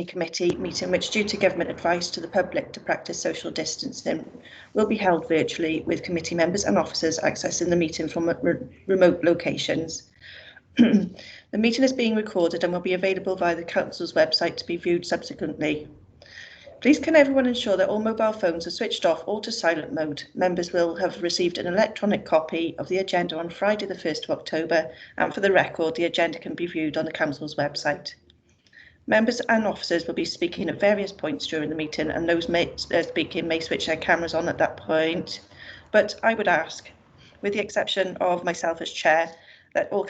Committee meeting, which, due to government advice to the public to practice social distancing, will be held virtually, with committee members and officers accessing the meeting from remote locations. The meeting is being recorded and will be available via the Council's website to be viewed subsequently. Please can everyone ensure that all mobile phones are switched off or to silent mode. Members will have received an electronic copy of the agenda on Friday the 1st of October, and for the record, the agenda can be viewed on the Council's website. Members and officers will be speaking at various points during the meeting, and those speaking may switch their cameras on at that point. But I would ask, with the exception of myself as chair, that all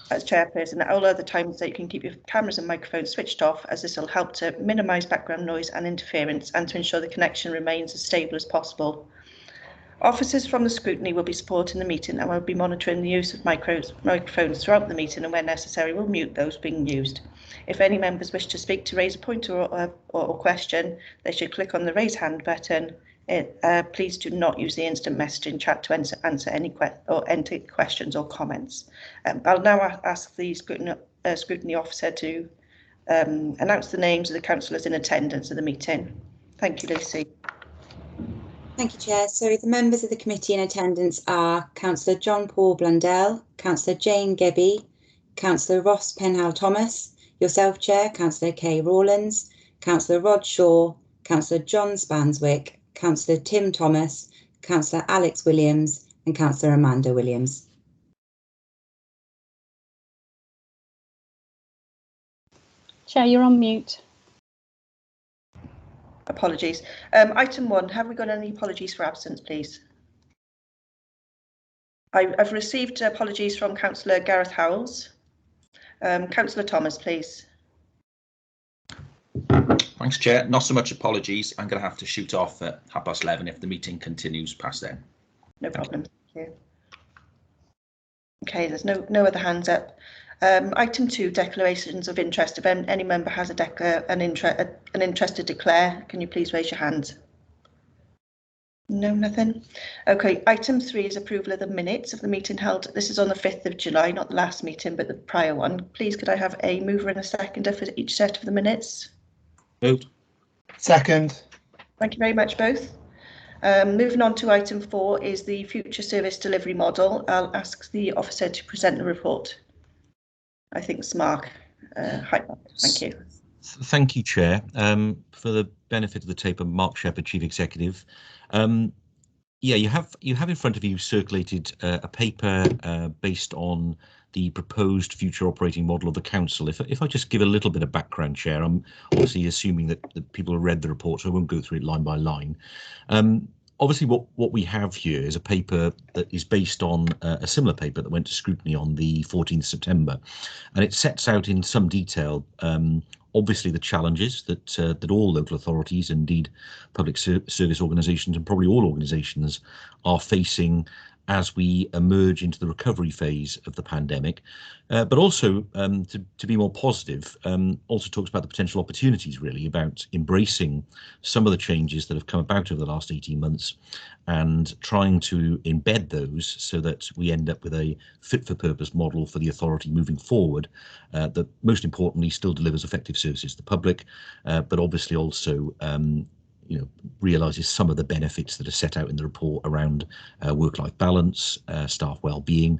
as chairperson, at all other times that you can keep your cameras and microphones switched off, as this will help to minimise background noise and interference and to ensure the connection remains as stable as possible. Officers from the Scrutiny will be supporting the meeting and will be monitoring the use of microphones throughout the meeting, and where necessary will mute those being used. If any members wish to speak, to raise a point or question, they should click on the raise hand button. Please do not use the instant messaging chat to answer any enter questions or comments. I'll now ask the Scrutiny officer to announce the names of the councillors in attendance at the meeting. Thank you, Lucy. Thank you, Chair. So the members of the committee in attendance are Councillor John Paul Blundell, Councillor Jane Gebby, Councillor Ross Penhall-Thomas, yourself, Chair, Councillor Kay Rawlins, Councillor Rod Shaw, Councillor John Spanswick, Councillor Tim Thomas, Councillor Alex Williams and Councillor Amanda Williams. Chair, you're on mute. Apologies. Item 1, have we got any apologies for absence, please? I've received apologies from Councillor Gareth Howells. Councillor Thomas, please. Thanks, Chair. Not so much apologies. I'm going to have to shoot off at 11:30 if the meeting continues past then. No problem. Thank you. Okay, there's no other hands up. Item 2, declarations of interest. If any member has an interest to declare, can you please raise your hand? No, nothing. Okay, item 3 is approval of the minutes of the meeting held. This is on the 5th of July, not the last meeting, but the prior one. Please, could I have a mover and a seconder for each set of the minutes? Moved. Second. Thank you very much, both. Moving on to item 4 is the future service delivery model. I'll ask the officer to present the report. I think it's Mark. Hi, Mark. Thank you. Thank you, Chair. For the benefit of the tape, I'm Mark Shepherd, Chief Executive. Yeah, you have in front of you circulated a paper based on the proposed future operating model of the council. If I just give a little bit of background, Chair, I'm obviously assuming that people have read the report, so I won't go through it line by line. Obviously, what we have here is a paper that is based on a similar paper that went to scrutiny on the 14th September, and it sets out in some detail obviously the challenges that all local authorities, indeed public service organisations and probably all organisations are facing as we emerge into the recovery phase of the pandemic, but also to be more positive, also talks about the potential opportunities, really, about embracing some of the changes that have come about over the last 18 months and trying to embed those so that we end up with a fit for purpose model for the authority moving forward that most importantly still delivers effective services to the public, but obviously also realises some of the benefits that are set out in the report around work-life balance, staff well-being,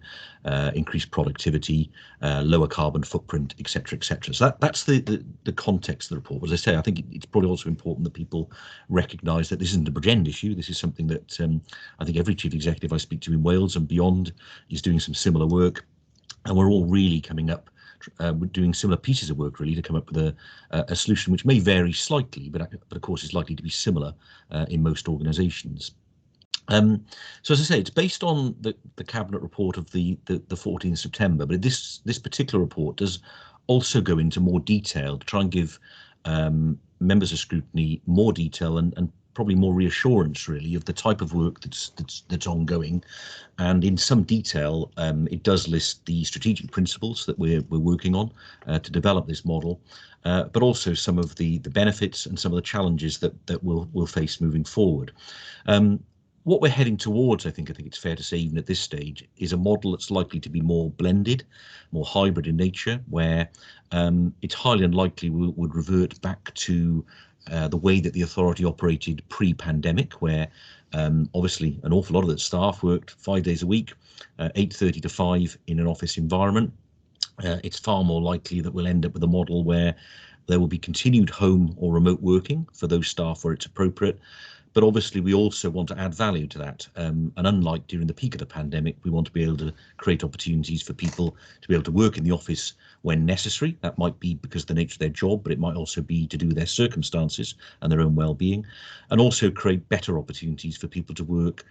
increased productivity, lower carbon footprint, etc., etc. So that's the context of the report. As I say, I think it's probably also important that people recognise that this isn't a Bridgend issue. This is something that I think every chief executive I speak to in Wales and beyond is doing some similar work, and we're all really coming up. We're doing similar pieces of work really to come up with a solution which may vary slightly, but of course is likely to be similar in most organisations. So as I say, it's based on the cabinet report of the 14th September, but this particular report does also go into more detail to try and give members of scrutiny more detail and probably more reassurance really of the type of work that's ongoing, and in some detail it does list the strategic principles that we're working on to develop this model, but also some of the benefits and some of the challenges that we'll face moving forward. What we're heading towards, I think it's fair to say, even at this stage, is a model that's likely to be more blended, more hybrid in nature, where it's highly unlikely we would revert back to the way that the authority operated pre-pandemic, where obviously an awful lot of the staff worked 5 days a week, 8:30 to 5 in an office environment. It's far more likely that we'll end up with a model where there will be continued home or remote working for those staff where it's appropriate. But obviously, we also want to add value to that. And unlike during the peak of the pandemic, we want to be able to create opportunities for people to be able to work in the office when necessary. That might be because of the nature of their job, but it might also be to do with their circumstances and their own well-being, and also create better opportunities for people to work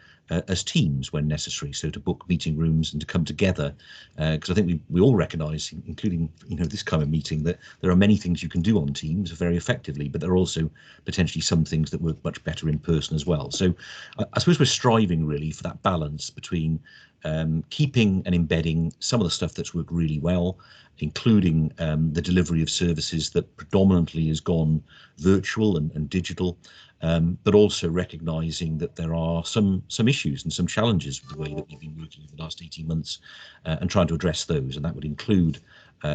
as teams when necessary. So to book meeting rooms and to come together, because I think we all recognise, including this kind of meeting, that there are many things you can do on Teams very effectively, but there are also potentially some things that work much better in person as well. So I suppose we're striving really for that balance between keeping and embedding some of the stuff that's worked really well, including the delivery of services that predominantly has gone virtual and digital, but also recognising that there are some issues and some challenges with the way that we've been working over the last 18 months and trying to address those. And that would include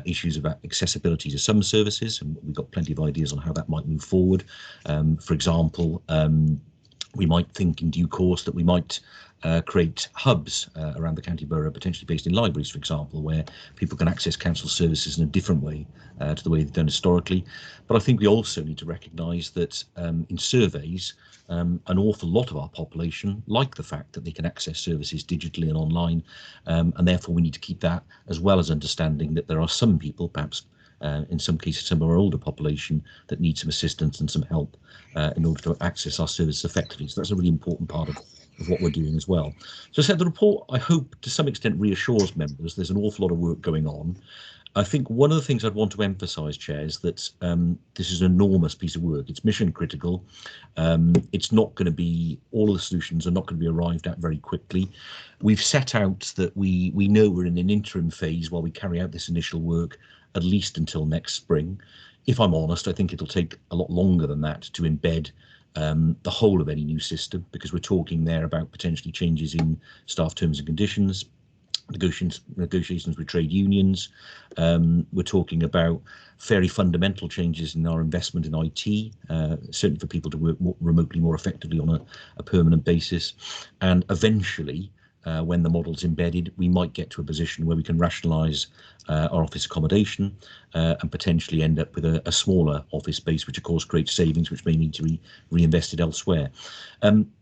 issues about accessibility to some services, and we've got plenty of ideas on how that might move forward. For example, we might think in due course that we might create hubs around the county borough, potentially based in libraries, for example, where people can access council services in a different way to the way they've done historically. But I think we also need to recognise that in surveys, an awful lot of our population like the fact that they can access services digitally and online, and therefore we need to keep that, as well as understanding that there are some people, perhaps in some cases some of our older population, that need some assistance and some help in order to access our services effectively. So that's a really important part of what we're doing as well. So I said the report, I hope, to some extent reassures members there's an awful lot of work going on. I think one of the things I'd want to emphasise, Chair, is that this is an enormous piece of work. It's mission critical. It's not going to be, all of the solutions are not going to be arrived at very quickly. We've set out that we know we're in an interim phase while we carry out this initial work, at least until next spring. If I'm honest, I think it'll take a lot longer than that to embed the whole of any new system, because we're talking there about potentially changes in staff terms and conditions, negotiations with trade unions. We're talking about fairly fundamental changes in our investment in IT, certainly for people to work remotely more effectively on a permanent basis. And eventually, when the model's embedded, we might get to a position where we can rationalise our office accommodation and potentially end up with a smaller office space, which of course creates savings which may need to be reinvested elsewhere.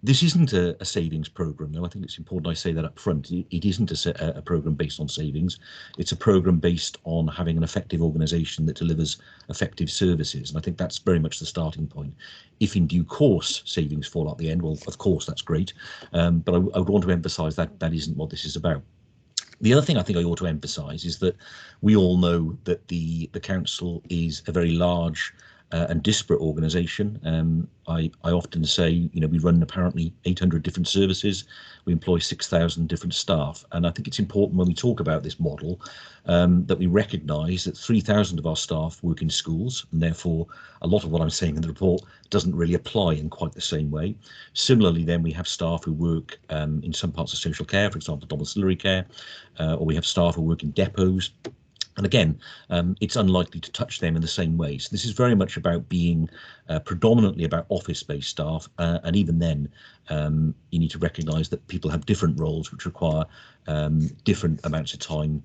This isn't a savings programme, though. I think it's important I say that up front. It isn't a programme based on savings. It's a programme based on having an effective organisation that delivers effective services. And I think that's very much the starting point. If in due course savings fall out the end, well, of course, that's great. But I would want to emphasise that that isn't what this is about. The other thing I think I ought to emphasise is that we all know that the council is a very large and disparate organisation. I often say, we run apparently 800 different services. We employ 6,000 different staff. And I think it's important when we talk about this model that we recognise that 3,000 of our staff work in schools, and therefore a lot of what I'm saying in the report doesn't really apply in quite the same way. Similarly, then we have staff who work in some parts of social care, for example, domiciliary care, or we have staff who work in depots. And again, it's unlikely to touch them in the same way. So this is very much about being predominantly about office-based staff. And even then, you need to recognise that people have different roles which require different amounts of time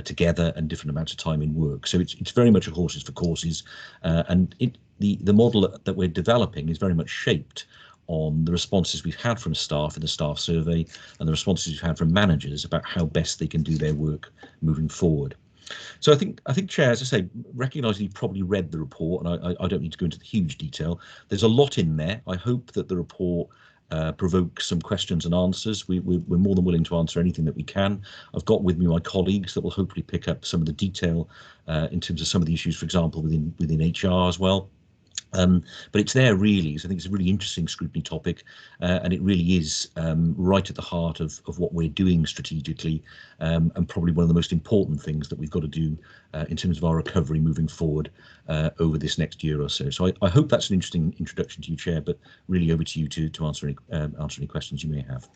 together and different amounts of time in work. So it's very much a horses for courses. And the model that we're developing is very much shaped on the responses we've had from staff in the staff survey and the responses we've had from managers about how best they can do their work moving forward. So I think, Chair, as I say, recognising you've probably read the report, and I don't need to go into the huge detail. There's a lot in there. I hope that the report provokes some questions and answers. We're more than willing to answer anything that we can. I've got with me my colleagues that will hopefully pick up some of the detail in terms of some of the issues, for example, within HR as well. But it's there really, so I think it's a really interesting scrutiny topic, and it really is right at the heart of what we're doing strategically, and probably one of the most important things that we've got to do in terms of our recovery moving forward over this next year or so. So I hope that's an interesting introduction to you, Chair, but really over to you to answer any questions you may have.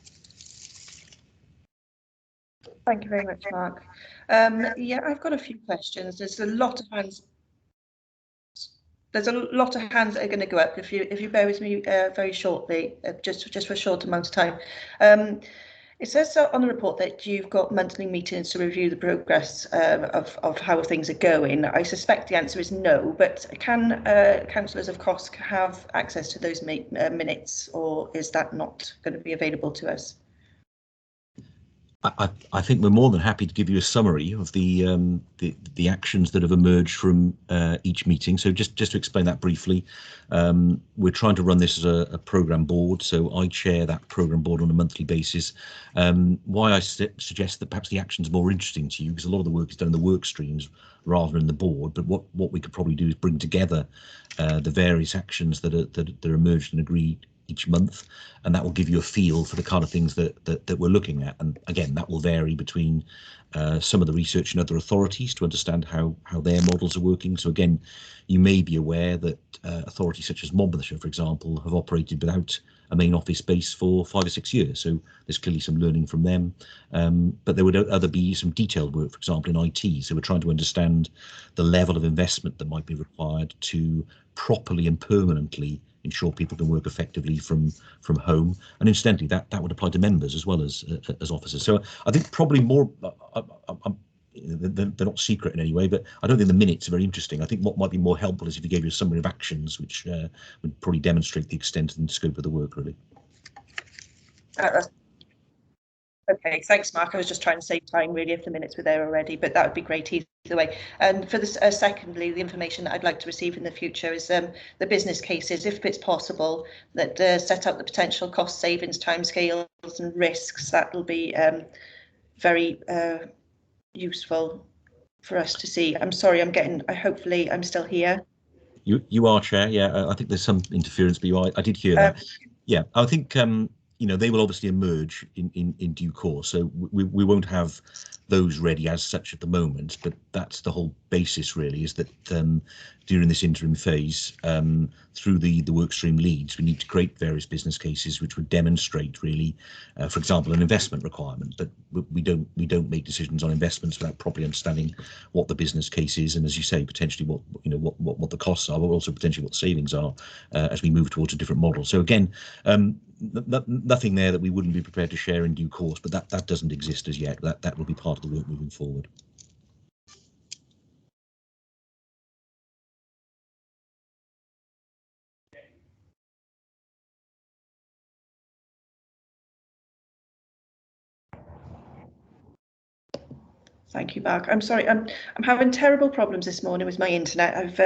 Thank you very much, Mark. Yeah, I've got a few questions. There's a lot of hands. There's a lot of hands that are going to go up if you bear with me very shortly, just for a short amount of time. It says on the report that you've got monthly meetings to review the progress of how things are going. I suspect the answer is no, but can councillors, of course, have access to those minutes, or is that not going to be available to us? I think we're more than happy to give you a summary of the actions that have emerged from each meeting. So just to explain that briefly, we're trying to run this as a programme board. So I chair that programme board on a monthly basis. Why I suggest that perhaps the actions are more interesting to you, because a lot of the work is done in the work streams rather than the board. But what we could probably do is bring together the various actions that are emerged and agreed each month, and that will give you a feel for the kind of things that we're looking at. And again, that will vary between some of the research and other authorities to understand how their models are working. So again, you may be aware that authorities such as Monmouthshire, for example, have operated without a main office space for 5 or 6 years. So there's clearly some learning from them. But there would be some detailed work, for example, in IT. So we're trying to understand the level of investment that might be required to properly and permanently ensure people can work effectively from home. And incidentally, that would apply to members as well as officers. So I think probably more, they're not secret in any way, but I don't think the minutes are very interesting. I think what might be more helpful is if you gave you a summary of actions, which would probably demonstrate the extent and scope of the work, really. Okay, thanks, Mark. I was just trying to save time, really, if the minutes were there already, but that would be great either way. And for this, secondly, the information that I'd like to receive in the future is the business cases, if it's possible, that set out the potential cost savings, timescales and risks. That will be very useful for us to see. I'm sorry, hopefully I'm still here. You are, Chair. Yeah, I think there's some interference, but I did hear that. Yeah, I think they will obviously emerge in due course. So we won't have those ready as such at the moment, but that's the whole basis really, is that during this interim phase, through the workstream leads, we need to create various business cases which would demonstrate really, for example, an investment requirement. But we don't make decisions on investments without properly understanding what the business case is, and as you say, potentially what the costs are, but also potentially what savings are as we move towards a different model. So again, nothing there that we wouldn't be prepared to share in due course, but that doesn't exist as yet. That will be part of the work moving forward. Thank you, Mark. I'm sorry, I'm having terrible problems this morning with my internet. I've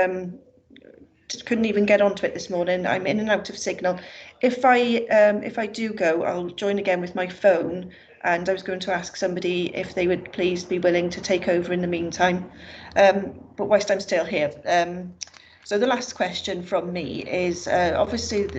couldn't even get onto it this morning. I'm in and out of signal. If I do go, I'll join again with my phone, and I was going to ask somebody if they would please be willing to take over in the meantime. But whilst I'm still here, so the last question from me is obviously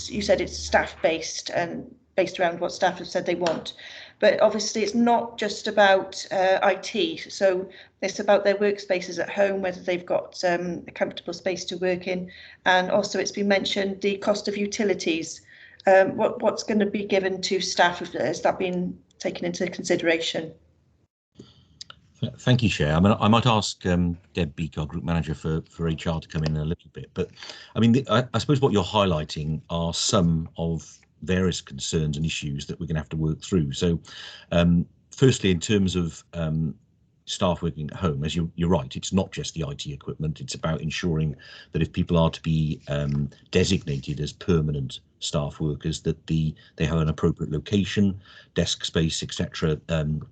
you said it's staff based and based around what staff have said they want. But obviously it's not just about IT, so it's about their workspaces at home, whether they've got a comfortable space to work in, and also it's been mentioned the cost of utilities. What's going to be given to staff? Has that been taken into consideration? Thank you, Chair. I mean, I might ask Deb Beak, our Group Manager for HR, to come in a little bit, but I mean, I suppose what you're highlighting are some of various concerns and issues that we're going to have to work through. So firstly, in terms of staff working at home, as you're right, it's not just the IT equipment. It's about ensuring that if people are to be designated as permanent staff workers, that they have an appropriate location, desk space, etc.,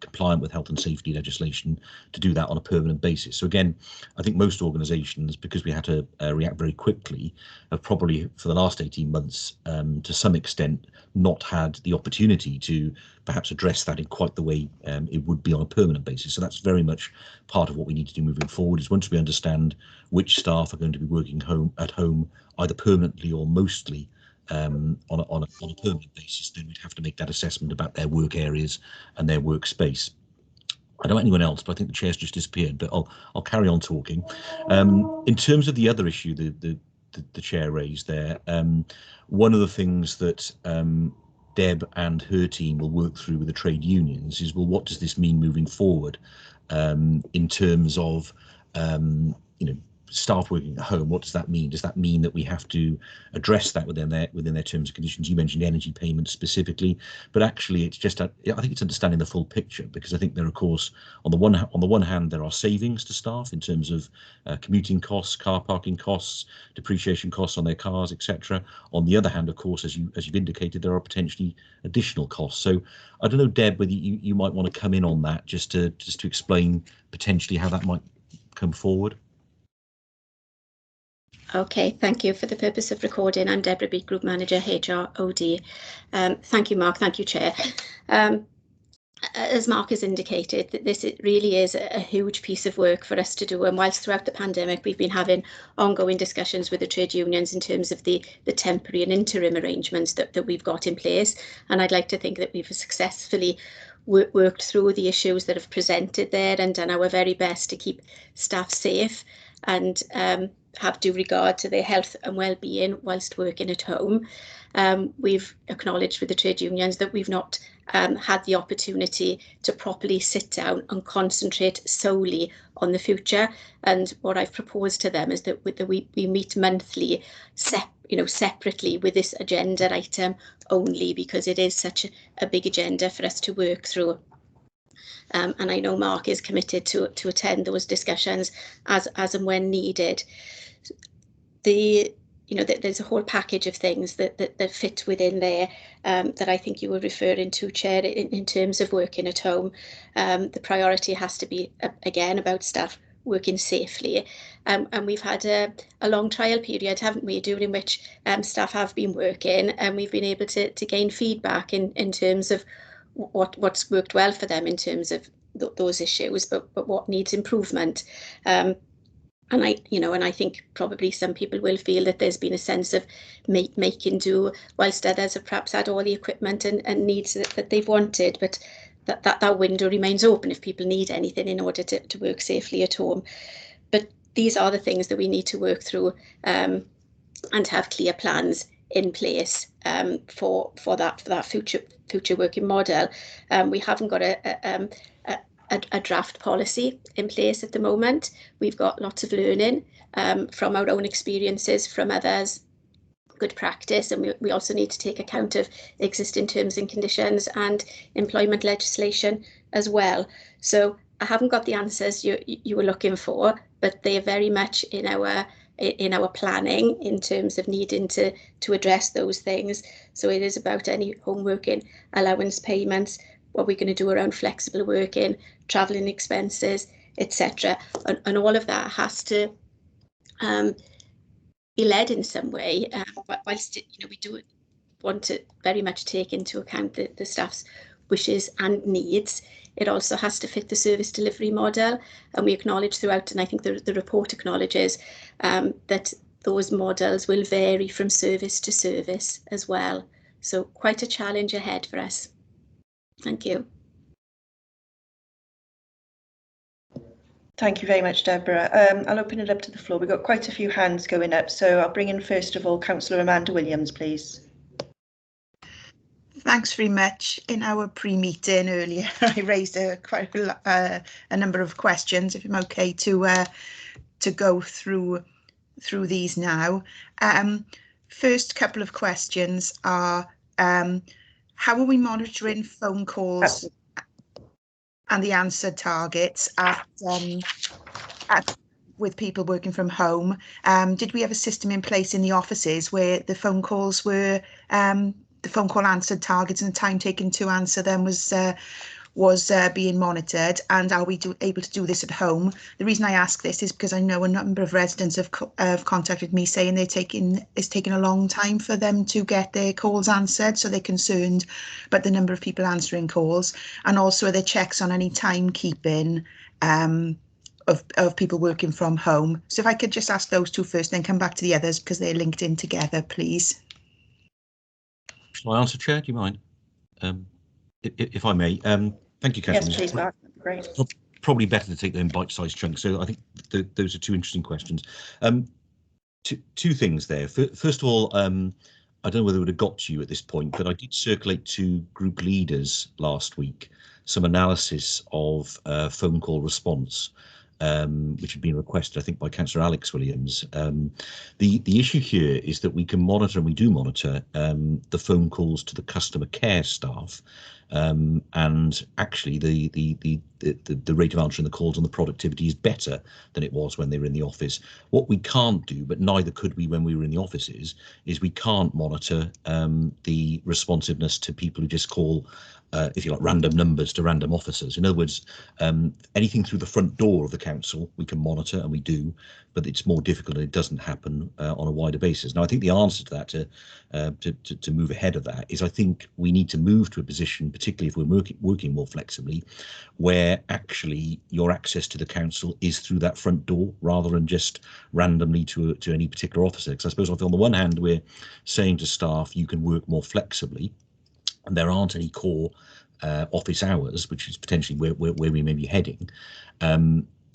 compliant with health and safety legislation, to do that on a permanent basis. So again, I think most organisations, because we had to react very quickly, have probably for the last 18 months to some extent not had the opportunity to perhaps address that in quite the way it would be on a permanent basis. So that's very much part of what we need to do moving forward, is once we understand which staff are going to be working at home either permanently or mostly on a permanent basis, then we'd have to make that assessment about their work areas and their workspace. I don't know anyone else, but I think the chair's just disappeared, but I'll carry on talking. In terms of the other issue the chair raised there, one of the things that Deb and her team will work through with the trade unions is, well, what does this mean moving forward in terms of staff working at home? What does that mean? Does that mean that we have to address that within their terms and conditions? You mentioned energy payments specifically, but actually it's just I think it's understanding the full picture, because I think there, of course, on the one hand there are savings to staff in terms of commuting costs, car parking costs, depreciation costs on their cars, etc. On the other hand, of course, as you've indicated, there are potentially additional costs. So I don't know, Deb, whether you might want to come in on that just to explain potentially how that might come forward. Okay, thank you. For the purpose of recording, I'm Deborah Beat, Group Manager, HR OD. Thank you, Mark. Thank you, Chair. As Mark has indicated, that this really is a huge piece of work for us to do. And whilst throughout the pandemic, we've been having ongoing discussions with the trade unions in terms of the temporary and interim arrangements that we've got in place. And I'd like to think that we've successfully worked through the issues that have presented there and done our very best to keep staff safe and have due regard to their health and well-being whilst working at home. We've acknowledged with the trade unions that we've not had the opportunity to properly sit down and concentrate solely on the future. And what I've proposed to them is that we meet monthly, separately with this agenda item only, because it is such a big agenda for us to work through. And I know Mark is committed to attend those discussions as and when needed. There's a whole package of things that fit within there that I think you were referring to, Chair, in terms of working at home. The priority has to be, again, about staff working safely. And we've had a long trial period, haven't we, during which staff have been working, and we've been able to gain feedback in terms of what's worked well for them in terms of those issues, but what needs improvement. And I think probably some people will feel that there's been a sense of making do, whilst others have perhaps had all the equipment and needs that they've wanted, but that window remains open if people need anything in order to work safely at home. But these are the things that we need to work through and have clear plans in place for that future working model. We haven't got a draft policy in place at the moment. We've got lots of learning from our own experiences, from others, good practice, and we also need to take account of existing terms and conditions and employment legislation as well. So I haven't got the answers you were looking for, but they are very much in our planning in terms of needing to address those things. So it is about any home working allowance payments, what we're going to do around flexible working, travelling expenses, etc. And all of that has to be led in some way. Whilst we do want to very much take into account the staff's wishes and needs, it also has to fit the service delivery model. And we acknowledge throughout, and I think the report acknowledges that those models will vary from service to service as well. So quite a challenge ahead for us. Thank you. Thank you very much, Deborah. I'll open it up to the floor. We've got quite a few hands going up, so I'll bring in first of all Councillor Amanda Williams, please. Thanks very much. In our pre-meeting earlier, I raised quite a number of questions. If I'm okay to go through these now. First couple of questions are, how are we monitoring phone calls and the answer targets at with people working from home, did we have a system in place in the offices where the phone calls were, the phone call answered targets and the time taken to answer them was being monitored, and are we able to do this at home? The reason I ask this is because I know a number of residents have contacted me saying it's taking a long time for them to get their calls answered, so they're concerned about the number of people answering calls, and also the checks on any timekeeping of people working from home. So if I could just ask those two first, then come back to the others because they're linked in together, please. Shall I answer, Chair? Do you mind? If I may. Thank you, Councillor. Yes, please, Mark. Great. Probably better to take them in bite-sized chunks. So I think those are two interesting questions. Two things there. First of all, I don't know whether it would have got to you at this point, but I did circulate to group leaders last week some analysis of phone call response, which had been requested, I think, by Councillor Alex Williams. The issue here is that we can monitor, and we do monitor, the phone calls to the customer care staff, and actually the rate of answering the calls and the productivity is better than it was when they were in the office. What we can't do, but neither could we when we were in the offices, is we can't monitor the responsiveness to people who just call, if you like, random numbers to random officers. In other words, anything through the front door of the council we can monitor, and we do, but it's more difficult and it doesn't happen on a wider basis. Now, I think the answer to that, to move ahead of that, is I think we need to move to a position, particularly if we're working more flexibly, where actually your access to the council is through that front door rather than just randomly to any particular officer. Because I suppose on the one hand, we're saying to staff, you can work more flexibly, and there aren't any core office hours, which is potentially where we may be heading.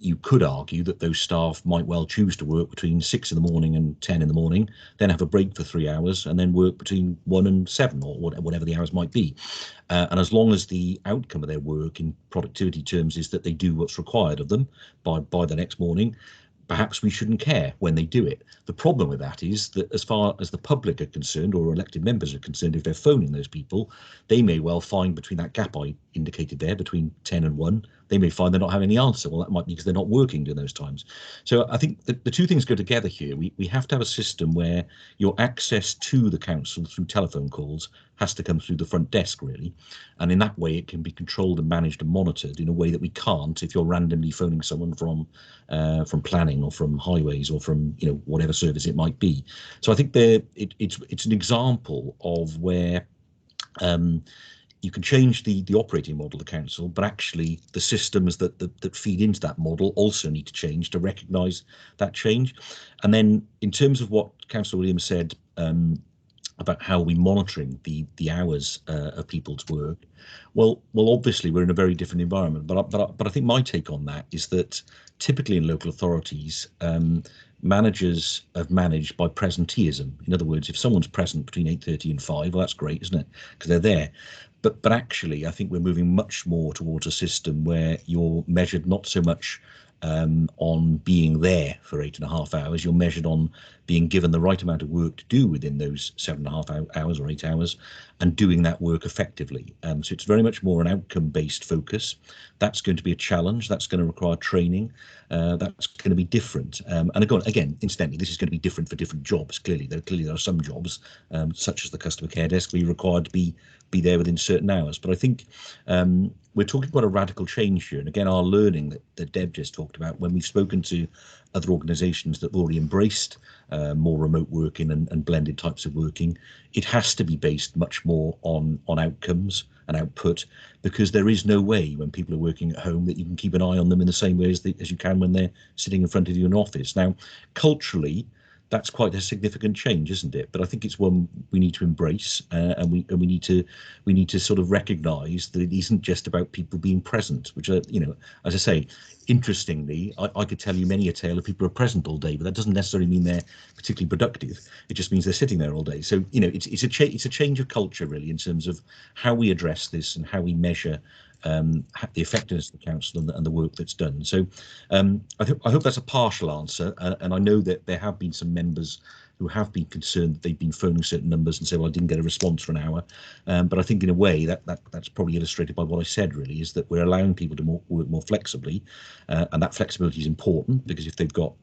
You could argue that those staff might well choose to work between 6 in the morning and 10 in the morning, then have a break for 3 hours, and then work between 1 and 7, or whatever the hours might be. And as long as the outcome of their work in productivity terms is that they do what's required of them by the next morning, perhaps we shouldn't care when they do it. The problem with that is that as far as the public are concerned, or elected members are concerned, if they're phoning those people, they may well find between that gap I indicated there, between 10 and 1, they may find they're not having any answer. Well, that might be because they're not working during those times. So I think the two things go together here. We have to have a system where your access to the council through telephone calls has to come through the front desk, really. And in that way, it can be controlled and managed and monitored in a way that we can't if you're randomly phoning someone from planning or from highways or from, you know, whatever service it might be. So I think it's an example of where you can change the operating model of the council, but actually the systems that feed into that model also need to change to recognise that change. And then in terms of what Councillor Williams said about how we're monitoring the hours of people's work, well, obviously we're in a very different environment. But I think my take on that is that typically in local authorities, managers have managed by presenteeism. In other words, if someone's present between 8:30 and 5, well, that's great, isn't it? Because they're there. But actually, I think we're moving much more towards a system where you're measured not so much on being there for 8.5 hours. You're measured on being given the right amount of work to do within those 7.5 hours or 8 hours, and doing that work effectively. So it's very much more an outcome-based focus. That's going to be a challenge. That's going to require training. That's going to be different. And again, incidentally, this is going to be different for different jobs. Clearly, there are some jobs, such as the customer care desk, where you're required to be there within certain hours. But I think we're talking about a radical change here. And again, our learning that Deb just talked about, when we've spoken to other organisations that have already embraced more remote working and blended types of working, it has to be based much more on outcomes and output, because there is no way when people are working at home that you can keep an eye on them in the same way as you can when they're sitting in front of you in an office. Now, culturally, that's quite a significant change, isn't it? But I think it's one we need to embrace, and we need to sort of recognise that it isn't just about people being present. Which are, you know, as I say, interestingly, I could tell you many a tale of people who are present all day, but that doesn't necessarily mean they're particularly productive. It just means they're sitting there all day. So, you know, it's a change of culture really in terms of how we address this and how we measure the effectiveness of the council and the work that's done. So I hope that's a partial answer, and I know that there have been some members who have been concerned that they've been phoning certain numbers and say, well, I didn't get a response for an hour. But I think in a way that's probably illustrated by what I said, really, is that we're allowing people to work more flexibly, and that flexibility is important, because if they've got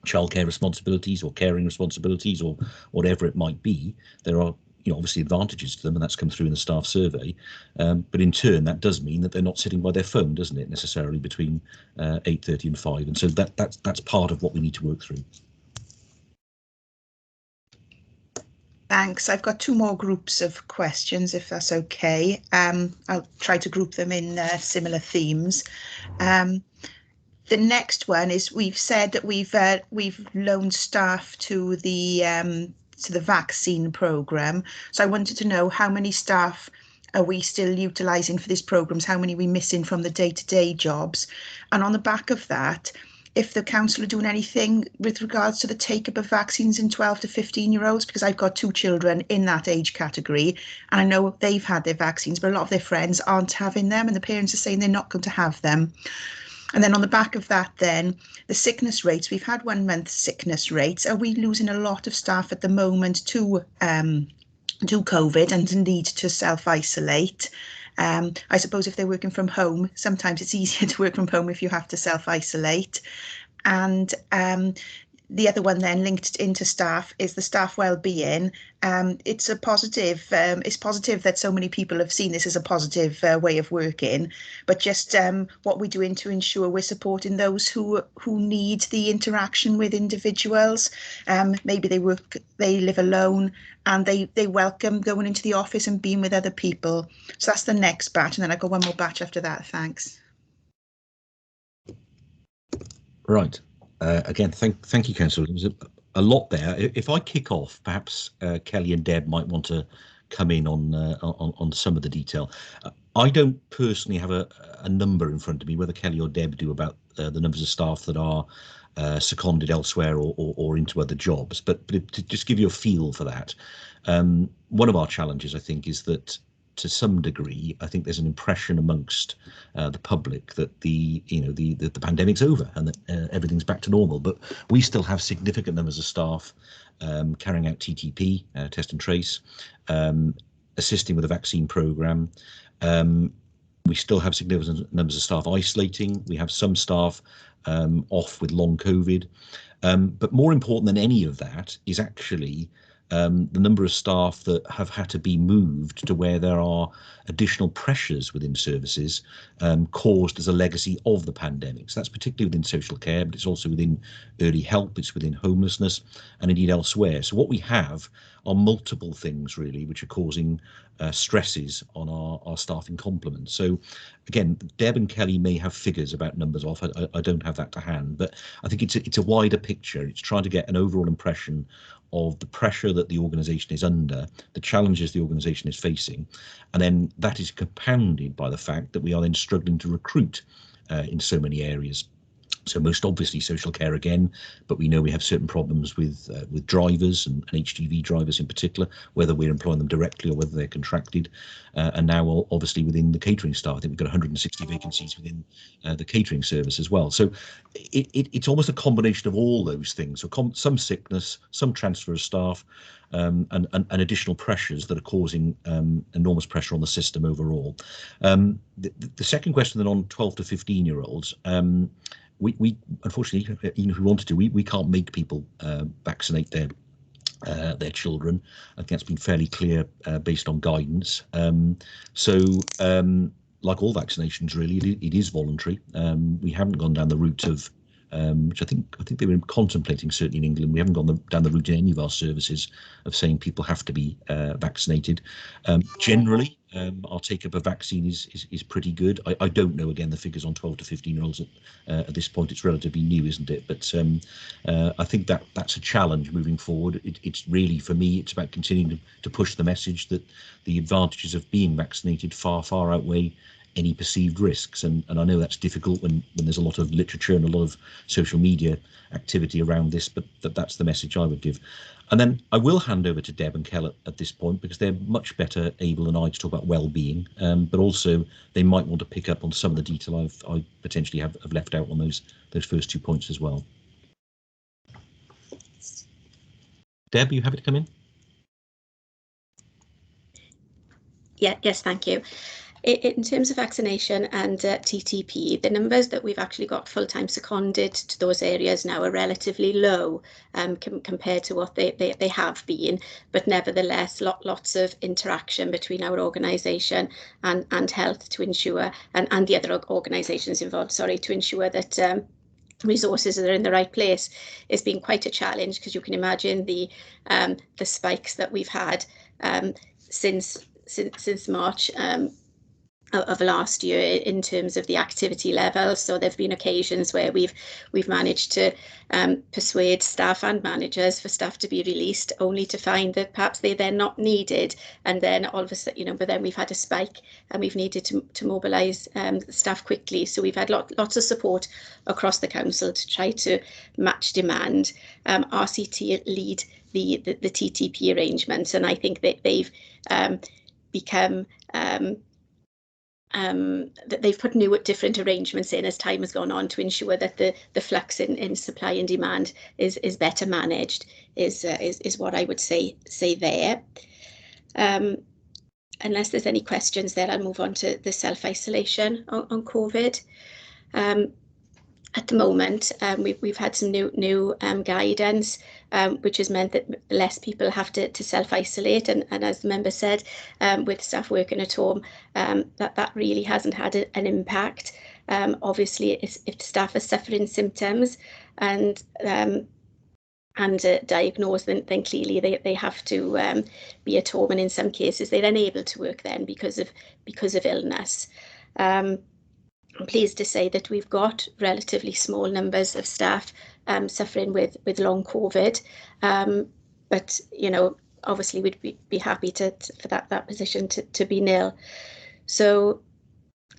childcare responsibilities or caring responsibilities or whatever it might be, there are obviously advantages to them, and that's come through in the staff survey. But in turn, that does mean that they're not sitting by their phone, doesn't it, necessarily between 8:30 and 5, and so that's part of what we need to work through. Thanks. I've got two more groups of questions, if that's okay. I'll try to group them in similar themes. The next one is, we've said that we've loaned staff to the vaccine programme. So I wanted to know, how many staff are we still utilising for this programme? How many are we missing from the day-to-day jobs? And on the back of that, if the council are doing anything with regards to the take-up of vaccines in 12 to 15-year-olds, because I've got two children in that age category, and I know they've had their vaccines, but a lot of their friends aren't having them, and the parents are saying they're not going to have them. And then on the back of that, then, the sickness rates, we've had 1 month sickness rates. Are we losing a lot of staff at the moment to COVID and need to self-isolate? I suppose if they're working from home, sometimes it's easier to work from home if you have to self-isolate. And the other one then linked into staff is the staff well-being. It's a positive. It's positive that so many people have seen this as a positive way of working, but just what we're doing to ensure we're supporting those who need the interaction with individuals. Maybe they live alone, and they welcome going into the office and being with other people. So that's the next batch, and then I've got one more batch after that. Thanks. Right. Again, thank you, Councillor. There's a lot there. If I kick off, perhaps Kelly and Deb might want to come in on some of the detail. I don't personally have a number in front of me, whether Kelly or Deb do, about the numbers of staff that are seconded elsewhere or into other jobs. But to just give you a feel for that, one of our challenges, I think, is that to some degree, I think there's an impression amongst the public that the pandemic's over and that everything's back to normal. But we still have significant numbers of staff carrying out TTP, test and trace, assisting with the vaccine programme. We still have significant numbers of staff isolating. We have some staff off with long COVID. But more important than any of that is actually the number of staff that have had to be moved to where there are additional pressures within services caused as a legacy of the pandemic. So that's particularly within social care, but it's also within early help, it's within homelessness, and indeed elsewhere. So what we have are multiple things, really, which are causing stresses on our staffing complement. So again, Deb and Kelly may have figures about numbers off. I don't have that to hand, but I think it's a wider picture. It's trying to get an overall impression of the pressure that the organisation is under, the challenges the organisation is facing, and then that is compounded by the fact that we are then struggling to recruit in so many areas. So most obviously social care again, but we know we have certain problems with drivers and HGV drivers in particular, whether we're employing them directly or whether they're contracted. And now obviously within the catering staff, I think we've got 160 vacancies within the catering service as well. So it's almost a combination of all those things. So some sickness, some transfer of staff, and additional pressures that are causing enormous pressure on the system overall. The second question then on 12 to 15-year-olds, we unfortunately, even if we wanted to, we can't make people vaccinate their children. I think that's been fairly clear based on guidance. So like all vaccinations, really, it is voluntary. We haven't gone down the route of which I think they were contemplating, certainly in England. We haven't gone down the route in any of our services of saying people have to be vaccinated. Generally, our take-up of vaccine is pretty good. I don't know, again, the figures on 12 to 15-year-olds at this point. It's relatively new, isn't it? But I think that's a challenge moving forward. It's really, for me, it's about continuing to push the message that the advantages of being vaccinated far outweigh any perceived risks. And I know that's difficult when there's a lot of literature and a lot of social media activity around this, but that's the message I would give. And then I will hand over to Deb and Kel at this point, because they're much better able than I to talk about well-being, but also they might want to pick up on some of the detail I potentially have left out on those first 2 points as well. Deb, are you happy to come in? Yeah, yes, thank you. In terms of vaccination and TTP, the numbers that we've actually got full-time seconded to those areas now are relatively low compared to what they have been, but nevertheless lots of interaction between our organisation and health to ensure, and the other organisations involved, sorry, to ensure that resources are in the right place. It's been quite a challenge, because you can imagine the spikes that we've had since March of last year in terms of the activity level. So there have been occasions where we've managed to persuade staff and managers for staff to be released, only to find that perhaps they're then not needed, and then all of a sudden, but then we've had a spike and we've needed to mobilise staff quickly. So we've had lots of support across the council to try to match demand. RCT lead the TTP arrangements, and I think that they've become that they've put new different arrangements in as time has gone on to ensure that the flux in supply and demand is better managed, is what I would say there. Unless there's any questions there, I'll move on to the self-isolation on COVID. At the moment, we've had some new guidance, which has meant that less people have to self-isolate, and as the member said, with staff working at home, that really hasn't had an impact. Obviously, if staff are suffering symptoms and diagnosed, then clearly they have to be at home, and in some cases they're unable to work then because of illness. I'm pleased to say that we've got relatively small numbers of staff suffering with long COVID, but obviously we'd be happy for that position to be nil. So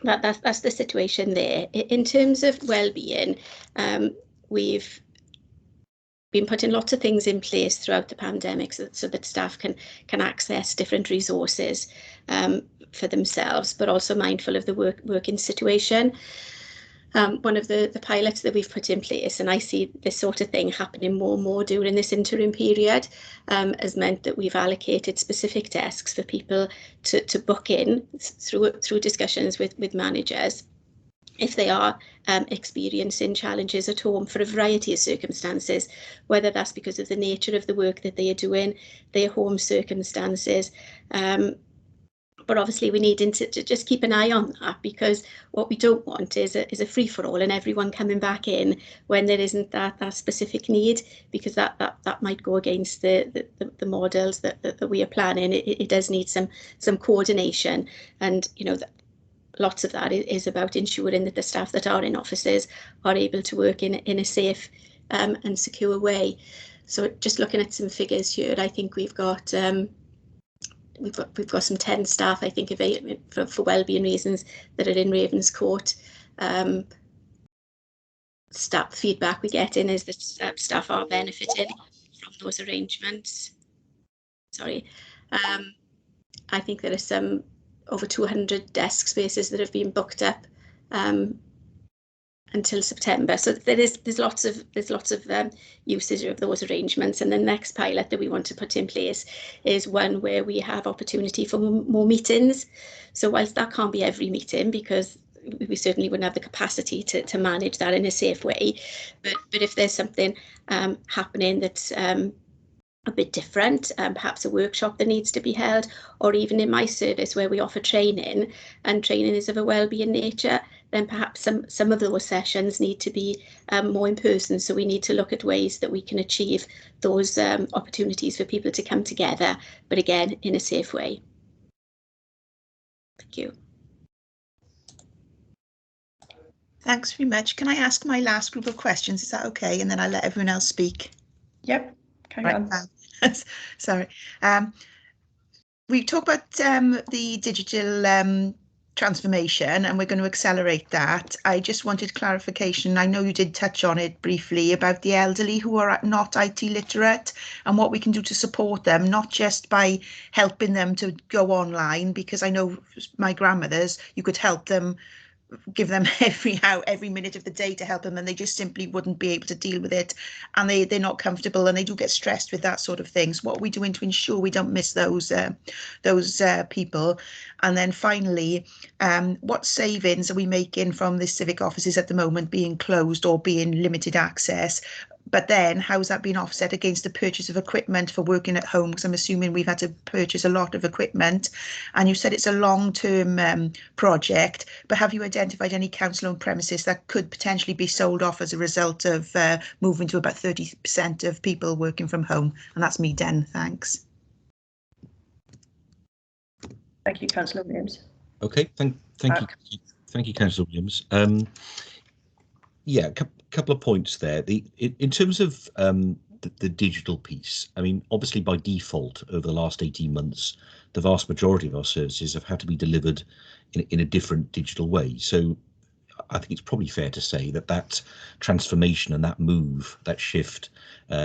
that's the situation there. In terms of well-being, we've been putting lots of things in place throughout the pandemic so that staff can access different resources for themselves, but also mindful of the working situation. One of the pilots that we've put in place, and I see this sort of thing happening more and more during this interim period, has meant that we've allocated specific desks for people to book in through discussions with managers if they are experiencing challenges at home for a variety of circumstances, whether that's because of the nature of the work that they are doing, their home circumstances. But obviously we need to just keep an eye on that, because what we don't want is a free-for-all and everyone coming back in when there isn't that specific need, because that might go against the models that we are planning. It does need some coordination, and lots of that is about ensuring that the staff that are in offices are able to work in a safe and secure way. So just looking at some figures here, I think we've got some 10 staff, I think, for wellbeing reasons that are in Ravenscourt. Staff feedback we get in is that staff are benefiting from those arrangements. Sorry, I think there are some over 200 desk spaces that have been booked up until September. So there's lots of usage of those arrangements. And the next pilot that we want to put in place is one where we have opportunity for more meetings. So whilst that can't be every meeting, because we certainly wouldn't have the capacity to manage that in a safe way, but if there's something happening that's a bit different, perhaps a workshop that needs to be held, or even in my service where we offer training, and training is of a wellbeing nature, then perhaps some of those sessions need to be more in person. So we need to look at ways that we can achieve those opportunities for people to come together, but again, in a safe way. Thank you. Thanks very much. Can I ask my last group of questions? Is that okay? And then I'll let everyone else speak. Yep. Carry on. Sorry. We talked about the digital transformation, and we're going to accelerate that. I just wanted clarification. I know you did touch on it briefly about the elderly who are not IT literate and what we can do to support them, not just by helping them to go online, because I know my grandmothers, you could help them, give them every minute of the day to help them, and they just simply wouldn't be able to deal with it, and they're not comfortable, and they do get stressed with that sort of things. What are we doing to ensure we don't miss those people? And then finally, what savings are we making from the civic offices at the moment being closed or being limited access? But then how's that been offset against the purchase of equipment for working at home? Because I'm assuming we've had to purchase a lot of equipment. And you said it's a long-term project, but have you identified any council-owned premises that could potentially be sold off as a result of moving to about 30% of people working from home? And that's me, Den. Thanks. Thank you, Councillor Williams. Okay, thank you, Councillor Williams. Yeah, a couple of points there. In terms of the digital piece, I mean, obviously by default over the last 18 months, the vast majority of our services have had to be delivered in a different digital way. So I think it's probably fair to say that that transformation and that move, that shift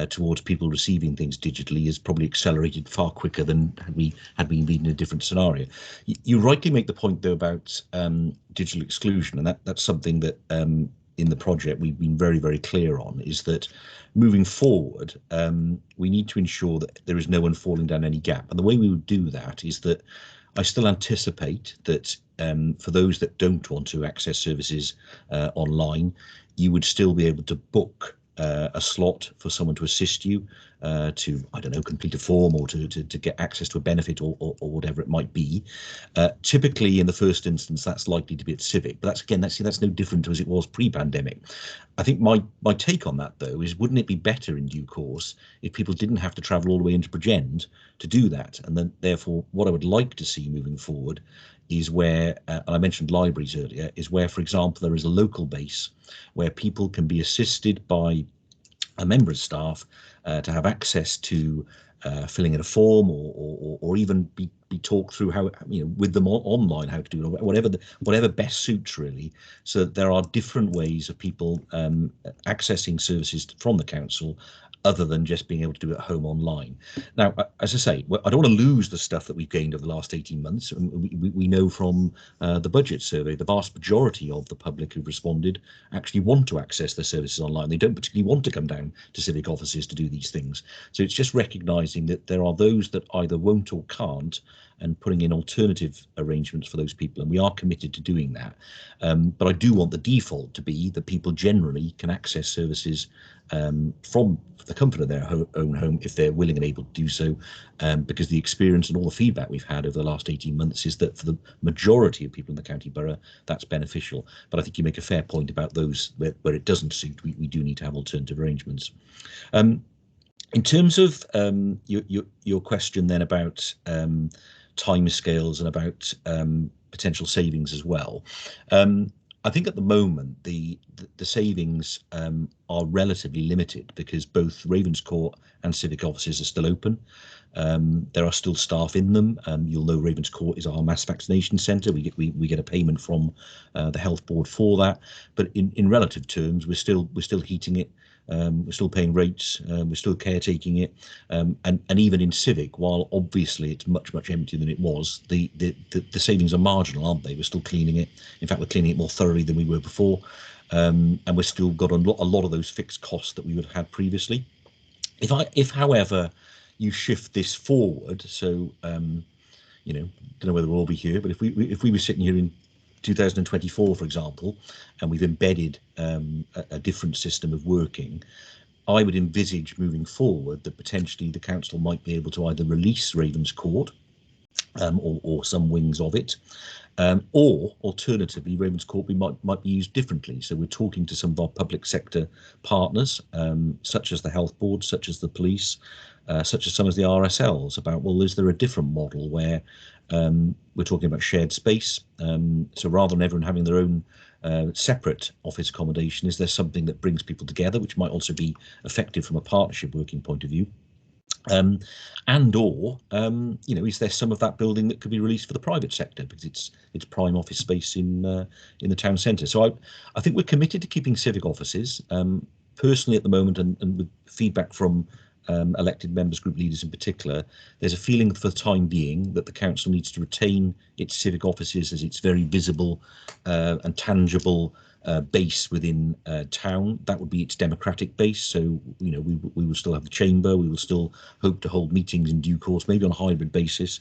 towards people receiving things digitally is probably accelerated far quicker than had we been in a different scenario. You rightly make the point though about digital exclusion, and that's something that in the project we've been very, very clear on, is that moving forward we need to ensure that there is no one falling down any gap, and the way we would do that is that I still anticipate that for those that don't want to access services online, you would still be able to book a slot for someone to assist you to, I don't know, complete a form or to get access to a benefit or whatever it might be. Typically, in the first instance, that's likely to be at Civic, but that's no different to as it was pre-pandemic. I think my take on that, though, is wouldn't it be better in due course if people didn't have to travel all the way into Bridgend to do that? And then, therefore, what I would like to see moving forward is where, and I mentioned libraries earlier, is where, for example, there is a local base where people can be assisted by a member of staff to have access to filling in a form or even be talked through how, you know, with them online, how to do it, or whatever best suits really. So that there are different ways of people accessing services from the council other than just being able to do it at home online. Now, as I say, I don't want to lose the stuff that we've gained over the last 18 months. We know from the budget survey, the vast majority of the public who've responded actually want to access their services online. They don't particularly want to come down to civic offices to do these things. So it's just recognising that there are those that either won't or can't, and putting in alternative arrangements for those people, and we are committed to doing that. But I do want the default to be that people generally can access services from the comfort of their own home if they're willing and able to do so, because the experience and all the feedback we've had over the last 18 months is that for the majority of people in the county borough, that's beneficial. But I think you make a fair point about those where it doesn't suit. We do need to have alternative arrangements. In terms of your question then about timescales and about potential savings as well. I think at the moment the savings are relatively limited because both Ravenscourt and civic offices are still open. There are still staff in them. You'll know Ravenscourt is our mass vaccination centre. We get a payment from the health board for that. But in relative terms, we're still heating it. We're still paying rates, we're still caretaking it, and even in civic, while obviously it's much emptier than it was, the savings are marginal, aren't they? We're still cleaning it. In fact, we're cleaning it more thoroughly than we were before, and we've still got a lot of those fixed costs that we would have had previously. If however you shift this forward, so you know, don't know whether we'll all be here, but if we were sitting here in 2024, for example, and we've embedded a different system of working, I would envisage moving forward that potentially the council might be able to either release Ravenscourt or some wings of it, or alternatively Ravenscourt might be used differently. So we're talking to some of our public sector partners, such as the health board, such as the police, such as some of the RSLs, about, well, is there a different model where we're talking about shared space, so rather than everyone having their own separate office accommodation, is there something that brings people together, which might also be effective from a partnership working point of view? And or you know, is there some of that building that could be released for the private sector because it's prime office space in the town centre? So I think we're committed to keeping civic offices. Personally, at the moment, and with feedback from elected members, group leaders in particular, there's a feeling for the time being that the council needs to retain its civic offices as its very visible and tangible base within town. That would be its democratic base. So, you know, we will still have the chamber. We will still hope to hold meetings in due course, maybe on a hybrid basis,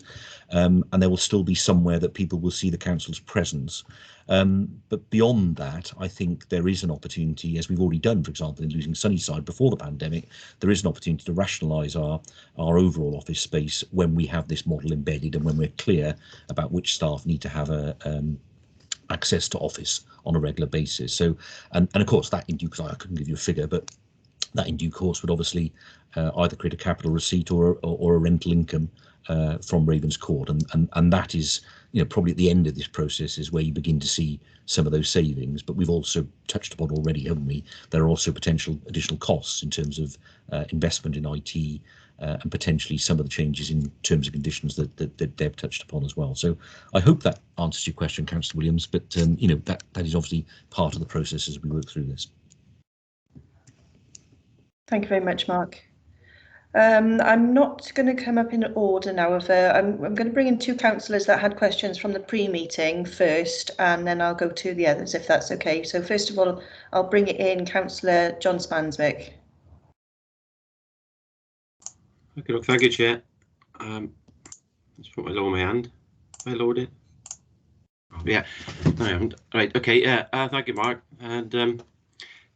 and there will still be somewhere that people will see the council's presence. But beyond that, I think there is an opportunity, as we've already done, for example, in losing Sunnyside before the pandemic, there is an opportunity to rationalise our overall office space when we have this model embedded and when we're clear about which staff need to have access to office on a regular basis. So, and of course, that in due course, I couldn't give you a figure, but that in due course would obviously either create a capital receipt or a rental income from Ravens Court, and that is, you know, probably at the end of this process is where you begin to see some of those savings. But we've also touched upon already, haven't we? There are also potential additional costs in terms of investment in IT and potentially some of the changes in terms and conditions that Deb touched upon as well. So I hope that answers your question, Councillor Williams. But you know, that is obviously part of the process as we work through this. Thank you very much, Mark. I'm not going to come up in order now. I'm going to bring in two councillors that had questions from the pre-meeting first, and then I'll go to the others if that's okay. So first of all, I'll bring it in Councillor John Spanswick. Okay, look, thank you, Chair. Let's put my lower my hand. Have I loaded? Oh, yeah, no, I haven't. Right, okay, yeah, thank you, Mark. And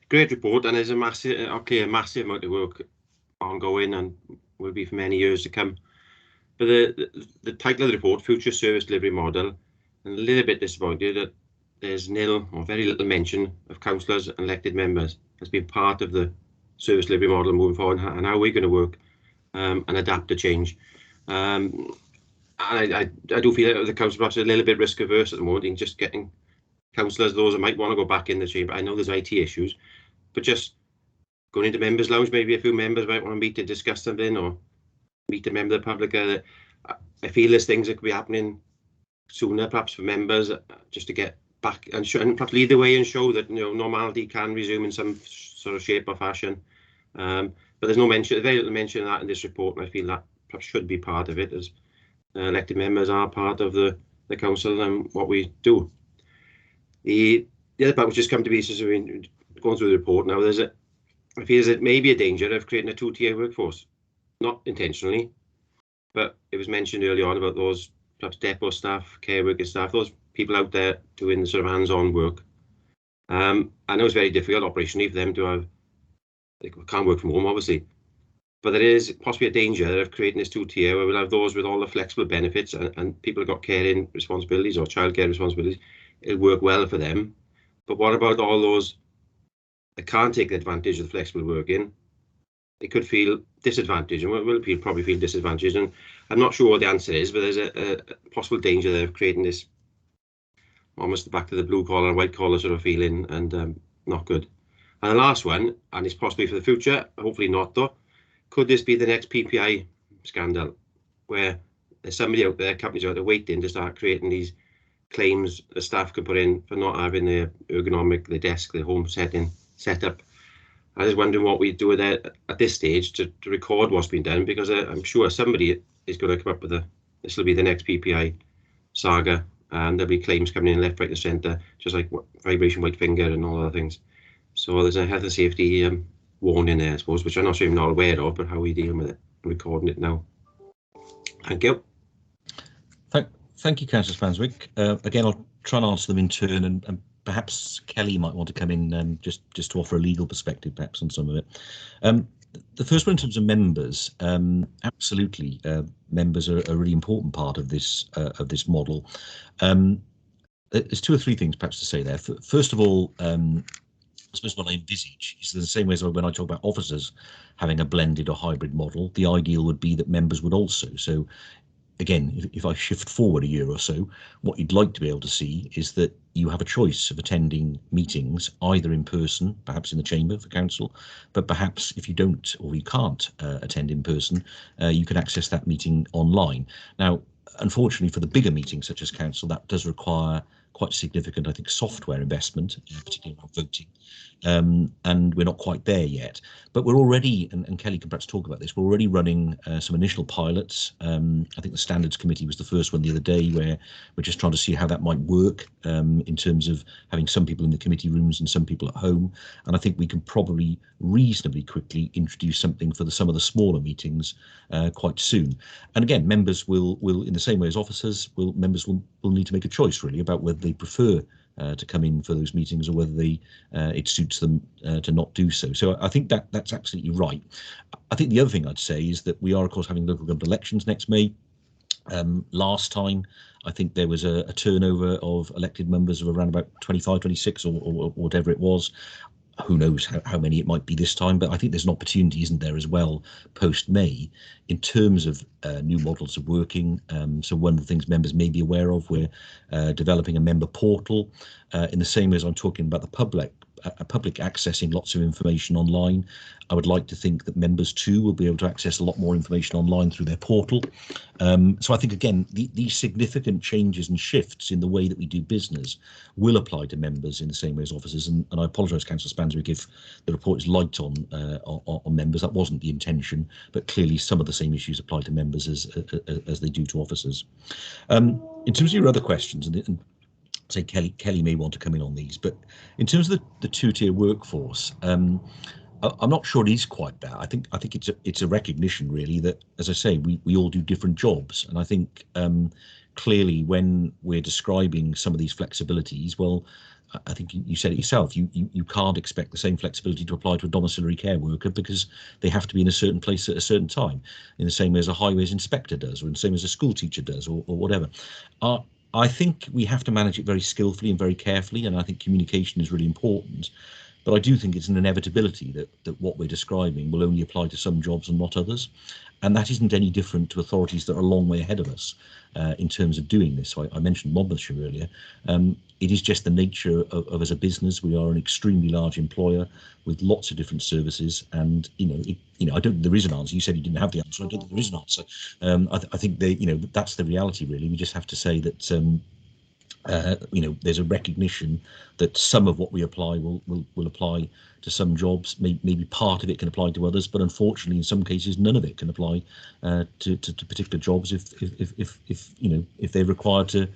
great report, and there's a massive amount of work ongoing and will be for many years to come. But the title of the report, Future Service Delivery Model, and a little bit disappointed that there's nil or very little mention of councillors and elected members as being part of the service delivery model moving forward, and how we're going to work and adapt to change. And I do feel that the council perhaps a little bit risk averse at the moment in just getting councillors, those that might want to go back in the chamber. I know there's IT issues, but just going into members' lounge, maybe a few members might want to meet to discuss something or meet a member of the public. I feel there's things that could be happening sooner, perhaps for members, just to get back and perhaps lead the way and show that, you know, normality can resume in some sort of shape or fashion. But there's no mention, very little mention of that in this report, and I feel that perhaps should be part of it, as elected members are part of the council and what we do. The other part which has come to be, since we've been going through the report now, I feel that maybe a danger of creating a two-tier workforce, not intentionally, but it was mentioned early on about those perhaps depot staff, care worker staff, those people out there doing the sort of hands-on work. I know it's very difficult operationally for them to have, they can't work from home obviously, but there is possibly a danger of creating this two-tier where we'll have those with all the flexible benefits and people who've got caring responsibilities or childcare responsibilities. It'll work well for them. But what about all those that can't take advantage of the flexible working? They could feel disadvantaged, and will probably feel disadvantaged. And I'm not sure what the answer is, but there's a possible danger there of creating this almost back to the blue collar, white collar sort of feeling, and not good. And the last one, and it's possibly for the future, hopefully not though, could this be the next PPI scandal, where there's somebody out there, companies out there waiting to start creating these claims the staff could put in for not having the ergonomic, the desk, the home setting set up. I was wondering what we do with that at this stage to record what's been done, because I'm sure somebody is going to come up with this will be the next PPI saga, and there'll be claims coming in left, right and centre, just like vibration white finger and all other things. So there's a health and safety warning there, I suppose, which I'm not sure I'm not aware of, but how we deal with it, recording it now. Thank you. Thank you, Councillor Spanswick. Again, I'll try and answer them in turn, and perhaps Kelly might want to come in just to offer a legal perspective, perhaps, on some of it. The first one, in terms of members, absolutely, members are a really important part of this model. There's two or three things perhaps to say there. First of all, I suppose what I envisage is the same way as when I talk about officers having a blended or hybrid model. The ideal would be that members would also. So again, if I shift forward a year or so, what you'd like to be able to see is that you have a choice of attending meetings either in person, perhaps in the chamber for council, but perhaps if you don't or you can't attend in person, you can access that meeting online. Now, unfortunately, for the bigger meetings such as council, that does require quite significant, I think, software investment, particularly around voting. And we're not quite there yet, but we're already, and Kelly can perhaps talk about this, we're already running some initial pilots. I think the Standards Committee was the first one the other day, where we're just trying to see how that might work in terms of having some people in the committee rooms and some people at home. And I think we can probably reasonably quickly introduce something for some of the smaller meetings quite soon. And again, members will in the same way as officers, members will need to make a choice really about whether they prefer to come in for those meetings or whether it suits them to not do so. So I think that's absolutely right. I think the other thing I'd say is that we are, of course, having local government elections next May. Last time, I think there was a turnover of elected members of around about 25, 26 or whatever it was. Who knows how many it might be this time, but I think there's an opportunity, isn't there, as well, post-May, in terms of new models of working. So one of the things members may be aware of, we're developing a member portal in the same way as I'm talking about the public accessing lots of information online. I would like to think that members too will be able to access a lot more information online through their portal. So I think, again, these significant changes and shifts in the way that we do business will apply to members in the same way as officers. And I apologise, Councillor Spanswick, if the report is light on members. That wasn't the intention, but clearly some of the same issues apply to members as they do to officers. In terms of your other questions, and say Kelly may want to come in on these, but in terms of the two-tier workforce, I'm not sure it is quite that. I think it's a recognition really that, as I say, we all do different jobs, and I think clearly when we're describing some of these flexibilities, well, I think you said it yourself, you can't expect the same flexibility to apply to a domiciliary care worker because they have to be in a certain place at a certain time, in the same way as a highways inspector does, or in the same as a school teacher does, or whatever. I think we have to manage it very skillfully and very carefully, and I think communication is really important. But I do think it's an inevitability that what we're describing will only apply to some jobs and not others. And that isn't any different to authorities that are a long way ahead of us in terms of doing this. So I mentioned Monmouthshire earlier. It is just the nature of as a business, we are an extremely large employer with lots of different services. And, I don't think there is an answer. You said you didn't have the answer. I don't think there is an answer. I think that's the reality, really. We just have to say that there's a recognition that some of what we apply will apply to some jobs. Maybe part of it can apply to others, but unfortunately, in some cases, none of it can apply to particular jobs if they're required to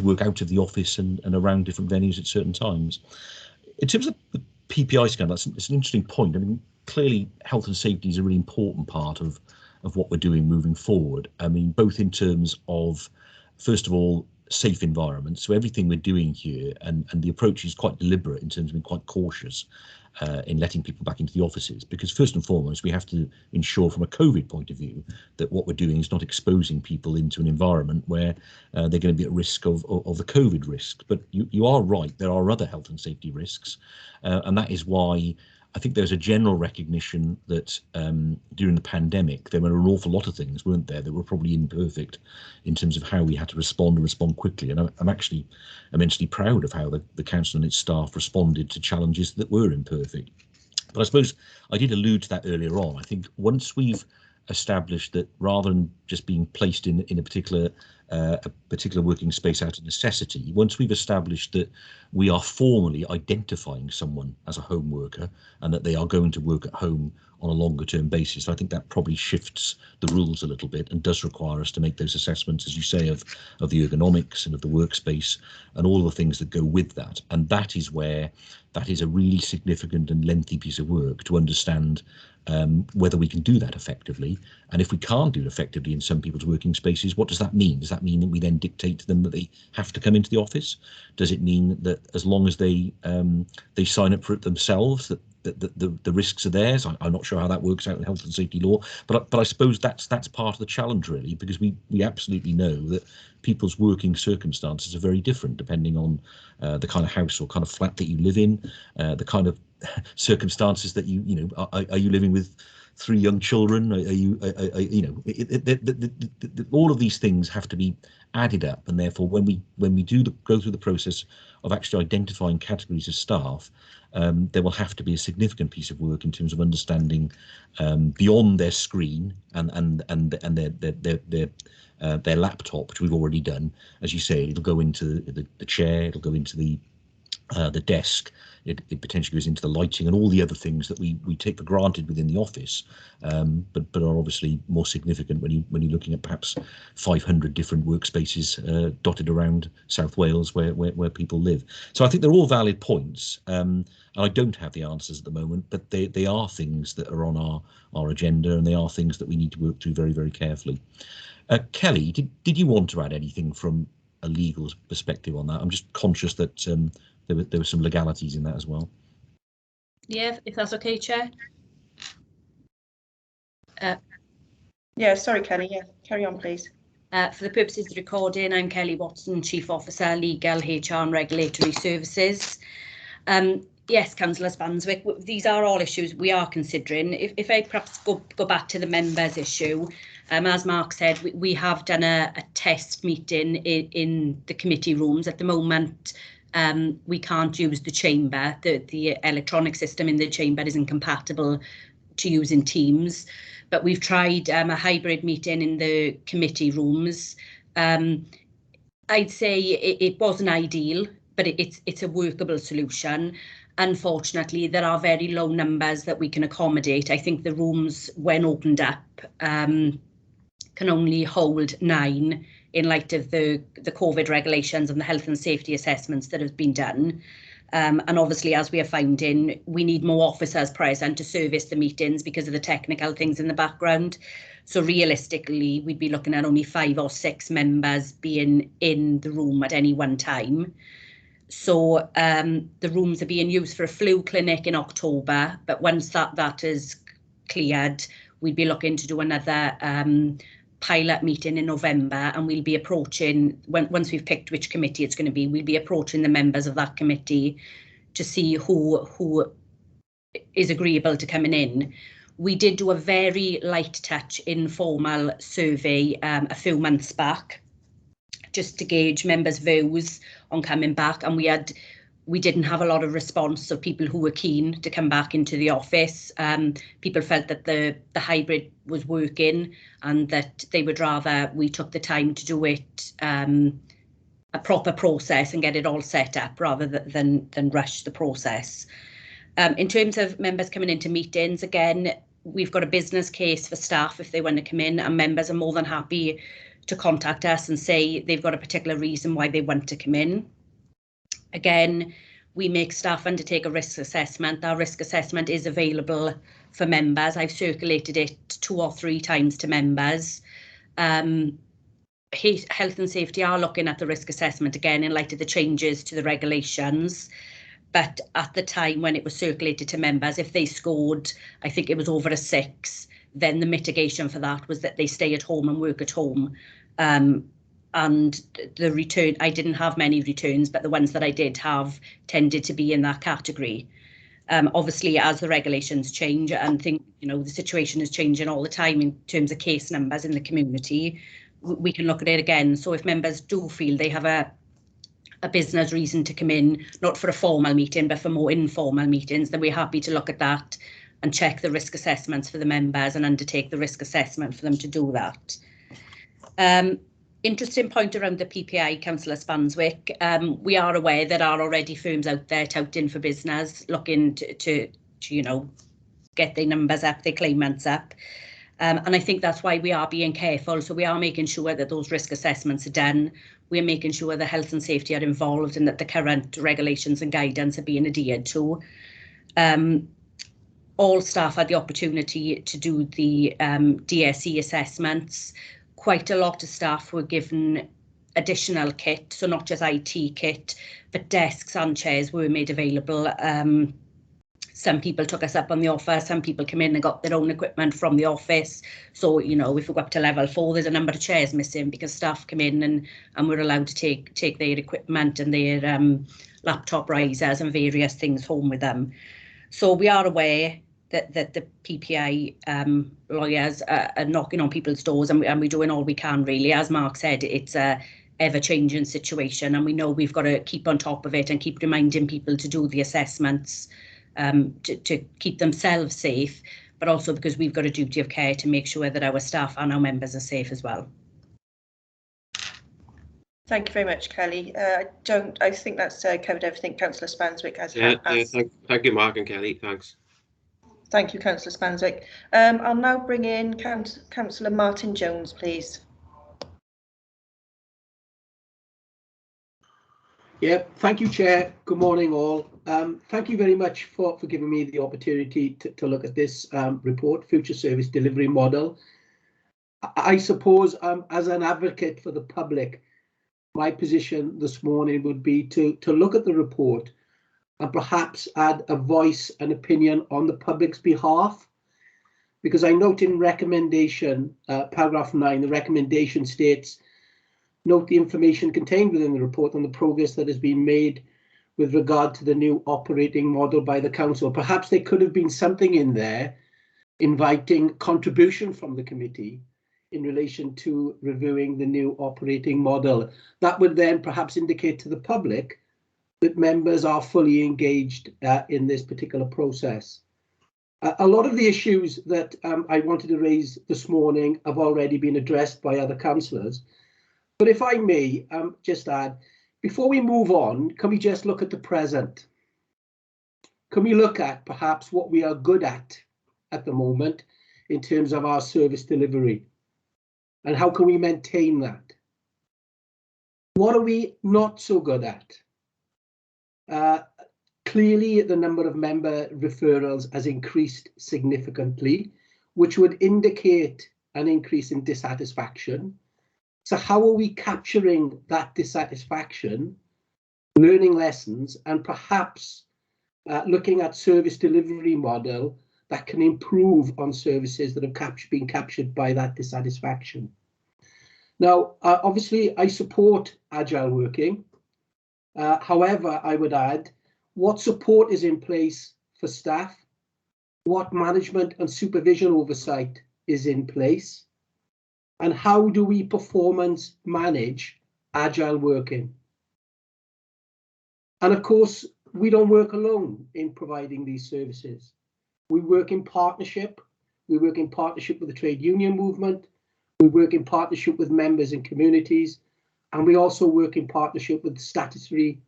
work out of the office and around different venues at certain times. In terms of the PPI scan, it's an interesting point. I mean, clearly, health and safety is a really important part of what we're doing moving forward. I mean, both in terms of, first of all, safe environments. So everything we're doing here, and the approach is quite deliberate in terms of being quite cautious in letting people back into the offices, because first and foremost we have to ensure from a COVID point of view that what we're doing is not exposing people into an environment where they're going to be at risk of the COVID risk. But you are right, there are other health and safety risks, and that is why I think there's a general recognition that during the pandemic, there were an awful lot of things, weren't there, that were probably imperfect in terms of how we had to respond quickly. And I'm actually immensely proud of how the council and its staff responded to challenges that were imperfect. But I suppose I did allude to that earlier on. I think once we've established that rather than just being placed in a particular working space out of necessity, once we've established that we are formally identifying someone as a home worker and that they are going to work at home on a longer term basis, I think that probably shifts the rules a little bit and does require us to make those assessments, as you say, of the ergonomics and of the workspace and all the things that go with that. And that is where that is a really significant and lengthy piece of work to understand whether we can do that effectively. And if we can't do it effectively in some people's working spaces, what does that mean? Does that mean that we then dictate to them that they have to come into the office? Does it mean that as long as they sign up for it themselves, that the risks are theirs? I'm not sure how that works out in health and safety law, but I suppose that's part of the challenge, really, because we absolutely know that people's working circumstances are very different depending on the kind of house or kind of flat that you live in, the kind of circumstances that are you living with 3 young children? Are you, you know, all of these things have to be added up, and therefore when we go through the process of actually identifying categories of staff, there will have to be a significant piece of work in terms of understanding beyond their screen and their laptop, which we've already done. As you say, it'll go into the chair, it'll go into the desk, it potentially goes into the lighting and all the other things that we take for granted within the office, but are obviously more significant when you're looking at perhaps 500 different workspaces dotted around South Wales where people live. So I think they're all valid points, and I don't have the answers at the moment, but they are things that are on our agenda, and they are things that we need to work through very, very carefully. Kelly, did you want to add anything from a legal perspective on that? I'm just conscious that there were some legalities in that as well. Yeah, if that's okay, Chair. Yeah, sorry, Kelly. Yeah, carry on, please. For the purposes of the recording, I'm Kelly Watson, Chief Officer, Legal, HR and Regulatory Services. Yes, Councillor Spanswick, these are all issues we are considering. If I perhaps go back to the members issue, as Mark said, we have done a test meeting in the committee rooms. At the moment, we can't use the chamber. The electronic system in the chamber is incompatible to use in Teams, but we've tried a hybrid meeting in the committee rooms. I'd say it wasn't ideal, but it's a workable solution. Unfortunately, there are very low numbers that we can accommodate. I think the rooms, when opened up, can only hold 9 in light of the COVID regulations and the health and safety assessments that have been done. And obviously, as we are finding, we need more officers present to service the meetings because of the technical things in the background. So realistically, we'd be looking at only 5 or 6 members being in the room at any one time. So the rooms are being used for a flu clinic in October, but once that is cleared, we'd be looking to do another pilot meeting in November, and we'll be approaching, once we've picked which committee it's going to be, we'll be approaching the members of that committee to see who is agreeable to coming in. We did do a very light touch informal survey a few months back, just to gauge members' views on coming back, and we didn't have a lot of response of people who were keen to come back into the office. People felt that the hybrid was working and that they would rather we took the time to do it a proper process and get it all set up rather than rush the process. In terms of members coming into meetings, again, we've got a business case for staff if they want to come in, and members are more than happy to contact us and say they've got a particular reason why they want to come in. Again, we make staff undertake a risk assessment. Our risk assessment is available for members. I've circulated it 2 or 3 times to members. Health and safety are looking at the risk assessment again in light of the changes to the regulations. But at the time when it was circulated to members, if they scored, I think it was over a 6, then the mitigation for that was that they stay at home and work at home. And the return, I didn't have many returns, but the ones that I did have tended to be in that category. Obviously, as the regulations change and think, the situation is changing all the time in terms of case numbers in the community, we can look at it again. So if members do feel they have a business reason to come in, not for a formal meeting, but for more informal meetings, then we're happy to look at that and check the risk assessments for the members and undertake the risk assessment for them to do that. Interesting point around the PPI, Councillor Spanswick. We are aware there are already firms out there touting for business, looking to get their numbers up, their claimants up. And I think that's why we are being careful. So we are making sure that those risk assessments are done. We're making sure the health and safety are involved and that the current regulations and guidance are being adhered to. All staff had the opportunity to do the Dse assessments. Quite a lot of staff were given additional kit, so not just IT kit, but desks and chairs were made available. Some people took us up on the offer, some people come in and got their own equipment from the office. So, if we go up to level 4, there's a number of chairs missing because staff come in and we're allowed to take their equipment and their laptop risers and various things home with them. So we are aware that the PPI lawyers are knocking on people's doors, and we're doing all we can, really. As Mark said, it's a ever-changing situation, and we know we've got to keep on top of it and keep reminding people to do the assessments to keep themselves safe, but also because we've got a duty of care to make sure that our staff and our members are safe as well. Thank you very much, Kelly. I think that's covered everything Councillor Spanswick has. Thank you, Mark and Kelly. Thanks. Thank you, Councillor Spanswick. I'll now bring in Councillor Martin Jones, please. Yeah, thank you, Chair. Good morning, all. Thank you very much for giving me the opportunity to look at this report, Future Service Delivery Model. I suppose as an advocate for the public, my position this morning would be to look at the report and perhaps add a voice and opinion on the public's behalf. Because I note in recommendation, paragraph 9, the recommendation states, note the information contained within the report on the progress that has been made with regard to the new operating model by the council. Perhaps there could have been something in there inviting contribution from the committee in relation to reviewing the new operating model. That would then perhaps indicate to the public that members are fully engaged in this particular process. A lot of the issues that I wanted to raise this morning have already been addressed by other councillors. But if I may just add, before we move on, can we just look at the present? Can we look at perhaps what we are good at the moment in terms of our service delivery? And how can we maintain that? What are we not so good at? Clearly, the number of member referrals has increased significantly, which would indicate an increase in dissatisfaction. So how are we capturing that dissatisfaction, learning lessons, and perhaps looking at service delivery model that can improve on services that have been captured by that dissatisfaction? Now, obviously, I support agile working. However, I would add, what support is in place for staff? What management and supervision oversight is in place? And how do we performance manage agile working? And of course, we don't work alone in providing these services. We work in partnership. We work in partnership with the trade union movement. We work in partnership with members and communities. And we also work in partnership with statutory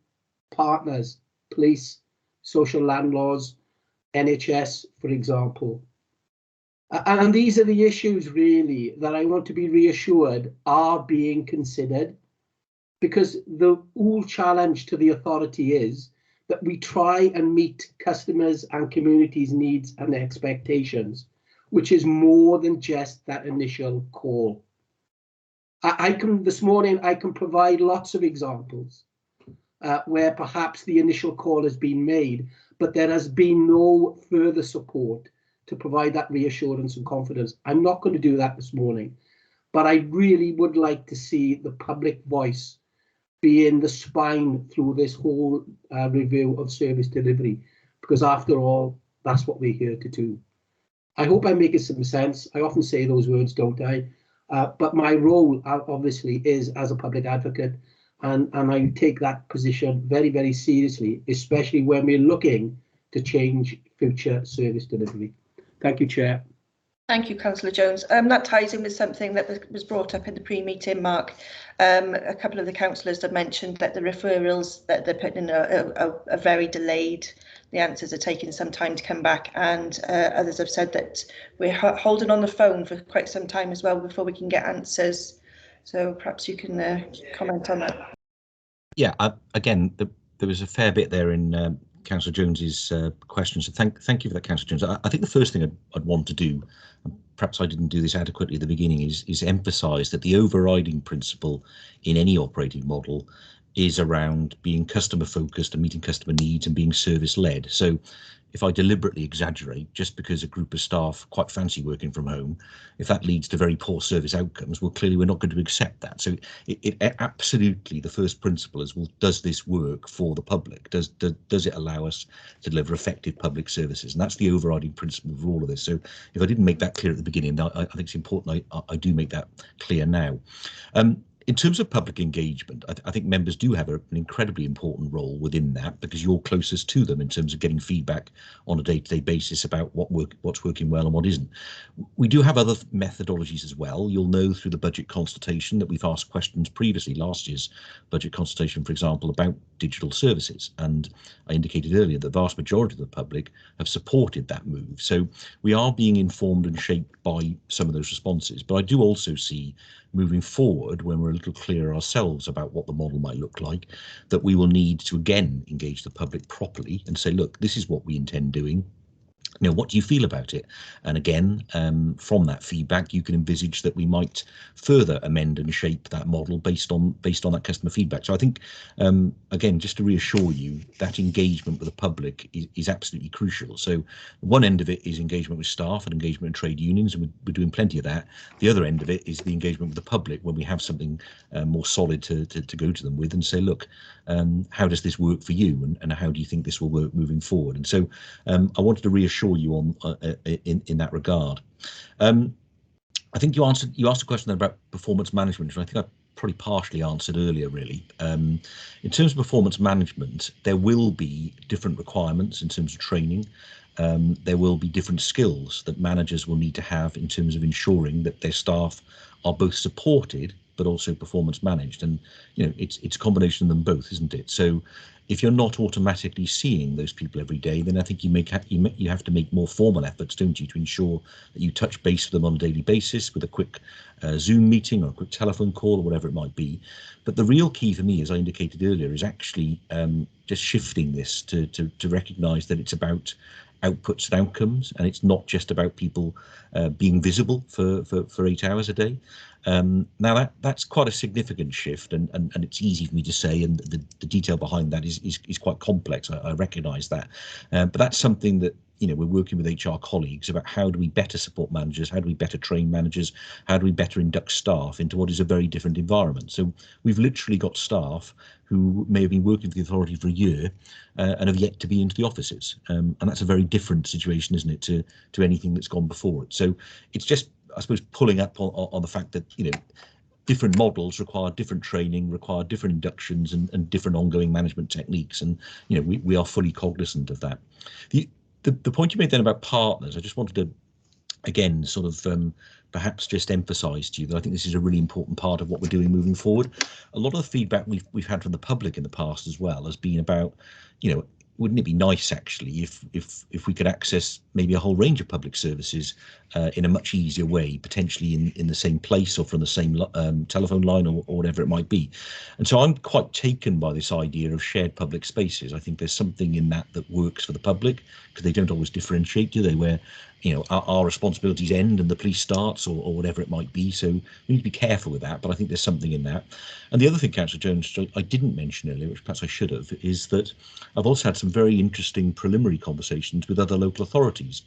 partners, police, social landlords, NHS, for example. And these are the issues really that I want to be reassured are being considered, because the whole challenge to the authority is that we try and meet customers and communities' needs and expectations, which is more than just that initial call. This morning, I can provide lots of examples where perhaps the initial call has been made, but there has been no further support to provide that reassurance and confidence. I'm not going to do that this morning, but I really would like to see the public voice being the spine through this whole review of service delivery, because after all, that's what we're here to do. I hope I'm making some sense. I often say those words, don't I? But my role obviously is as a public advocate, and I take that position very, very seriously, especially when we're looking to change future service delivery. Thank you, Chair. Thank you, Councillor Jones. That ties in with something that was brought up in the pre-meeting, Mark. A couple of the councillors have mentioned that the referrals that they're putting in are very delayed. The answers are taking some time to come back, and others have said that we're holding on the phone for quite some time as well before we can get answers. So perhaps you can comment on that. Yeah, again, there was a fair bit there in Councillor Jones's question, so thank you for that, Councillor Jones. I think the first thing I'd want to do, and perhaps I didn't do this adequately at the beginning, is emphasise that the overriding principle in any operating model is around being customer focused and meeting customer needs and being service led. So if I deliberately exaggerate, just because a group of staff quite fancy working from home, if that leads to very poor service outcomes, well, clearly we're not going to accept that. So it absolutely, the first principle is, well, does this work for the public? Does it allow us to deliver effective public services? And that's the overriding principle of all of this. So if I didn't make that clear at the beginning, I think it's important I do make that clear now. In terms of public engagement, I think members do have an incredibly important role within that, because you're closest to them in terms of getting feedback on a day-to-day basis about what's working well and what isn't. We do have other methodologies as well. You'll know through the budget consultation that we've asked questions previously, last year's budget consultation, for example, about digital services. And I indicated earlier that the vast majority of the public have supported that move. So we are being informed and shaped by some of those responses. But I do also see, moving forward, when we're a little clearer ourselves about what the model might look like, that we will need to again engage the public properly and say, look, this is what we intend doing. You know, what do you feel about it? And again, from that feedback, you can envisage that we might further amend and shape that model based on that customer feedback. So I think, again, just to reassure you, that engagement with the public is absolutely crucial. So one end of it is engagement with staff and engagement with trade unions, and we're doing plenty of that. The other end of it is the engagement with the public, when we have something more solid to go to them with and say, look, how does this work for you, and how do you think this will work moving forward? And so I wanted to reassure you on in that regard. I think you asked a question about performance management, which I think I probably partially answered earlier, really. In terms of performance management, there will be different requirements in terms of training. There will be different skills that managers will need to have in terms of ensuring that their staff are both supported but also performance managed. And you know, it's a combination of them both, isn't it? So if you're not automatically seeing those people every day, then I think you have to make more formal efforts, don't you, to ensure that you touch base with them on a daily basis with a quick Zoom meeting or a quick telephone call or whatever it might be. But the real key for me, as I indicated earlier, is actually just shifting this to recognise that it's about outputs and outcomes, and it's not just about people being visible for 8 hours a day. Now that's quite a significant shift, and it's easy for me to say, and the detail behind that is quite complex. I recognise that, but that's something that, you know, we're working with HR colleagues about. How do we better support managers? How do we better train managers? How do we better induct staff into what is a very different environment? So we've literally got staff who may have been working for the authority for a year and have yet to be into the offices, and that's a very different situation, isn't it, to anything that's gone before it. So it's just, I suppose, pulling up on the fact that, you know, different models require different training, require different inductions and different ongoing management techniques, and you know, we are fully cognizant of that. The point you made then about partners, I just wanted to again sort of perhaps just emphasise to you that I think this is a really important part of what we're doing moving forward. A lot of the feedback we've had from the public in the past as well has been about, you know, wouldn't it be nice actually if we could access maybe a whole range of public services in a much easier way, potentially in the same place or from the same telephone line or whatever it might be. And so I'm quite taken by this idea of shared public spaces. I think there's something in that works for the public, because they don't always differentiate, do they, where, you know, our responsibilities end and the police starts or whatever it might be. So we need to be careful with that, but I think there's something in that. And the other thing, Councillor Jones, I didn't mention earlier, which perhaps I should have, is that I've also had some very interesting preliminary conversations with other local authorities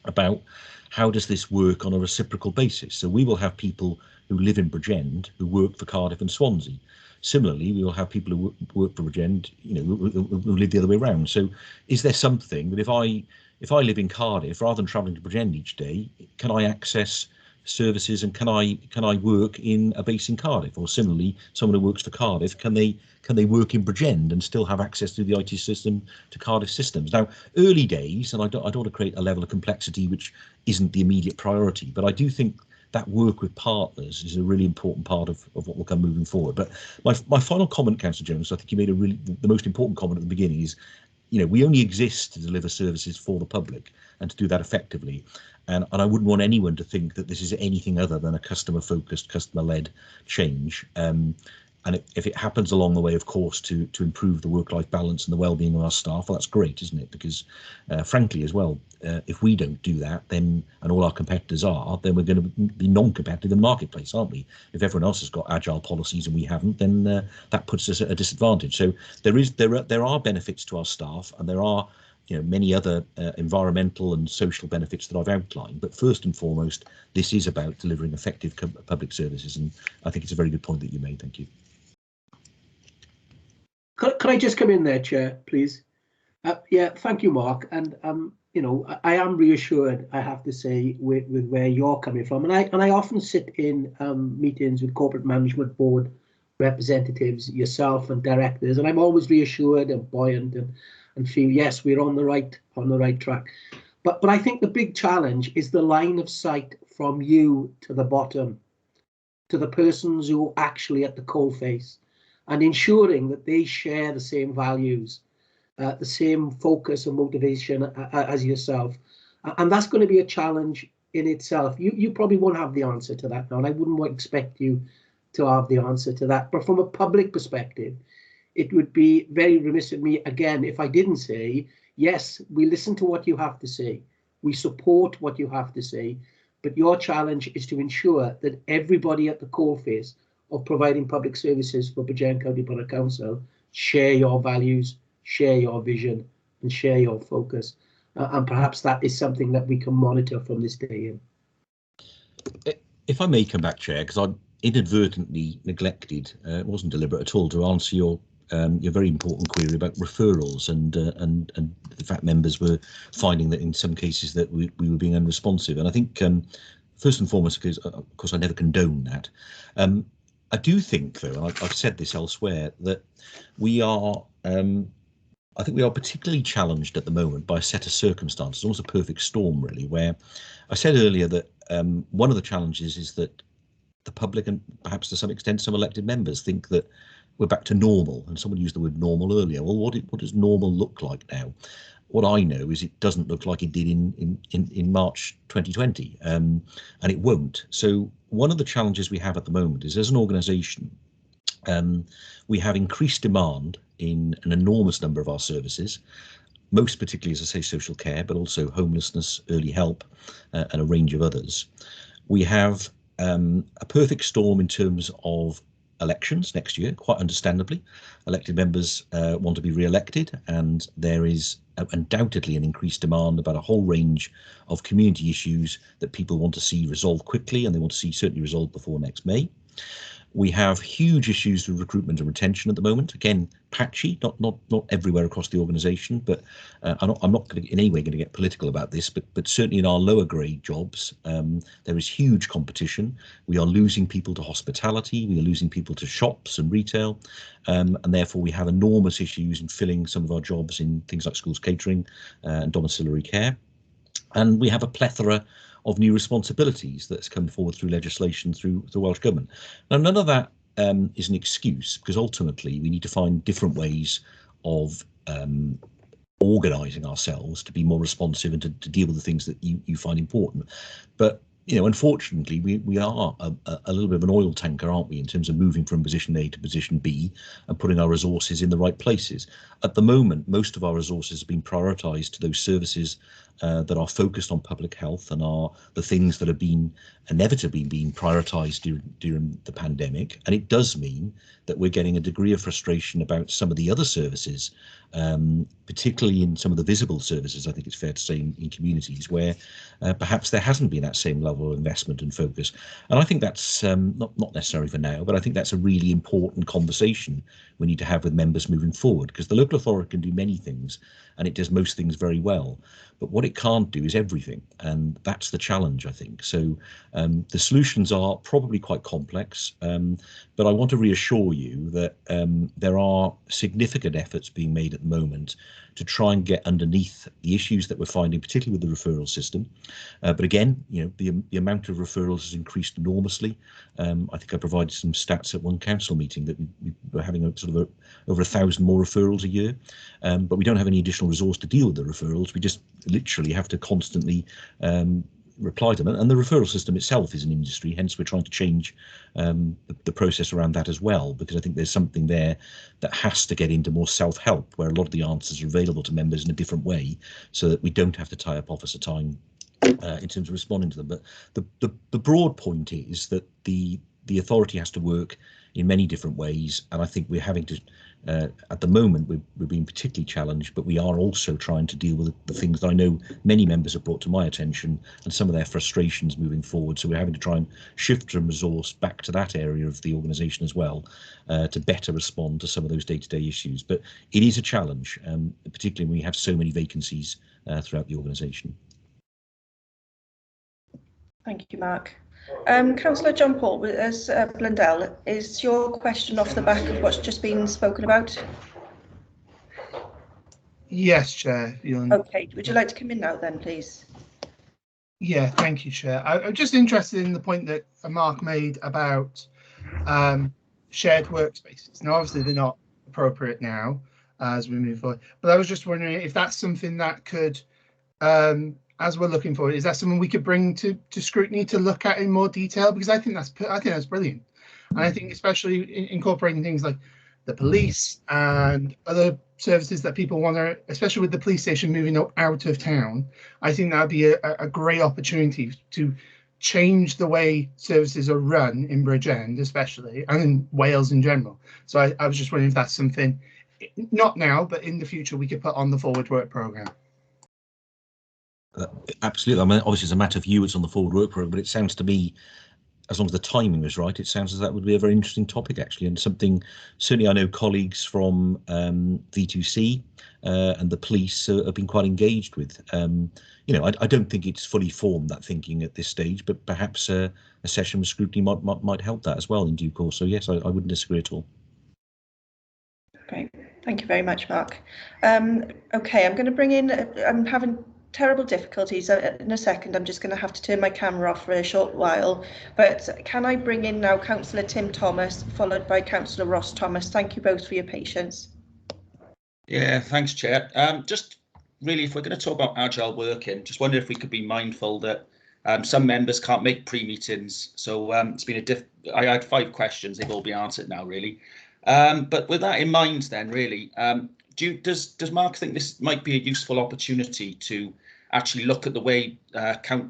about how does this work on a reciprocal basis. So we will have people who live in Bridgend who work for Cardiff and Swansea. Similarly, we will have people who work for Bridgend, you know, who live the other way around. So is there something that if I live in Cardiff, rather than travelling to Bridgend each day, can I access services and can I work in a base in Cardiff? Or similarly, someone who works for Cardiff, can they work in Bridgend and still have access to the IT system, to Cardiff systems? Now, early days, and I don't want to create a level of complexity which isn't the immediate priority, but I do think that work with partners is a really important part of what will come moving forward. But my final comment, Councillor Jones, I think you made the most important comment at the beginning is, you know, we only exist to deliver services for the public and to do that effectively. And I wouldn't want anyone to think that this is anything other than a customer-focused, customer-led change. and if it happens along the way, of course, to improve the work-life balance and the well-being of our staff, well, that's great, isn't it? Because frankly, as well, if we don't do that, then, and all our competitors are, then we're going to be non-competitive in the marketplace, aren't we? If everyone else has got agile policies and we haven't, then that puts us at a disadvantage. So there are benefits to our staff, and there are many other environmental and social benefits that I've outlined. But first and foremost, this is about delivering effective public services, and I think it's a very good point that you made. Thank you. Could I just come in there, Chair, please? Yeah, thank you, Mark. And I am reassured, I have to say, with where you're coming from. And I often sit in meetings with corporate management board representatives, yourself and directors, and I'm always reassured and buoyant and feel, yes, we're on the right track. But I think the big challenge is the line of sight from you to the bottom, to the persons who are actually at the coalface, and ensuring that they share the same values, the same focus and motivation as yourself. And that's going to be a challenge in itself. You probably won't have the answer to that now, and I wouldn't expect you to have the answer to that. But from a public perspective, it would be very remiss of me, again, if I didn't say, yes, we listen to what you have to say. We support what you have to say. But your challenge is to ensure that everybody at the coalface of providing public services for Bridgend County Borough Council share your values, share your vision, and share your focus. And perhaps that is something that we can monitor from this day in. If I may come back, Chair, because I inadvertently neglected, it wasn't deliberate at all, to answer your very important query about referrals, and the fact members were finding that in some cases that we were being unresponsive. And I think first and foremost, because of course I never condone that. I do think, though, and I've said this elsewhere, that we are, I think we are particularly challenged at the moment by a set of circumstances, almost a perfect storm, really, where I said earlier that one of the challenges is that the public, and perhaps to some extent some elected members, think that we're back to normal. And someone used the word normal earlier. Well, what does normal look like now? What I know is it doesn't look like it did in March 2020, and it won't. So one of the challenges we have at the moment is, as an organisation, we have increased demand in an enormous number of our services, most particularly, as I say, social care, but also homelessness, early help, and a range of others. We have a perfect storm in terms of elections next year, quite understandably. Elected members want to be re-elected, and there is undoubtedly an increased demand about a whole range of community issues that people want to see resolved quickly, and they want to see certainly resolved before next May. We have huge issues with recruitment and retention at the moment. Again, patchy, not everywhere across the organisation, but I'm not in any way going to get political about this, but certainly in our lower grade jobs, there is huge competition. We are losing people to hospitality, we are losing people to shops and retail, and therefore we have enormous issues in filling some of our jobs in things like schools catering and domiciliary care. And we have a plethora of new responsibilities that's come forward through legislation through the Welsh Government. Now, none of that is an excuse, because ultimately we need to find different ways of organising ourselves to be more responsive and to deal with the things that you find important. But unfortunately, we are a little bit of an oil tanker, aren't we, in terms of moving from position A to position B and putting our resources in the right places. At the moment, most of our resources have been prioritised to those services that are focused on public health and are the things that have been inevitably being prioritised during the pandemic. And it does mean that we're getting a degree of frustration about some of the other services, particularly in some of the visible services, I think it's fair to say, in communities where perhaps there hasn't been that same level of investment and focus. And I think that's not necessary for now, but I think that's a really important conversation we need to have with members moving forward, because the local authority can do many things and it does most things very well. But what it can't do is everything, and that's the challenge, I think. So the solutions are probably quite complex, but I want to reassure you that there are significant efforts being made at the moment to try and get underneath the issues that we're finding, particularly with the referral system. But again, the amount of referrals has increased enormously. I think I provided some stats at one council meeting that we were having over 1,000 more referrals a year, but we don't have any additional resource to deal with the referrals. We just literally have to constantly reply to them. And the referral system itself is an industry, hence we're trying to change the process around that as well, because I think there's something there that has to get into more self-help, where a lot of the answers are available to members in a different way, so that we don't have to tie up officer time in terms of responding to them. But the broad point is that the authority has to work in many different ways, and I think we're having to at the moment we're being particularly challenged, but we are also trying to deal with the things that I know many members have brought to my attention and some of their frustrations moving forward. So we're having to try and shift some resource back to that area of the organisation as well, to better respond to some of those day-to-day issues. But it is a challenge, particularly when we have so many vacancies throughout the organisation. Thank you, Mark. Councillor John Paul, as Blundell, is your question off the back of what's just been spoken about? Yes, Chair. Okay, would you like to come in now then, please? Yeah, thank you, Chair. I'm just interested in the point that Mark made about shared workspaces. Now, obviously, they're not appropriate now as we move forward, but I was just wondering if that's something that could, as we're looking forward, is that something we could bring to scrutiny to look at in more detail? Because I think that's brilliant, and I think especially incorporating things like the police and other services that people want to, especially with the police station moving out of town, I think that would be a great opportunity to change the way services are run in Bridgend, especially, and in Wales in general. So I was just wondering if that's something, not now, but in the future, we could put on the forward work programme. Absolutely. I mean, obviously, it's a matter of you. It's on the forward work programme, but it sounds to me, as long as the timing was right, it sounds as that would be a very interesting topic, actually, and something certainly I know colleagues from V2C and the police have been quite engaged with. You know, I don't think it's fully formed, that thinking at this stage, but perhaps a session with scrutiny might help that as well in due course. So yes, I wouldn't disagree at all. Great, thank you very much, Mark. Okay, I'm going to bring in, I'm having terrible difficulties in a second. I'm just going to have to turn my camera off for a short while, but can I bring in now Councillor Tim Thomas, followed by Councillor Ross Thomas. Thank you both for your patience. Yeah, thanks, Chair. Just really, if we're going to talk about agile working, just wonder if we could be mindful that some members can't make pre-meetings. So it's been I had 5 questions, they've all been answered now, really. But with that in mind, then, really, does Mark think this might be a useful opportunity to actually look at the way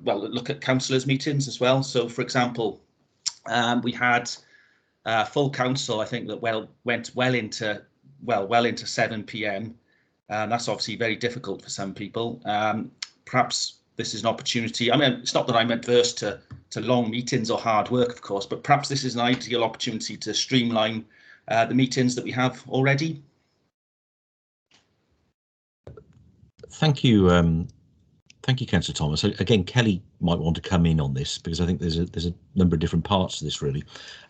look at councillors' meetings as well? So, for example, we had full council, I think, that went well into 7 p.m. That's obviously very difficult for some people. Perhaps this is an opportunity. I mean, it's not that I'm adverse to long meetings or hard work, of course, but perhaps this is an ideal opportunity to streamline the meetings that we have already. Thank you, Councillor Thomas. Again, Kelly might want to come in on this, because I think there's a number of different parts to this, really.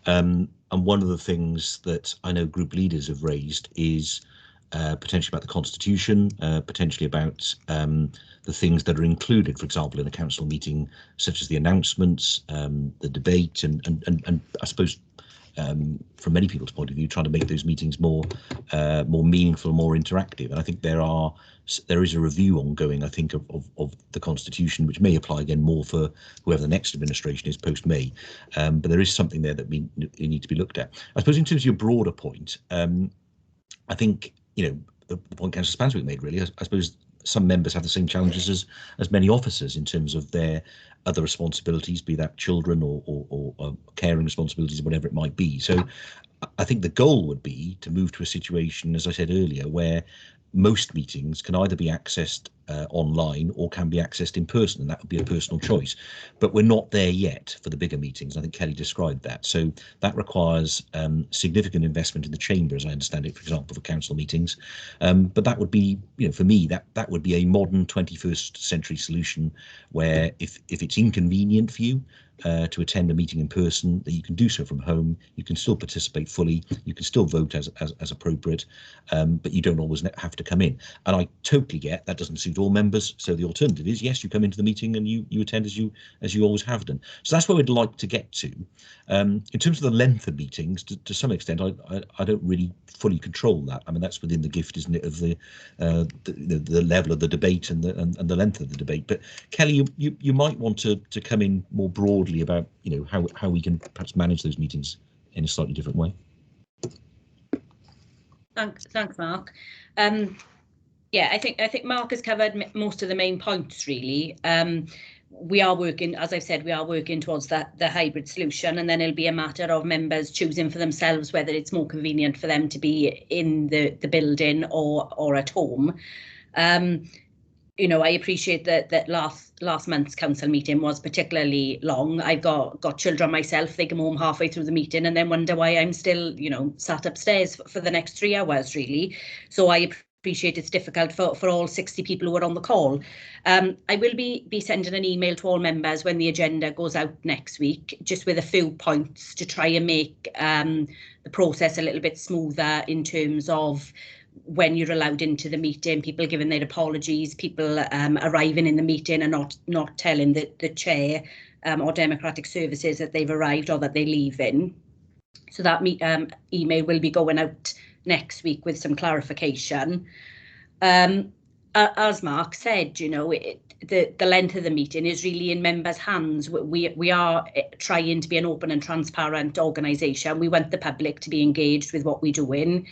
And one of the things that I know group leaders have raised is potentially about the Constitution, potentially about the things that are included, for example, in a council meeting, such as the announcements, the debate, and I suppose from many people's point of view, trying to make those meetings more meaningful, more interactive. And I think there is a review ongoing, I think, of the Constitution, which may apply again more for whoever the next administration is post-May. But there is something there that need to be looked at. I suppose in terms of your broader point, I think, you know, the point Councillor Spanswick made, really, I suppose some members have the same challenges as many officers in terms of their other responsibilities, be that children or caring responsibilities, whatever it might be. So I think the goal would be to move to a situation, as I said earlier, where most meetings can either be accessed online or can be accessed in person, and that would be a personal choice. But we're not there yet for the bigger meetings. I think Kelly described that. So that requires significant investment in the chamber, as I understand it, for example, for council meetings. But that would be, you know, for me, that would be a modern 21st century solution, where if it's inconvenient for you to attend a meeting in person, that you can do so from home. You can still participate fully. You can still vote as appropriate, but you don't always have to come in. And I totally get that doesn't suit to all members. So the alternative is, yes, you come into the meeting and you attend as you always have done. So that's where we'd like to get to. In terms of the length of meetings, to some extent, I don't really fully control that. I mean, that's within the gift, isn't it, of the level of the debate and the length of the debate. But Kelly, you might want to come in more broadly about, you know, how we can perhaps manage those meetings in a slightly different way. Thanks, Mark. Yeah, I think Mark has covered most of the main points, really. We are working, as I've said, we are working towards the hybrid solution, and then it'll be a matter of members choosing for themselves whether it's more convenient for them to be in the building or at home. You know, I appreciate that last month's council meeting was particularly long. I've got children myself. They come home halfway through the meeting and then wonder why I'm still, you know, sat upstairs for the next 3 hours, really. So I appreciate it's difficult for all 60 people who are on the call. I will be sending an email to all members when the agenda goes out next week, just with a few points to try and make the process a little bit smoother in terms of when you're allowed into the meeting, people giving their apologies, people arriving in the meeting and not telling the chair or democratic services that they've arrived or that they're leaving. So that email will be going out next week with some clarification. As Mark said, you know, the length of the meeting is really in members' hands. We are trying to be an open and transparent organisation. We want the public to be engaged with what we're doing.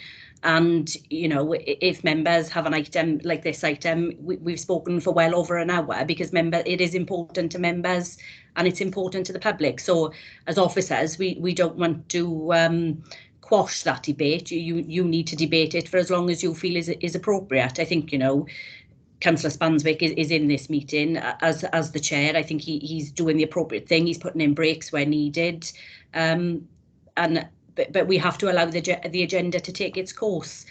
And, you know, if members have an item like this item, we've spoken for well over an hour, because it is important to members and it's important to the public. So as officers, we don't want to quash that debate. You need to debate it for as long as you feel is appropriate. I think, you know, Councillor Spanswick is in this meeting as the chair. I think he's doing the appropriate thing. He's putting in breaks where needed. But we have to allow the agenda to take its course.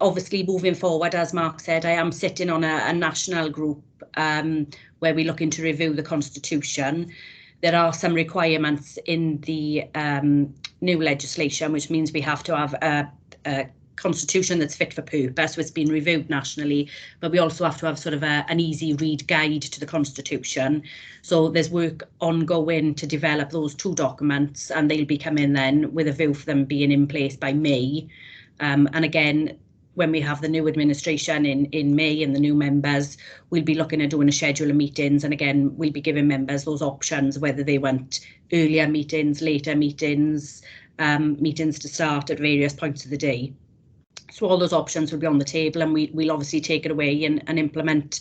Obviously, moving forward, as Mark said, I am sitting on a national group where we're looking to review the Constitution. There are some requirements in the new legislation, which means we have to have a Constitution that's fit for purpose, so it's been reviewed nationally, but we also have to have sort of an easy read guide to the Constitution. So there's work ongoing to develop those 2 documents, and they'll be coming then with a view for them being in place by May. And again, when we have the new administration in May and the new members, we'll be looking at doing a schedule of meetings, and again, we'll be giving members those options, whether they want earlier meetings, later meetings, meetings to start at various points of the day. So all those options will be on the table, and we'll obviously take it away and implement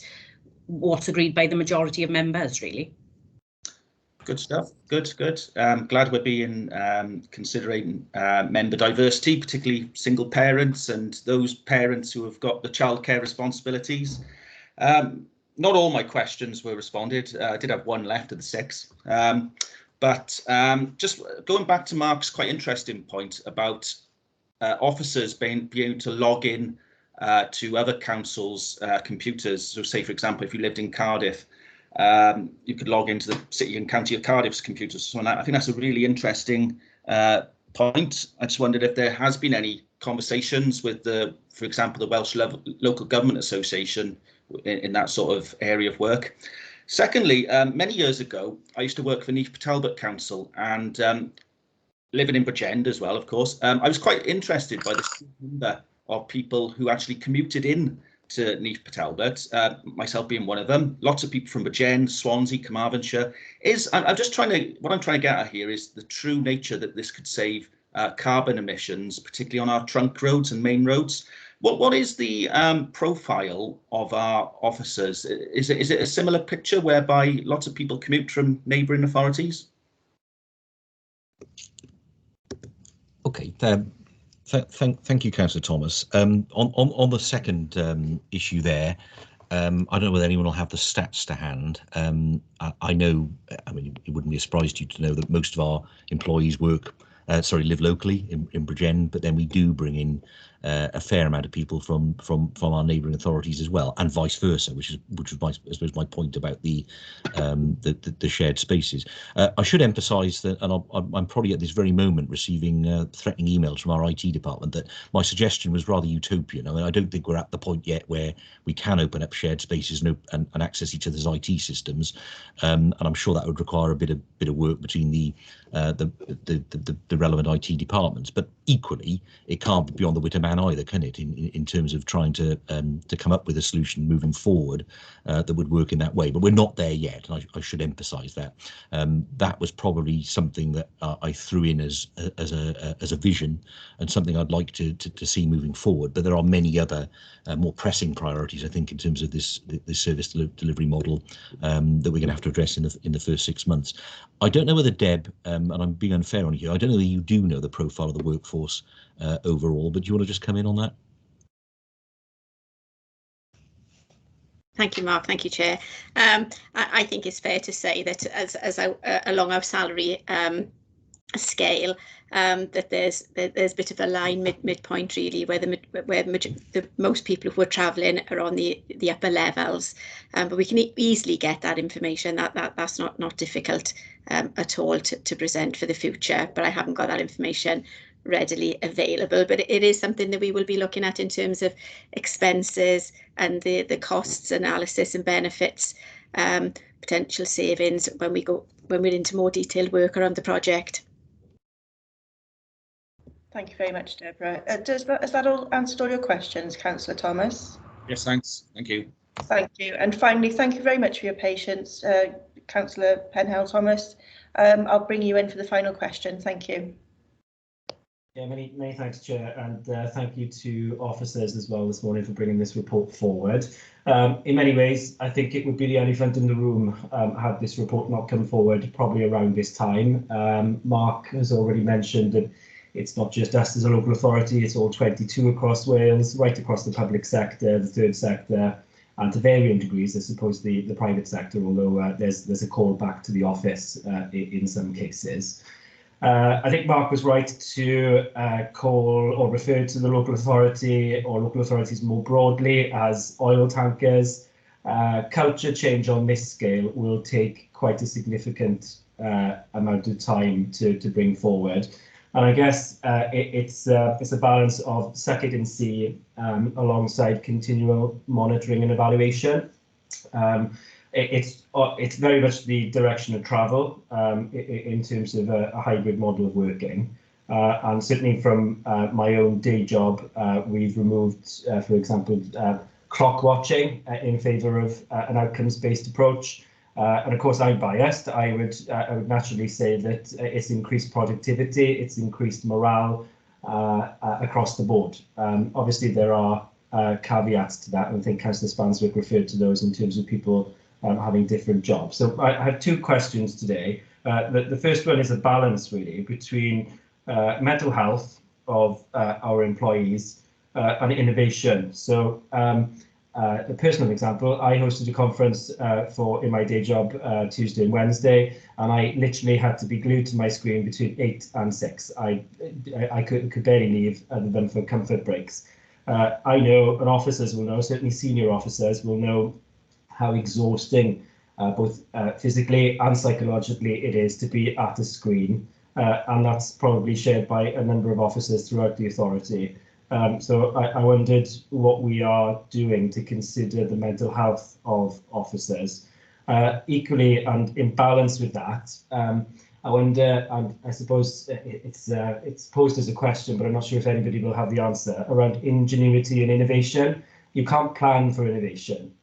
what's agreed by the majority of members, really. Good stuff. Good. Glad we're being considering member diversity, particularly single parents and those parents who have got the childcare responsibilities. Not all my questions were responded. I did have one left of the 6. But just going back to Mark's quite interesting point about officers being able to log in to other councils' computers. So say, for example, if you lived in Cardiff, you could log into the City and County of Cardiff's computers. So I think that's a really interesting point. I just wondered if there has been any conversations with for example, the Welsh Local Government Association in that sort of area of work. Secondly, many years ago, I used to work for Neath Talbot Council, and living in Bridgend as well, of course. I was quite interested by the number of people who actually commuted in to Neath Talbot, myself being one of them. Lots of people from Bridgend, Swansea, Carmarthenshire. What I'm trying to get at here is the true nature that this could save carbon emissions, particularly on our trunk roads and main roads. What is the profile of our officers? Is it a similar picture whereby lots of people commute from neighbouring authorities? Okay, thank you, Councillor Thomas. On the second issue there, I don't know whether anyone will have the stats to hand. I know, I mean, it wouldn't be a surprise to you to know that most of our employees live locally in Bridgend, but then we do bring in a fair amount of people from our neighbouring authorities as well, and vice versa, which was my, I suppose, my point about the shared spaces. I should emphasise that, and I'm probably at this very moment receiving threatening emails from our IT department, that my suggestion was rather utopian. I mean, I don't think we're at the point yet where we can open up shared spaces and access each other's IT systems, and I'm sure that would require a bit of work between the relevant IT departments. But equally, it can't be beyond the wit of man either, can it? In terms of trying to come up with a solution moving forward that would work in that way. But we're not there yet, and I should emphasise that. That was probably something that I threw in as a vision, and something I'd like to see moving forward. But there are many other more pressing priorities, I think, in terms of this service delivery model that we're going to have to address in the first 6 months. I don't know whether Deb, and I'm being unfair on you, I don't know whether you do know the profile of the workforce overall, but do you want to just come in on that? Thank you, Mark. Thank you, Chair. I think it's fair to say that as along our salary scale, that there's a bit of a line midpoint really, where the most people who are travelling are on the upper levels, but we can easily get that information. That's not difficult at all to present for the future, but I haven't got that information readily available. But it is something that we will be looking at in terms of expenses and the costs analysis and benefits, potential savings when we're into more detailed work around the project. Thank you very much, Deborah. Has that all answered all your questions, Councillor Thomas? Yes, thanks. Thank you. Thank you. And finally, thank you very much for your patience, Councillor Penhale-Thomas. I'll bring you in for the final question. Thank you. Yeah, many thanks, Chair, and thank you to officers as well this morning for bringing this report forward. In many ways, I think it would be the elephant in the room had this report not come forward probably around this time. Mark has already mentioned that it's not just us as a local authority, it's all 22 across Wales, right across the public sector, the third sector, and to varying degrees, I suppose, the private sector, although there's a call back to the office in some cases. I think Mark was right to call or refer to the local authority or local authorities more broadly as oil tankers. Culture change on this scale will take quite a significant amount of time to bring forward. And I guess it's a balance of suck it and see alongside continual monitoring and evaluation. It's very much the direction of travel in terms of a hybrid model of working. And certainly from my own day job, we've removed, for example, clock watching in favour of an outcomes-based approach. And of course, I'm biased. I would naturally say that it's increased productivity, it's increased morale across the board. Obviously, there are caveats to that, and I think Councillor Spanswick referred to those in terms of people having different jobs. So I have two questions today. The first one is a balance really between mental health of our employees and innovation. So a personal example, I hosted a conference in my day job Tuesday and Wednesday, and I literally had to be glued to my screen between 8 and 6. I could barely leave other than for comfort breaks. I know, and officers will know, certainly senior officers will know how exhausting both physically and psychologically it is to be at a screen, and that's probably shared by a number of officers throughout the authority. So I wondered what we are doing to consider the mental health of officers. Equally, and in balance with that, I wonder, and I suppose it's posed as a question, but I'm not sure if anybody will have the answer, around ingenuity and innovation. You can't plan for innovation.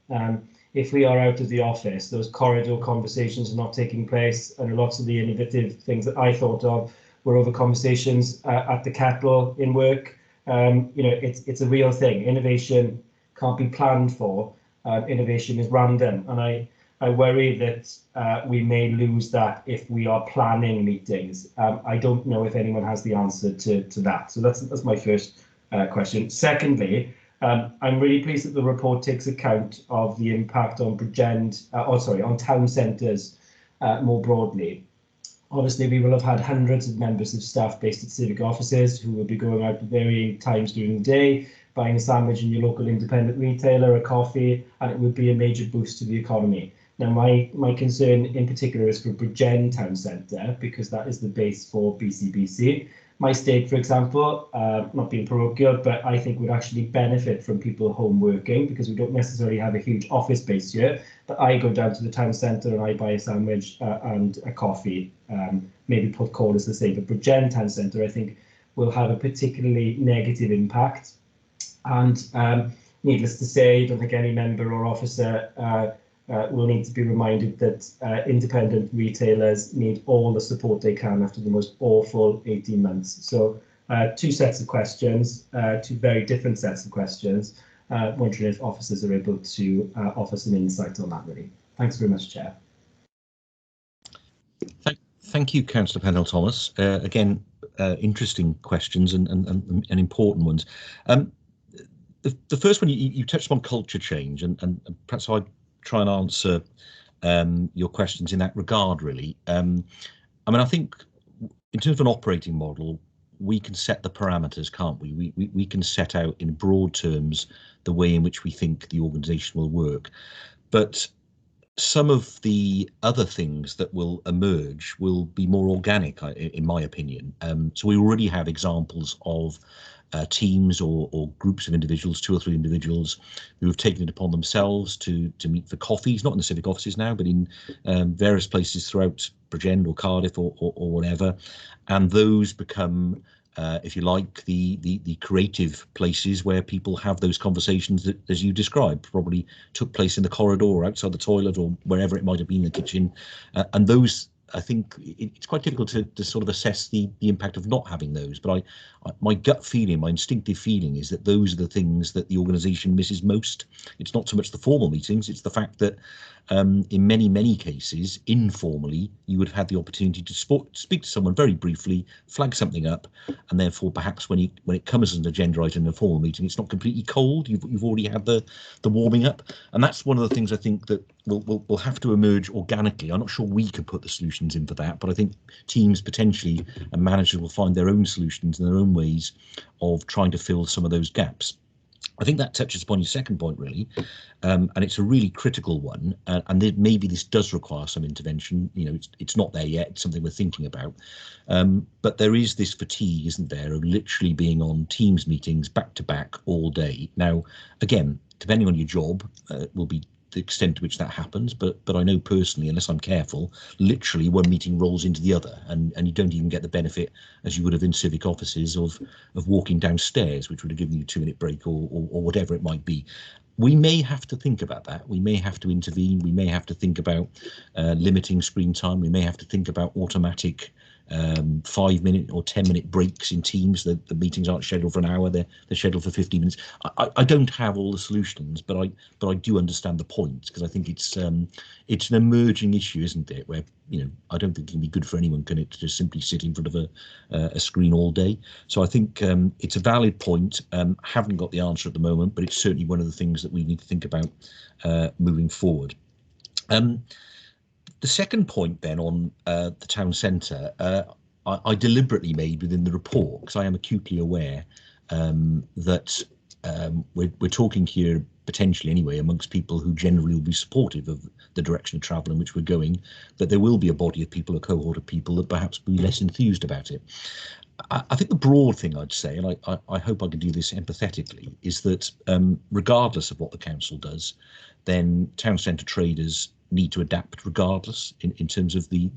If we are out of the office, those corridor conversations are not taking place, and lots of the innovative things that I thought of were over conversations at the kettle in work. It's a real thing. Innovation can't be planned for. Innovation is random, and I worry that we may lose that if we are planning meetings. I don't know if anyone has the answer to that. So that's my first question. Secondly, I'm really pleased that the report takes account of the impact on on town centres more broadly. Obviously, we will have had hundreds of members of staff based at civic offices who will be going out at varying times during the day, buying a sandwich in your local independent retailer, a coffee, and it would be a major boost to the economy. Now, my concern in particular is for Bridgend Town Centre, because that is the base for BCBC. My state, for example, not being parochial, but I think would actually benefit from people home working, because we don't necessarily have a huge office base here. But I go down to the town centre and I buy a sandwich and a coffee. Maybe Port Call is the same, but Bridgend Town Centre, I think, will have a particularly negative impact. And needless to say, I don't think any member or officer will need to be reminded that independent retailers need all the support they can after the most awful 18 months. So two sets of questions, two very different sets of questions. Wondering if officers are able to offer some insight on that, really. Thanks very much, Chair. Thank you, Councillor Penhall-Thomas. Again, interesting questions and important ones. The first one, you touched on culture change, and perhaps I'd try and answer your questions in that regard, really. I mean, I think in terms of an operating model, we can set the parameters, can't we? We can set out in broad terms the way in which we think the organisation will work. But some of the other things that will emerge will be more organic, in my opinion. So we already have examples of teams or groups of individuals, 2 or 3 individuals, who have taken it upon themselves to meet for coffees, not in the civic offices now, but in various places throughout Bridgend or Cardiff or whatever. And those become, if you like, the creative places where people have those conversations that, as you described, probably took place in the corridor or outside the toilet or wherever it might have been in the kitchen. And those, I think it's quite difficult to sort of assess the impact of not having those. But my gut feeling, my instinctive feeling is that those are the things that the organisation misses most. It's not so much the formal meetings, it's the fact that in many cases, informally, you would have had the opportunity to speak to someone very briefly, flag something up, and therefore perhaps when it comes as an agenda item in a formal meeting, it's not completely cold. You've already had the warming up, and that's one of the things I think that will have to emerge organically. I'm not sure we could put the solutions in for that, but I think teams potentially and managers will find their own solutions and their own ways of trying to fill some of those gaps. I think that touches upon your second point, really, and it's a really critical one. And maybe this does require some intervention. You know, it's not there yet. It's something we're thinking about. But there is this fatigue, isn't there, of literally being on Teams meetings back to back all day. Now, again, depending on your job, will be the extent to which that happens, but I know personally, unless I'm careful, literally one meeting rolls into the other, and you don't even get the benefit, as you would have in civic offices, of walking downstairs, which would have given you a 2-minute break or whatever it might be. We may have to think about that. We may have to intervene. We may have to think about limiting screen time. We may have to think about automatic 5-minute or 10-minute breaks in Teams. The meetings aren't scheduled for an hour; they're scheduled for 15 minutes. I don't have all the solutions, but I do understand the point, because I think it's an emerging issue, isn't it? Where, you know, I don't think it can be good for anyone, can it, to just simply sit in front of a screen all day. So I think it's a valid point. Haven't got the answer at the moment, but it's certainly one of the things that we need to think about moving forward. The second point then on the town centre, I deliberately made within the report, because I am acutely aware that we're talking here potentially anyway amongst people who generally will be supportive of the direction of travel in which we're going, that there will be a body of people, a cohort of people that perhaps will be less enthused about it. I think the broad thing I'd say, and I hope I can do this empathetically, is that regardless of what the council does, then town centre traders need to adapt regardless in terms of the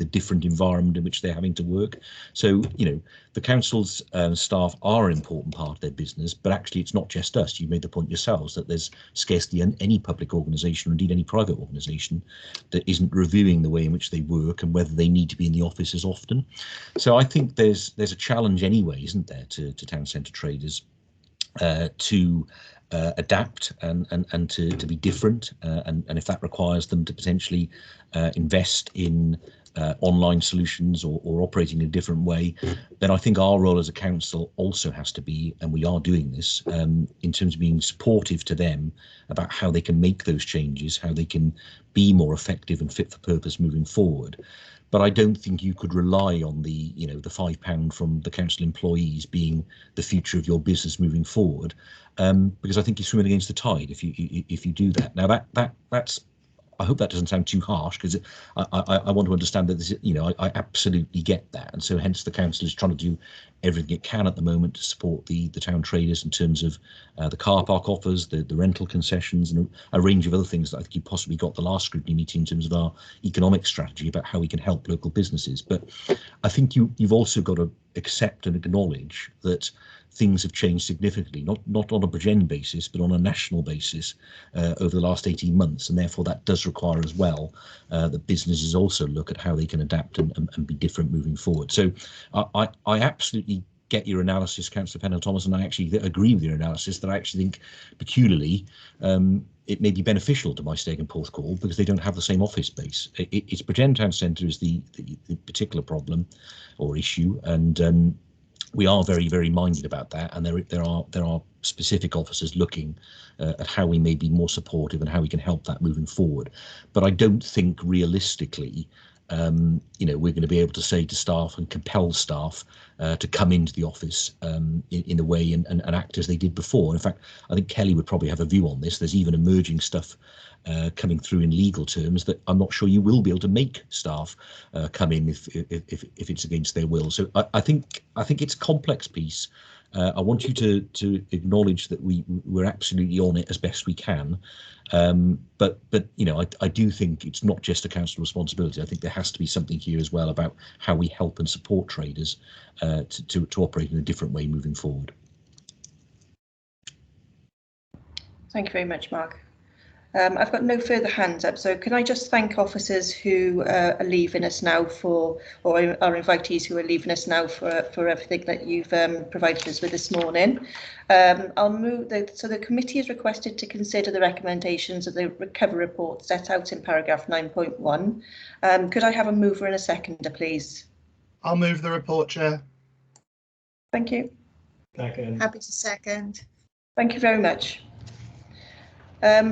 different environment in which they're having to work. So, you know, the council's staff are an important part of their business, but actually it's not just us. You made the point yourselves that there's scarcely any public organisation, or indeed any private organisation, that isn't reviewing the way in which they work and whether they need to be in the office as often. So I think there's a challenge anyway, isn't there, to town centre traders to adapt and to be different, and if that requires them to potentially invest in online solutions or operating in a different way, then I think our role as a council also has to be, and we are doing this, in terms of being supportive to them about how they can make those changes, how they can be more effective and fit for purpose moving forward. but I don't think you could rely on the the £5 from the council employees being the future of your business moving forward, because I think you're swimming against the tide if you do that. Now that's I hope that doesn't sound too harsh, because I want to understand that this, I absolutely get that, and so hence the council is trying to do everything it can at the moment to support the town traders in terms of the car park offers, the rental concessions, and a range of other things that I think you possibly got the last scrutiny meeting in terms of our economic strategy about how we can help local businesses. But I think you've also got to accept and acknowledge that things have changed significantly, not on a Bridgend basis, but on a national basis over the last 18 months. And therefore that does require as well that businesses also look at how they can adapt and be different moving forward. So I absolutely get your analysis, Councillor Pennell-Thomas, and I actually agree with your analysis that I actually think peculiarly it may be beneficial to my Steg and Porthcawl because they don't have the same office space. It's Bridgend Town Centre is the particular problem or issue, and we are very, very minded about that, and there are specific officers looking at how we may be more supportive and how we can help that moving forward. But I don't think realistically, we're going to be able to say to staff and compel staff to come into the office in a way and act as they did before. In fact, I think Kelly would probably have a view on this. There's even emerging stuff coming through in legal terms that I'm not sure you will be able to make staff come in if it's against their will. So I think it's a complex piece. I want you to acknowledge that we're absolutely on it as best we can. But I do think it's not just a council responsibility. I think there has to be something here as well about how we help and support traders to operate in a different way moving forward. Thank you very much, Mark. I've got no further hands up, so can I just thank officers who are leaving us now or our invitees who are leaving us now for everything that you've provided us with this morning. I'll move. So the committee is requested to consider the recommendations of the recovery report set out in paragraph 9.1. Could I have a mover and a seconder, please? I'll move the report, Chair. Thank you. Second. Happy to second. Thank you very much.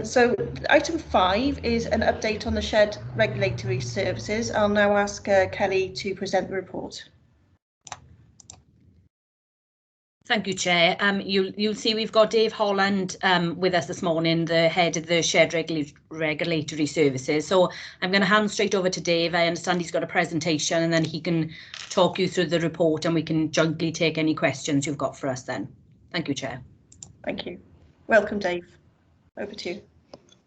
So item 5 is an update on the shared regulatory services. I'll now ask Kelly to present the report. Thank you, Chair. You'll see we've got Dave Holland with us this morning, the head of the shared regulatory services. So I'm going to hand straight over to Dave. I understand he's got a presentation and then he can talk you through the report and we can jointly take any questions you've got for us then. Thank you, Chair. Thank you. Welcome, Dave. Over to you.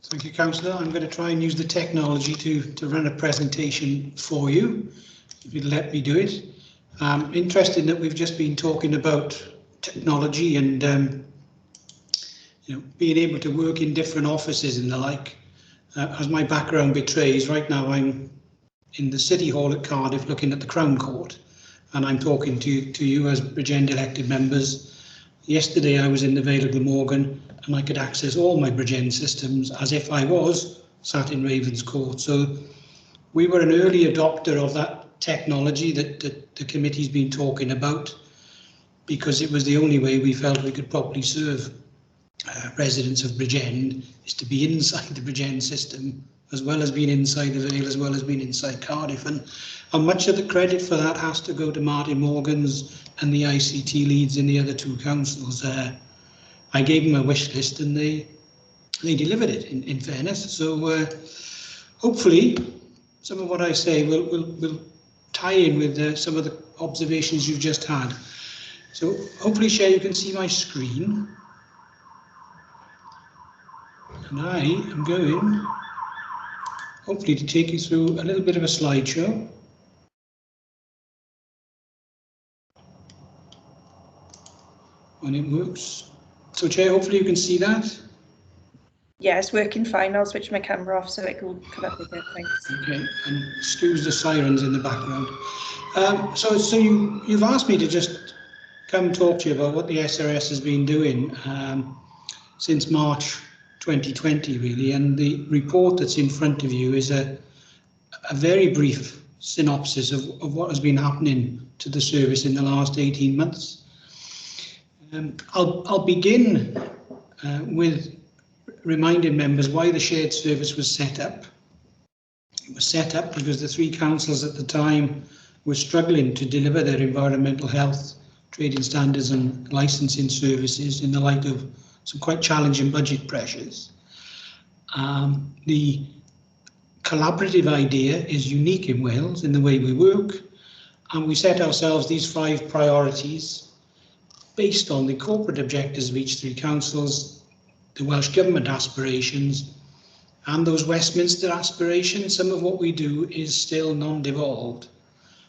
Thank you, Councillor. I'm going to try and use the technology to run a presentation for you, if you'd let me do it. Interesting that we've just been talking about technology and being able to work in different offices and the like. As my background betrays, right now I'm in the City Hall at Cardiff looking at the Crown Court, and I'm talking to you as Bridgend elected members. Yesterday I was in the Vale of Glamorgan and I could access all my Bridgend systems as if I was sat in Ravenscourt. So we were an early adopter of that technology that the committee's been talking about, because it was the only way we felt we could properly serve residents of Bridgend, is to be inside the Bridgend system as well as being inside the Vale, as well as being inside Cardiff. And much of the credit for that has to go to Martin Morgans and the ICT leads in the other two councils. I gave them a wish list and they delivered it, in fairness. So hopefully some of what I say will tie in with some of the observations you've just had. So hopefully, Chair, you can see my screen. And I am going, hopefully, to take you through a little bit of a slideshow. When it works. So, Chair, hopefully you can see that. Yeah, it's working fine. I'll switch my camera off so it will come up with it. Thanks. Okay, and excuse the sirens in the background. So you've asked me to just come talk to you about what the SRS has been doing since March 2020, really, and the report that's in front of you is a very brief synopsis of what has been happening to the service in the last 18 months. I'll begin with reminding members why the shared service was set up. It was set up because the 3 councils at the time were struggling to deliver their environmental health, trading standards and licensing services in the light of some quite challenging budget pressures. The collaborative idea is unique in Wales in the way we work, and we set ourselves these 5 priorities based on the corporate objectives of each 3 councils, the Welsh Government aspirations, and those Westminster aspirations. Some of what we do is still non-devolved.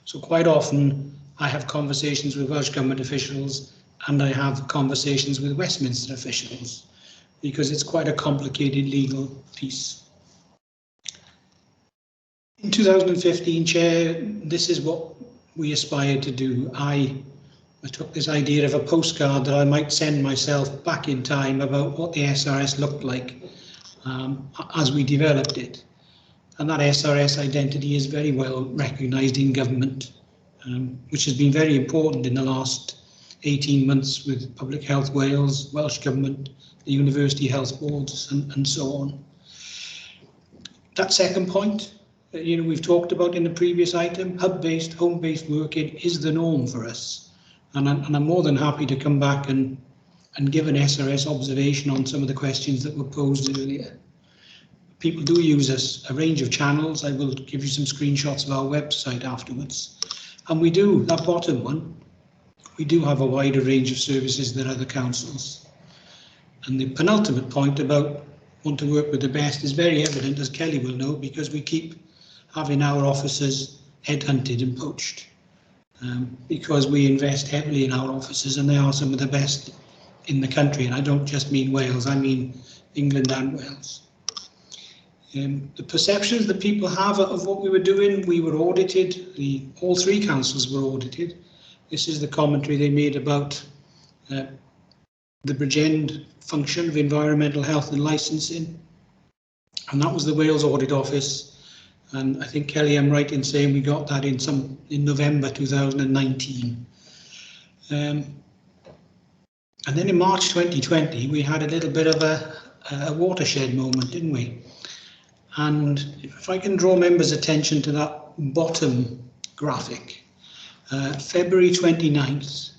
So quite often I have conversations with Welsh Government officials and I have conversations with Westminster officials because it's quite a complicated legal piece. In 2015, Chair, this is what we aspired to do. I took this idea of a postcard that I might send myself back in time about what the SRS looked like as we developed it. And that SRS identity is very well recognised in government, which has been very important in the last 18 months with Public Health Wales, Welsh Government, the University Health Boards and so on. That second point, we've talked about in the previous item, hub-based, home-based working is the norm for us. And I'm more than happy to come back and give an SRS observation on some of the questions that were posed earlier. People do use a range of channels. I will give you some screenshots of our website afterwards. And we do, that bottom one, we do have a wider range of services than other councils. And the penultimate point about want to work with the best is very evident, as Kelly will know, because we keep having our officers headhunted and poached. Because we invest heavily in our officers and they are some of the best in the country. And I don't just mean Wales, I mean England and Wales. The perceptions that people have of what we were doing, we were audited, all 3 councils were audited. This is the commentary they made about the Bridgend function of environmental health and licensing. And that was the Wales Audit Office. And I think, Kelly, I'm right in saying we got that in November 2019. And then in March 2020, we had a little bit of a watershed moment, didn't we? And if I can draw members' attention to that bottom graphic, February 29th,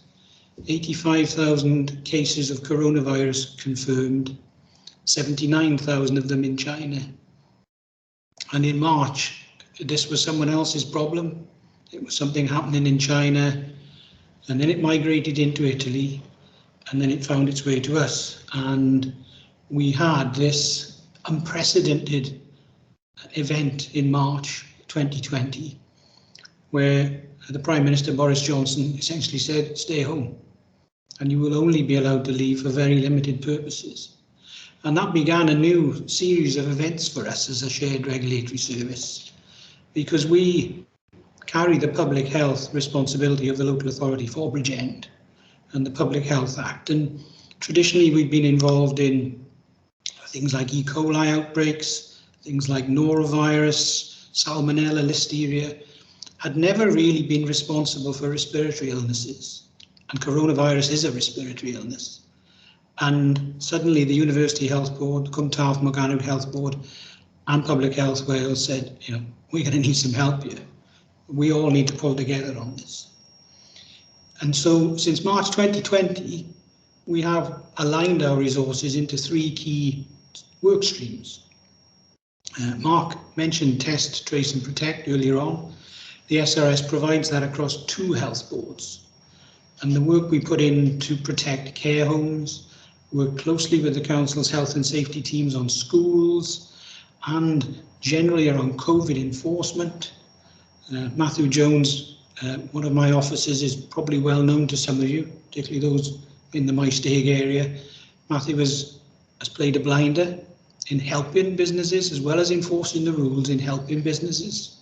85,000 cases of coronavirus confirmed, 79,000 of them in China. And in March, this was someone else's problem. It was something happening in China, and then it migrated into Italy, and then it found its way to us. And we had this unprecedented event in March 2020, where the Prime Minister Boris Johnson essentially said, stay home, and you will only be allowed to leave for very limited purposes. And that began a new series of events for us as a shared regulatory service, because we carry the public health responsibility of the local authority for Bridgend and the Public Health Act. And traditionally we've been involved in things like E. coli outbreaks, things like norovirus, salmonella, listeria, had never really been responsible for respiratory illnesses. And coronavirus is a respiratory illness. And suddenly the University Health Board, Cwmtaf Morgannwg Health Board and Public Health Wales said, we're going to need some help here. We all need to pull together on this. And so since March 2020, we have aligned our resources into 3 key work streams. Mark mentioned test, trace and protect earlier on. The SRS provides that across 2 health boards. And the work we put in to protect care homes, work closely with the Council's health and safety teams on schools and generally around COVID enforcement. Matthew Jones, one of my officers, is probably well known to some of you, particularly those in the Maesteg area. Matthew has played a blinder in helping businesses as well as enforcing the rules in helping businesses.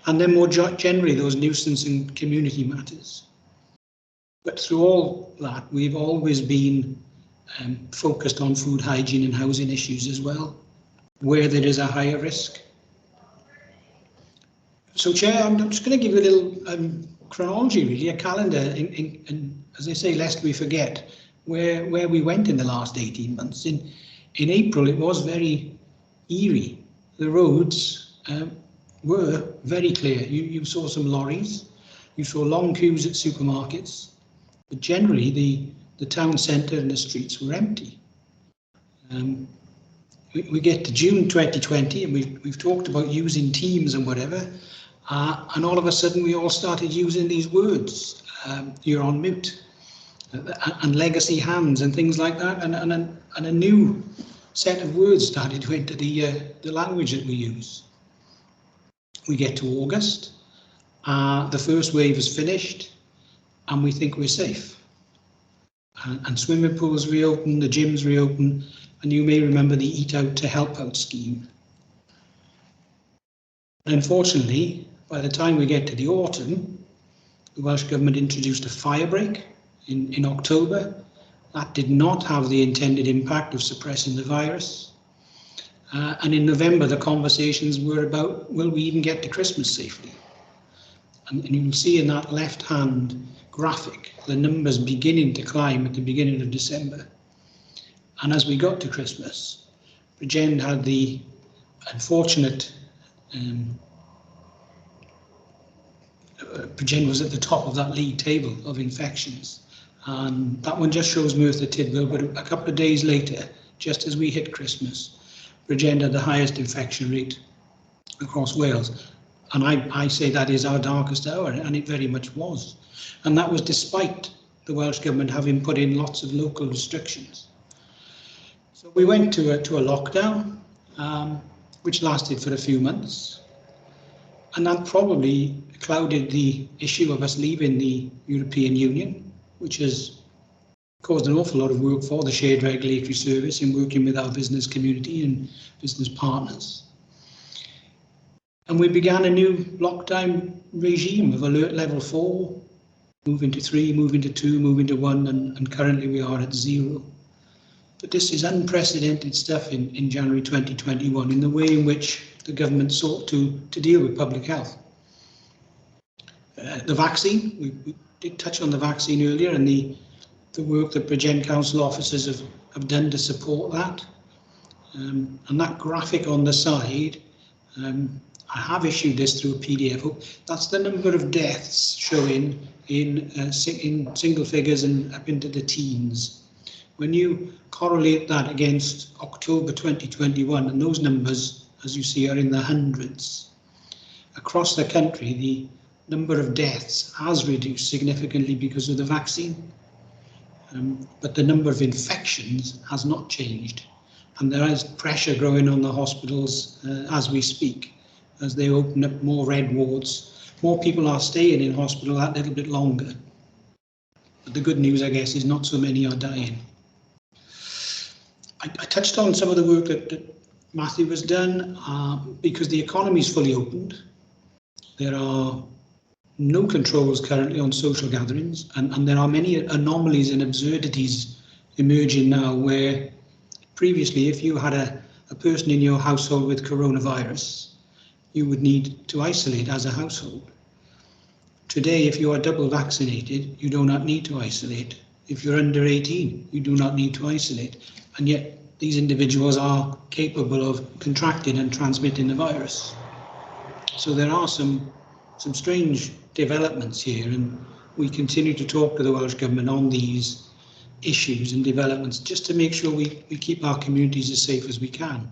And then more generally, those nuisance and community matters. But through all that, we've always been focused on food hygiene and housing issues as well, where there is a higher risk. So, Chair, I'm just going to give you a little chronology, really, a calendar, and as I say, lest we forget where we went in the last 18 months. In April, it was very eerie. The roads were very clear. You saw some lorries, you saw long queues at supermarkets, but generally the town centre and the streets were empty. We get to June 2020 and we've talked about using Teams and whatever, and all of a sudden we all started using these words, you're on mute, and legacy hands and things like that, and a new set of words started to enter the language that we use. We get to August, the first wave is finished, and we think we're safe. And swimming pools reopen, the gyms reopen, and you may remember the Eat Out to Help Out scheme. Unfortunately, by the time we get to the autumn, the Welsh Government introduced a fire break in October. That did not have the intended impact of suppressing the virus. And in November, the conversations were about, will we even get to Christmas safely? And you can see in that left-hand graphic, the numbers beginning to climb at the beginning of December. And as we got to Christmas, Bridgend had the unfortunate, Bridgend was at the top of that league table of infections. And that one just shows Merthyr Tydfil, but a couple of days later, just as we hit Christmas, Bridgend had the highest infection rate across Wales. And I say that is our darkest hour, and it very much was. And that was despite the Welsh Government having put in lots of local restrictions. So we went to a lockdown, which lasted for a few months. And that probably clouded the issue of us leaving the European Union, which has caused an awful lot of work for the Shared Regulatory Service in working with our business community and business partners. And we began a new lockdown regime of alert level 4, moving to 3, moving to 2, moving to 1, and currently we are at 0. But this is unprecedented stuff in January 2021 in the way in which the government sought to deal with public health. The vaccine, we did touch on the vaccine earlier, and the work that Bridgend Council officers have done to support that. And that graphic on the side, I have issued this through a PDF. That's the number of deaths showing in single figures and up into the teens. When you correlate that against October 2021, and those numbers, as you see, are in the hundreds. Across the country, the number of deaths has reduced significantly because of the vaccine, but the number of infections has not changed. And there is pressure growing on the hospitals as we speak, as they open up more red wards. More people are staying in hospital that little bit longer. But the good news, I guess, is not so many are dying. I touched on some of the work that Matthew has done because the economy is fully opened. There are no controls currently on social gatherings, and there are many anomalies and absurdities emerging now where previously, if you had a person in your household with coronavirus, you would need to isolate as a household. Today, if you are double vaccinated, you do not need to isolate. If you're under 18, you do not need to isolate. And yet these individuals are capable of contracting and transmitting the virus. So there are some strange developments here, and we continue to talk to the Welsh Government on these issues and developments just to make sure we keep our communities as safe as we can.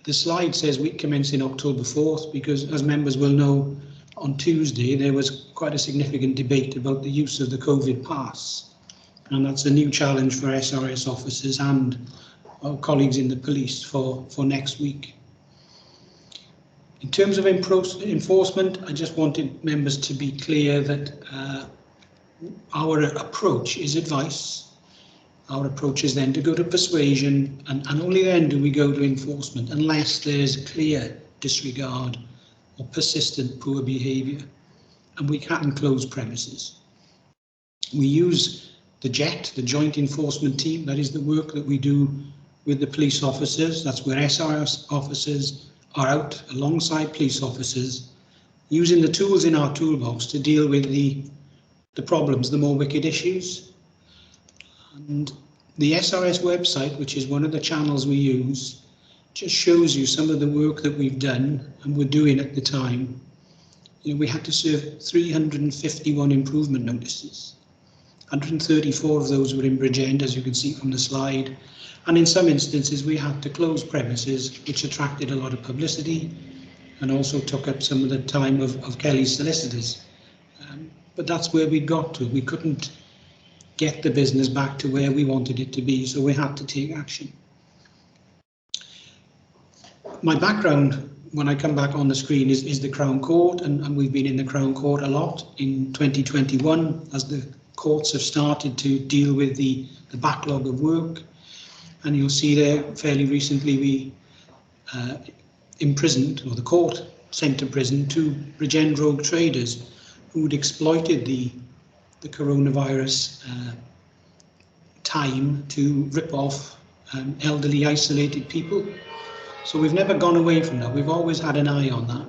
The slide says week commencing October 4th because, as members will know, on Tuesday there was quite a significant debate about the use of the COVID pass, and that's a new challenge for SRS officers and our colleagues in the police for next week. In terms of enforcement, I just wanted members to be clear that our approach is advice. Our approach is then to go to persuasion, and only then do we go to enforcement unless there's clear disregard or persistent poor behaviour, and we can close premises. We use the JET, the Joint Enforcement Team. That is the work that we do with the police officers. That's where SRS officers are out alongside police officers, using the tools in our toolbox to deal with the problems, the more wicked issues. And the SRS website, which is one of the channels we use, just shows you some of the work that we've done and were doing at the time. You know, we had to serve 351 improvement notices. 134 of those were in Bridgend, as you can see from the slide. And in some instances, we had to close premises, which attracted a lot of publicity and also took up some of the time of Kelly's solicitors. But that's where we got to. We couldn't get the business back to where we wanted it to be, so we had to take action. My background, when I come back on the screen, is the Crown Court, and we've been in the Crown Court a lot in 2021 as the courts have started to deal with the backlog of work. And you'll see there fairly recently we imprisoned, or the court sent to prison, 2 Bridgend rogue traders who'd exploited the coronavirus time to rip off elderly isolated people. So we've never gone away from that. We've always had an eye on that.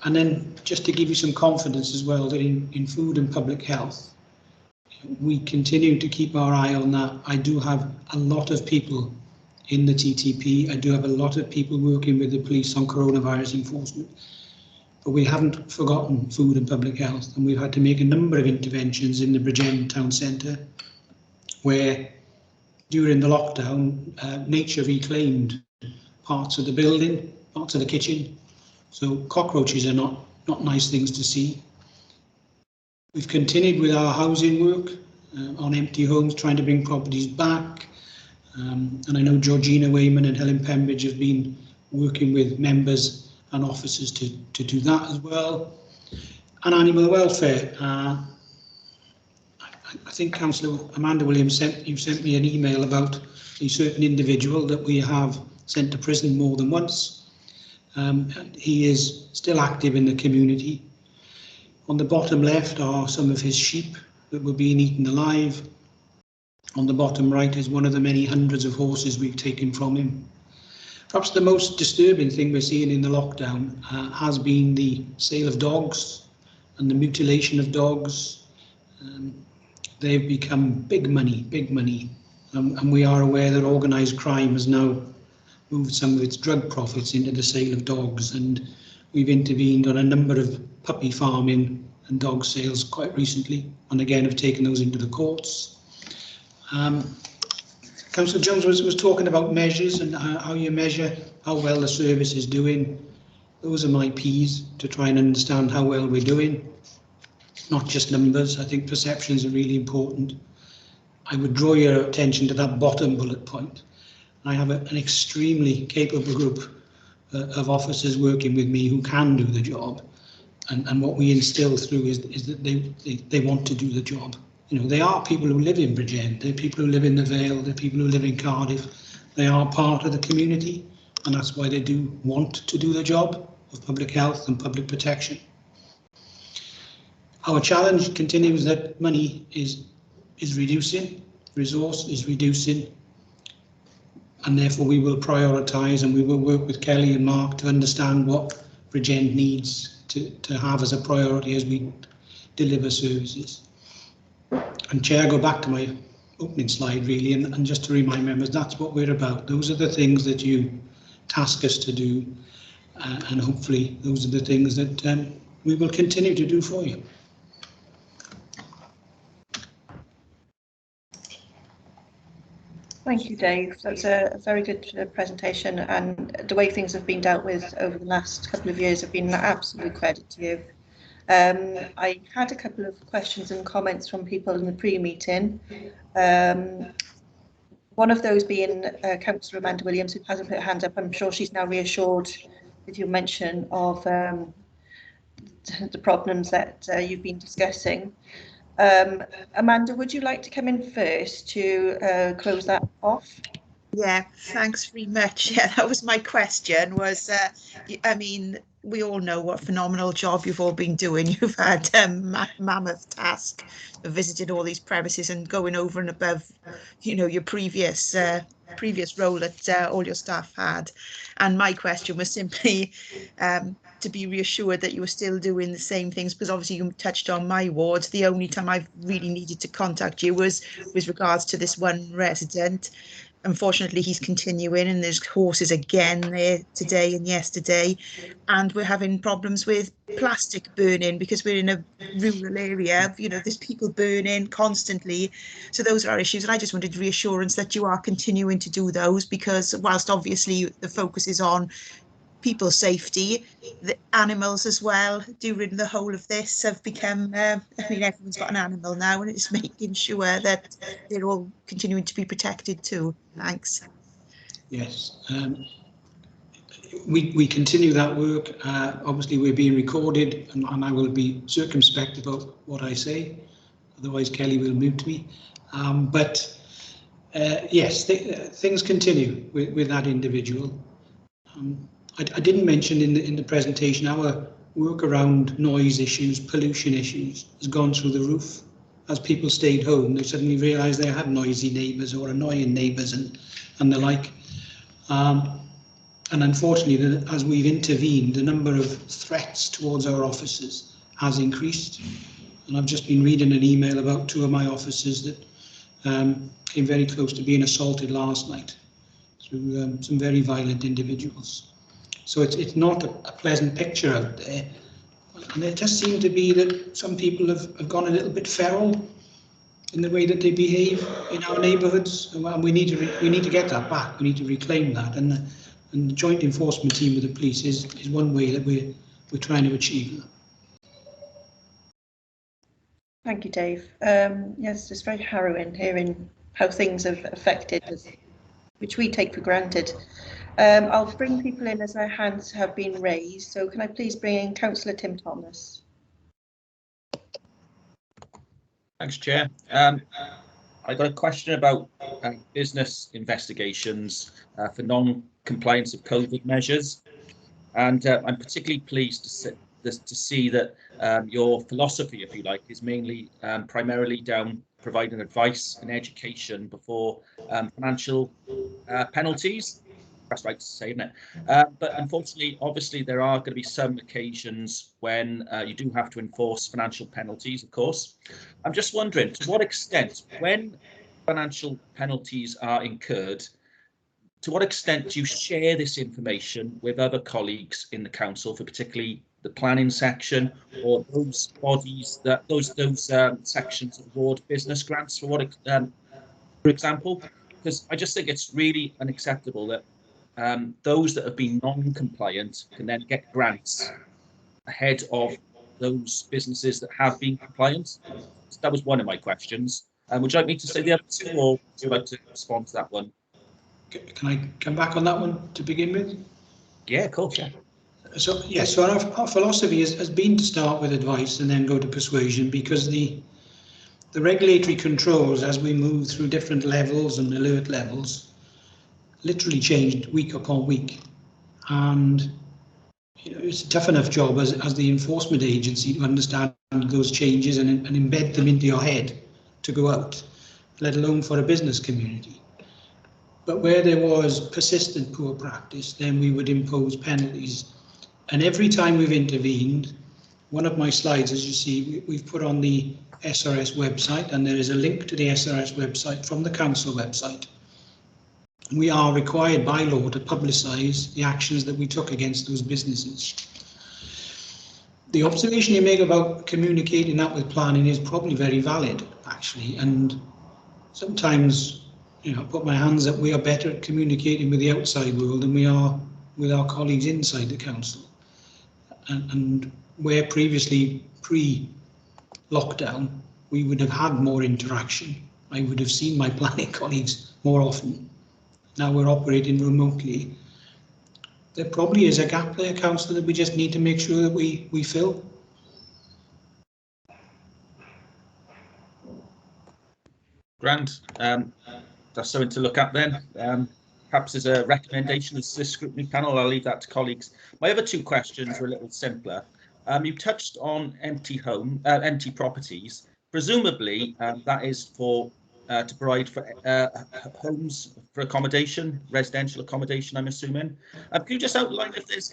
And then just to give you some confidence as well, that in food and public health, we continue to keep our eye on that. I do have a lot of people in the TTP. I do have a lot of people working with the police on coronavirus enforcement. But we haven't forgotten food and public health, and we've had to make a number of interventions in the Bridgend town centre, where during the lockdown, nature reclaimed parts of the building, parts of the kitchen. So cockroaches are not nice things to see. We've continued with our housing work on empty homes, trying to bring properties back. And I know Georgina Wayman and Helen Pembridge have been working with members and officers to do that as well. And animal welfare. I think Councillor Amanda Williams you sent me an email about a certain individual that we have sent to prison more than once. And he is still active in the community. On the bottom left are some of his sheep that were being eaten alive. On the bottom right is one of the many hundreds of horses we've taken from him. Perhaps the most disturbing thing we're seeing in the lockdown has been the sale of dogs and the mutilation of dogs. They've become big money, and we are aware that organised crime has now moved some of its drug profits into the sale of dogs, and we've intervened on a number of puppy farming and dog sales quite recently, and again have taken those into the courts. Councillor Jones was talking about measures and how you measure how well the service is doing. Those are my P's, to try and understand how well we're doing, not just numbers. I think perceptions are really important. I would draw your attention to that bottom bullet point. I have an extremely capable group of officers working with me who can do the job, and what we instill through is that they want to do the job. You know, they are people who live in Bridgend, they're people who live in the Vale, they're people who live in Cardiff. They are part of the community, and that's why they do want to do the job of public health and public protection. Our challenge continues that money is reducing, resource is reducing, and therefore we will prioritise and we will work with Kelly and Mark to understand what Bridgend needs to have as a priority as we deliver services. And Chair, go back to my opening slide really, and just to remind members, that's what we're about. Those are the things that you task us to do, and hopefully those are the things that we will continue to do for you. Thank you, Dave. That's a very good presentation, and the way things have been dealt with over the last couple of years have been an absolute credit to you. I had a couple of questions and comments from people in the pre-meeting. One of those being Councillor Amanda Williams, who hasn't put her hand up. I'm sure she's now reassured with your mention of the problems that you've been discussing. Amanda, would you like to come in first to close that off? Yeah, thanks very much. Yeah, that was my question. Was I mean, we all know what a phenomenal job you've all been doing. You've had mammoth task of visiting all these premises and going over and above, you know, your previous role that all your staff had. And my question was simply to be reassured that you were still doing the same things, because obviously you touched on my wards. The only time I've really needed to contact you was with regards to this one resident. unfortunately, he's continuing, and there's horses again there today and yesterday, and we're having problems with plastic burning because we're in a rural area. You know, there's people burning constantly, so those are our issues. And I just wanted reassurance that you are continuing to do those, because whilst obviously the focus is on people's safety, the animals as well during the whole of this have become, I mean, everyone's got an animal now, and it's making sure that they're all continuing to be protected too. Thanks. Yes, we continue that work. Obviously, we're being recorded, and I will be circumspect about what I say, otherwise Kelly will mute me. Yes, things continue with that individual. I didn't mention in the presentation our work around noise issues, pollution issues has gone through the roof. As people stayed home, they suddenly realised they had noisy neighbours or annoying neighbours and the like. And unfortunately, as we've intervened, the number of threats towards our officers has increased. And I've just been reading an email about 2 of my officers that came very close to being assaulted last night through some very violent individuals. So it's not a pleasant picture out there, and it does seem to be that some people have gone a little bit feral in the way that they behave in our neighbourhoods, and we need to get that back. We need to reclaim that, and the joint enforcement team with the police is one way that we're trying to achieve that. Thank you, Dave. Yes, it's very harrowing hearing how things have affected us, which we take for granted. I'll bring people in as their hands have been raised. So can I please bring in Councillor Tim Thomas? Thanks, Chair. I got a question about business investigations for non-compliance of COVID measures, and I'm particularly pleased to see that your philosophy, if you like, is mainly primarily down providing advice and education before financial penalties. That's right to say, isn't it? But unfortunately, obviously, there are going to be some occasions when you do have to enforce financial penalties, of course. I'm just wondering, to what extent, when financial penalties are incurred, to what extent do you share this information with other colleagues in the council, for particularly the planning section or those bodies that those sections that award business grants, for example? Because I just think it's really unacceptable that those that have been non-compliant can then get grants ahead of those businesses that have been compliant. So that was one of my questions. Would you like me to say the other 2, or would you like to respond to that one? Can I come back on that one to begin with? Yeah, of course, yeah. So yes, so our philosophy has been to start with advice and then go to persuasion, because the regulatory controls, as we move through different levels and alert levels, literally changed week upon week, and it's a tough enough job as the enforcement agency to understand those changes and embed them into your head to go out, let alone for a business community. But where there was persistent poor practice, then we would impose penalties. And every time we've intervened, one of my slides, as you see, we've put on the SRS website, and there is a link to the SRS website from the council website. We are required by law to publicise the actions that we took against those businesses. The observation you make about communicating that with planning is probably very valid, actually, and sometimes, I put my hands up, we are better at communicating with the outside world than we are with our colleagues inside the council. And where previously, pre-lockdown, we would have had more interaction, I would have seen my planning colleagues more often. Now we're operating remotely. There probably is a gap there, Councillor, that we just need to make sure that we fill. Grand. That's something to look at then. Perhaps as a recommendation as the scrutiny panel, I'll leave that to colleagues. My other 2 questions are a little simpler. You touched on empty properties. Presumably, that is for to provide for homes for accommodation, residential accommodation, I'm assuming. Can you just outline if there's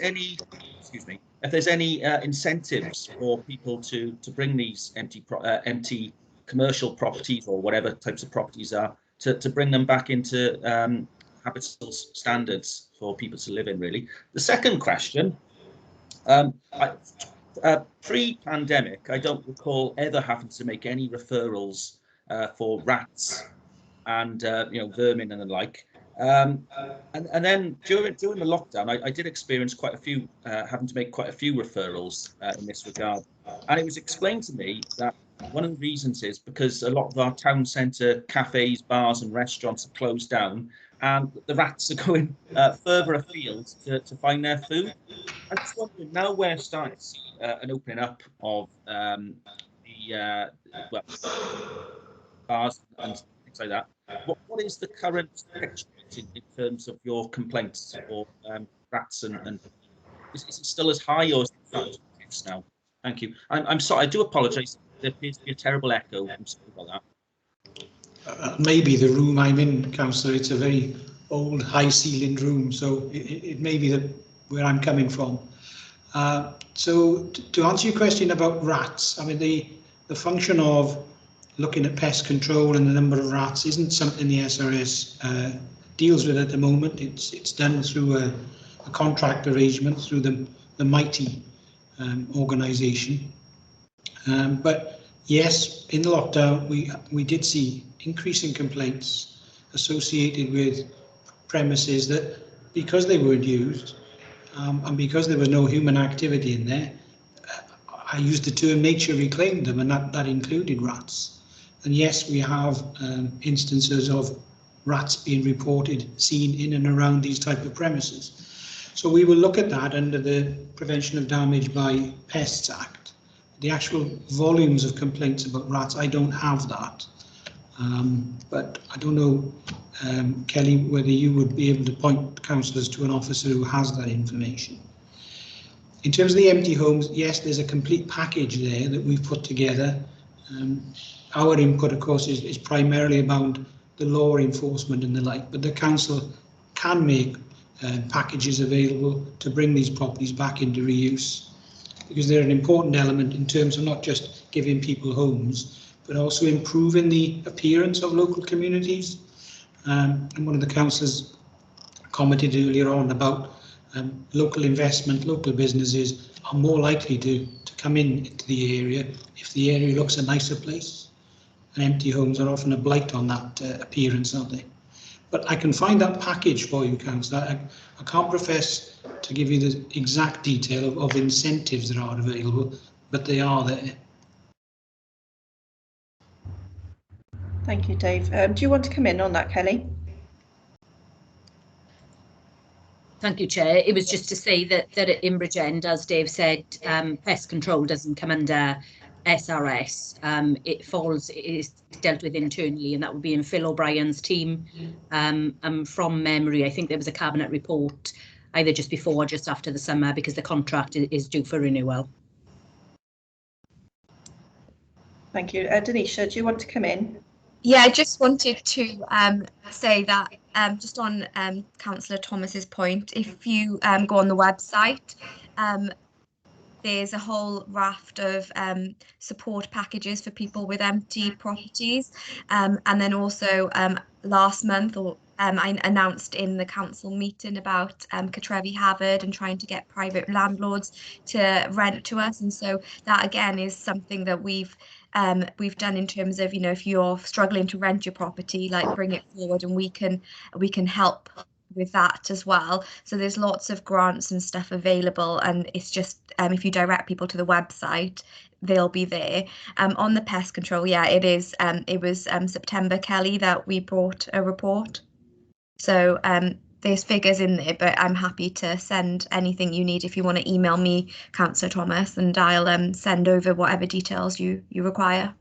any, incentives for people to bring these empty commercial properties or whatever types of properties are to bring them back into habitable standards for people to live in, really. The second question, pre-pandemic, I don't recall ever having to make any referrals for rats and vermin and the like. And then during the lockdown, I did experience quite a few, having to make quite a few referrals in this regard. And it was explained to me that one of the reasons is because a lot of our town centre cafes, bars and restaurants are closed down, and the rats are going further afield to find their food. I'm just wondering, now we're starting to see an opening up of bars and things like that. What is the current picture in terms of your complaints for rats and is it still as high, or is it starting to reduce now? Thank you. I'm sorry, I do apologise. There appears to be a terrible echo. I'm sorry about that. Maybe the room I'm in, Councillor, it's a very old, high-ceilinged room, so it may be that where I'm coming from. So to answer your question about rats, I mean the function of looking at pest control and the number of rats isn't something the SRS deals with at the moment. It's done through a contract arrangement through the Mighty organisation. But yes, in the lockdown we did see increasing complaints associated with premises that, because they weren't used and because there was no human activity in there, I used the term nature reclaimed them, and that included rats. And yes, we have instances of rats being reported, seen in and around these type of premises. So we will look at that under the Prevention of Damage by Pests Act. The actual volumes of complaints about rats, I don't have that. But I don't know, Kelly, whether you would be able to point councillors to an officer who has that information. In terms of the empty homes, yes, there's a complete package there that we've put together. Our input, of course, is primarily about the law enforcement and the like, but the council can make packages available to bring these properties back into reuse, because they're an important element in terms of not just giving people homes, but also improving the appearance of local communities. And one of the councillors commented earlier on about local investment, local businesses are more likely to come into the area if the area looks a nicer place. And empty homes are often a blight on that appearance, aren't they? But I can find that package for you, councillor. I can't profess to give you the exact detail of incentives that are available, but they are there. Thank you, Dave. Do you want to come in on that, Kelly? Thank you, Chair. It was just to say that at Imbridge End, as Dave said, pest control doesn't come under SRS. It is dealt with internally, and that would be in Phil O'Brien's team. From memory, I think there was a cabinet report either just before or just after the summer, because the contract is due for renewal. Thank you. Denisha, do you want to come in? Yeah, I just wanted to say that just on Councillor Thomas's point, if you go on the website, there's a whole raft of support packages for people with empty properties, and then also last month, I announced in the council meeting about Cartrefi Havard and trying to get private landlords to rent to us, and so that again is something that we've done in terms of, if you're struggling to rent your property, like bring it forward and we can help with that as well. So there's lots of grants and stuff available, and it's just if you direct people to the website, they'll be there. On the pest control, yeah, it was September, Kelly, that we brought a report. So there's figures in there, but I'm happy to send anything you need if you want to email me, Councillor Thomas, and I'll send over whatever details you require.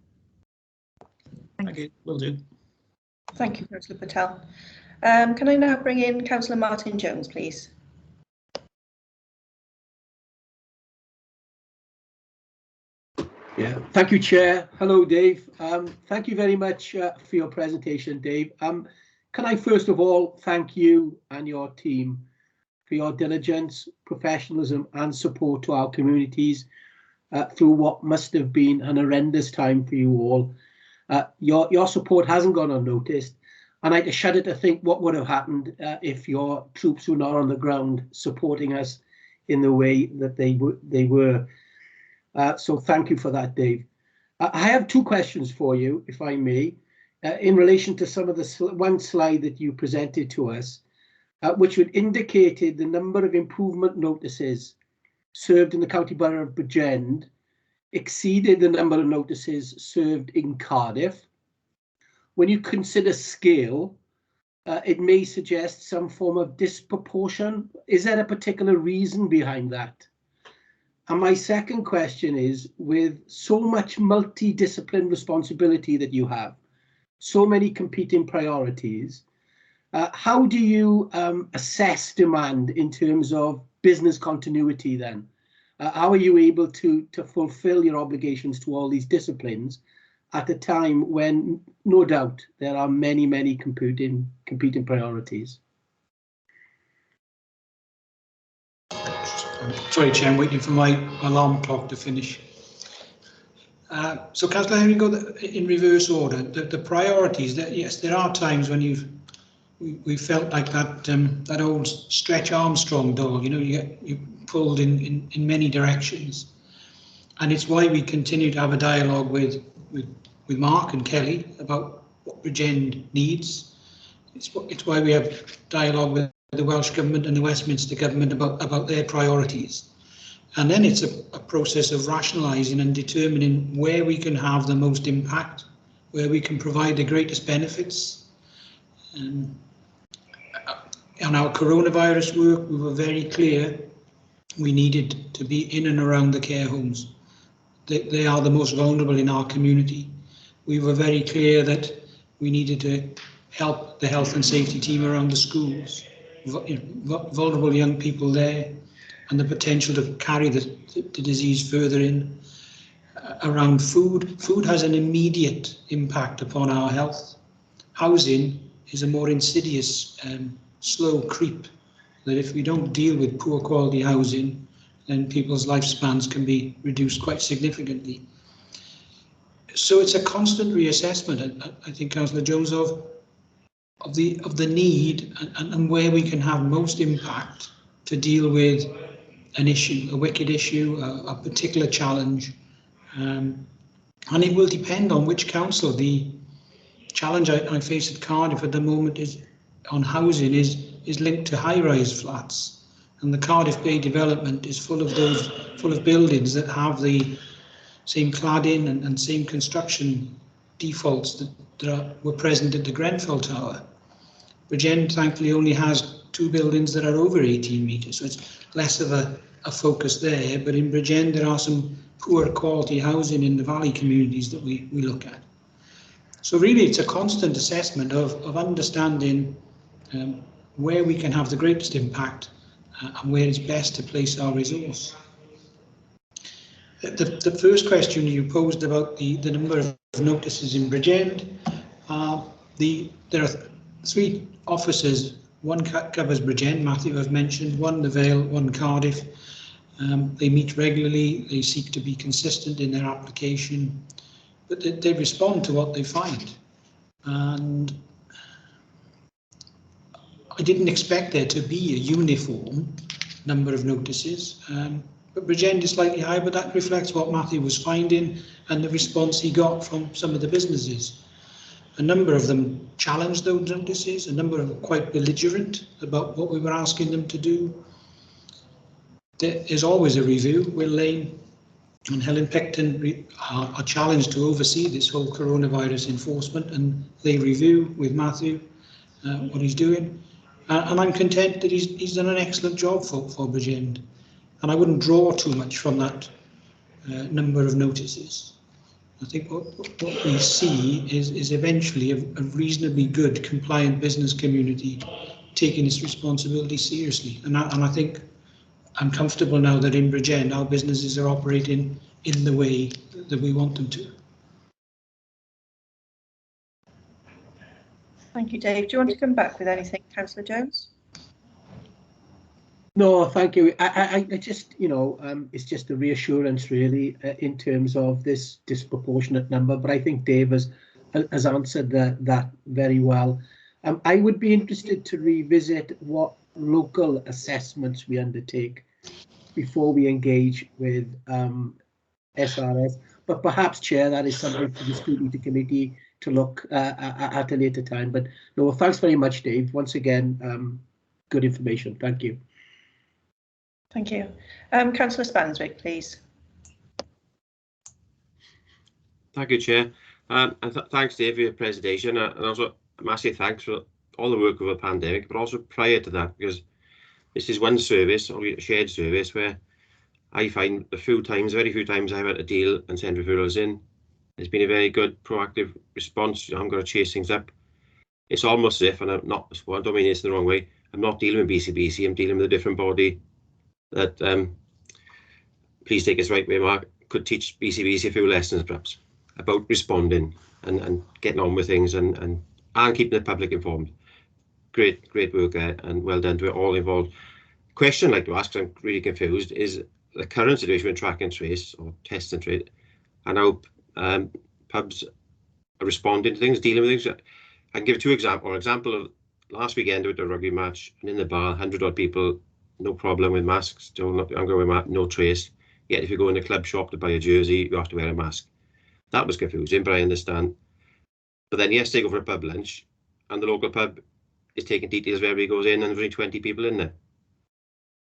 Thank you. Will do. Thank you, Councillor Patel. Can I now bring in Councillor Martin Jones, please? Yeah, thank you, Chair. Hello, Dave. Thank you very much for your presentation, Dave. Can I first of all thank you and your team for your diligence, professionalism and support to our communities through what must have been an horrendous time for you all. Your support hasn't gone unnoticed, And I shudder to think what would have happened if your troops were not on the ground supporting us in the way that they were. So thank you for that, Dave. I have two questions for you, if I may, in relation to some of the one slide that you presented to us, which would indicated the number of improvement notices served in the County Borough of Bridgend exceeded the number of notices served in Cardiff. When you consider scale, it may suggest some form of disproportion. Is there a particular reason behind that? And my second question is, with so much multidiscipline responsibility that you have, so many competing priorities, how do you assess demand in terms of business continuity then? How are you able to fulfill your obligations to all these disciplines at a time when, no doubt, there are many competing priorities? Sorry, Chair, I'm waiting for my alarm clock to finish. So, Councillor Henry, go in reverse order. The priorities. That yes, there are times when we felt like that old Stretch Armstrong dog. You know, you pulled in many directions, and it's why we continue to have a dialogue with Mark and Kelly about what Bridgend needs. It's why we have dialogue with the Welsh Government and the Westminster Government about their priorities. And then it's a process of rationalising and determining where we can have the most impact, where we can provide the greatest benefits. On our coronavirus work, we were very clear we needed to be in and around the care homes. They are the most vulnerable in our community. We were very clear that we needed to help the health and safety team around the schools, vulnerable young people there, and the potential to carry the disease further in. Around food, food has an immediate impact upon our health. Housing is a more insidious, slow creep, that if we don't deal with poor quality housing, then people's lifespans can be reduced quite significantly. So it's a constant reassessment, I think, Councillor Jones, of the need and where we can have most impact to deal with an issue, a wicked issue, a particular challenge. And it will depend on which council. The challenge I face at Cardiff at the moment is on housing is linked to high-rise flats, and the Cardiff Bay development is full of buildings that have the same cladding and same construction defaults that were present at the Grenfell Tower. Bridgend thankfully only has 2 buildings that are over 18 metres, so it's less of a focus there. But in Bridgend there are some poor quality housing in the valley communities that we look at. So really it's a constant assessment of understanding where we can have the greatest impact and where it's best to place our resource. The first question you posed about the number of notices in Bridgend, there are 3 offices. One covers Bridgend, Matthew has mentioned, one the Vale, one Cardiff. They meet regularly, they seek to be consistent in their application, but they respond to what they find. And I didn't expect there to be a uniform number of notices, but Bridgend is slightly high, but that reflects what Matthew was finding and the response he got from some of the businesses. A number of them challenged those notices, a number of them quite belligerent about what we were asking them to do. There is always a review. Will Lane and Helen Pecton are challenged to oversee this whole coronavirus enforcement, and they review with Matthew what he's doing. And I'm content that he's done an excellent job for Bridgend. And I wouldn't draw too much from that number of notices. I think what we see is eventually a reasonably good, compliant business community taking its responsibility seriously. And I think I'm comfortable now that in Bridgend our businesses are operating in the way that we want them to. Thank you, Dave. Do you want to come back with anything, Councillor Jones? No, thank you. I just, it's just a reassurance really in terms of this disproportionate number. But I think Dave has answered that very well. I would be interested to revisit what local assessments we undertake before we engage with SRS. But perhaps, Chair, that is something for the Scrutiny Committee to look at a later time. But no, thanks very much, Dave. Once again, good information. Thank you. Thank you. Councillor Spanswick, please. Thank you, Chair. And thanks, Dave, for your presentation. And also a massive thanks for all the work of the pandemic, but also prior to that, because this is one service, or a shared service, where I find very few times I've had to deal and send referrals in. It's been a very good, proactive response. I'm going to chase things up. It's almost as if, and I'm not, well, I don't mean this in the wrong way, I'm not dealing with BCBC, I'm dealing with a different body that, please take us the right way, Mark, could teach BCBC a few lessons perhaps about responding and getting on with things and keeping the public informed. Great work there, and well done to all involved. Question I'd like to ask, because I'm really confused, is the current situation with track and trace, or test and trace, and how pubs are responding to things, dealing with things. I can give two examples. An example of last weekend with a rugby match, and in the bar, 100 odd people, no problem with masks, no trace. Yet if you go in a club shop to buy a jersey, you have to wear a mask. That was confusing, but I understand. But then yesterday, go for a pub lunch, and the local pub is taking details of everybody goes in, and there's only 20 people in there.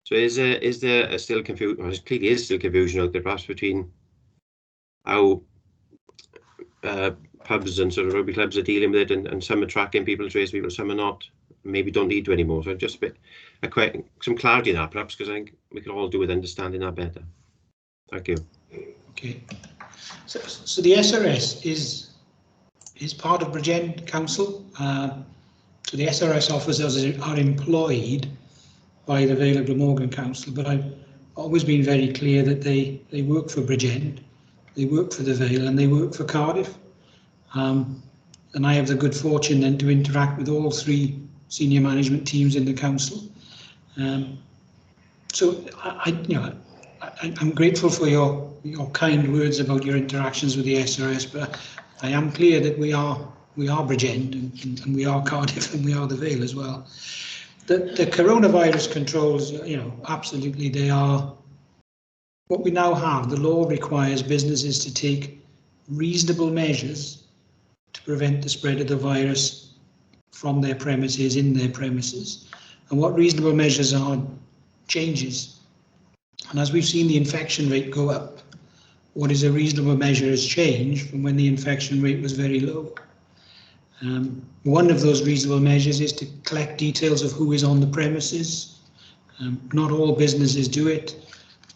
So is there still confusion? Well, there clearly is still confusion out there, perhaps between how pubs and sort of rugby clubs are dealing with it, and some are tracking people, trace people, some are not. Maybe don't need to anymore. So just some clarity in that, perhaps, because I think we could all do with understanding that better. Thank you. Okay. So the SRS is part of Bridgend Council. So the SRS officers are employed by the Vale of Glamorgan Council, but I've always been very clear that they work for Bridgend, they work for the Vale, and they work for Cardiff. And I have the good fortune then to interact with all three senior management teams in the council. So I'm grateful for your kind words about your interactions with the SRS, but I am clear that we are Bridgend, and we are Cardiff, and we are the Vale as well. The coronavirus controls, absolutely they are. What we now have, the law requires businesses to take reasonable measures to prevent the spread of the virus from their premises, in their premises. And what reasonable measures are changes. And as we've seen the infection rate go up, what is a reasonable measure has changed from when the infection rate was very low. One of those reasonable measures is to collect details of who is on the premises. Not all businesses do it.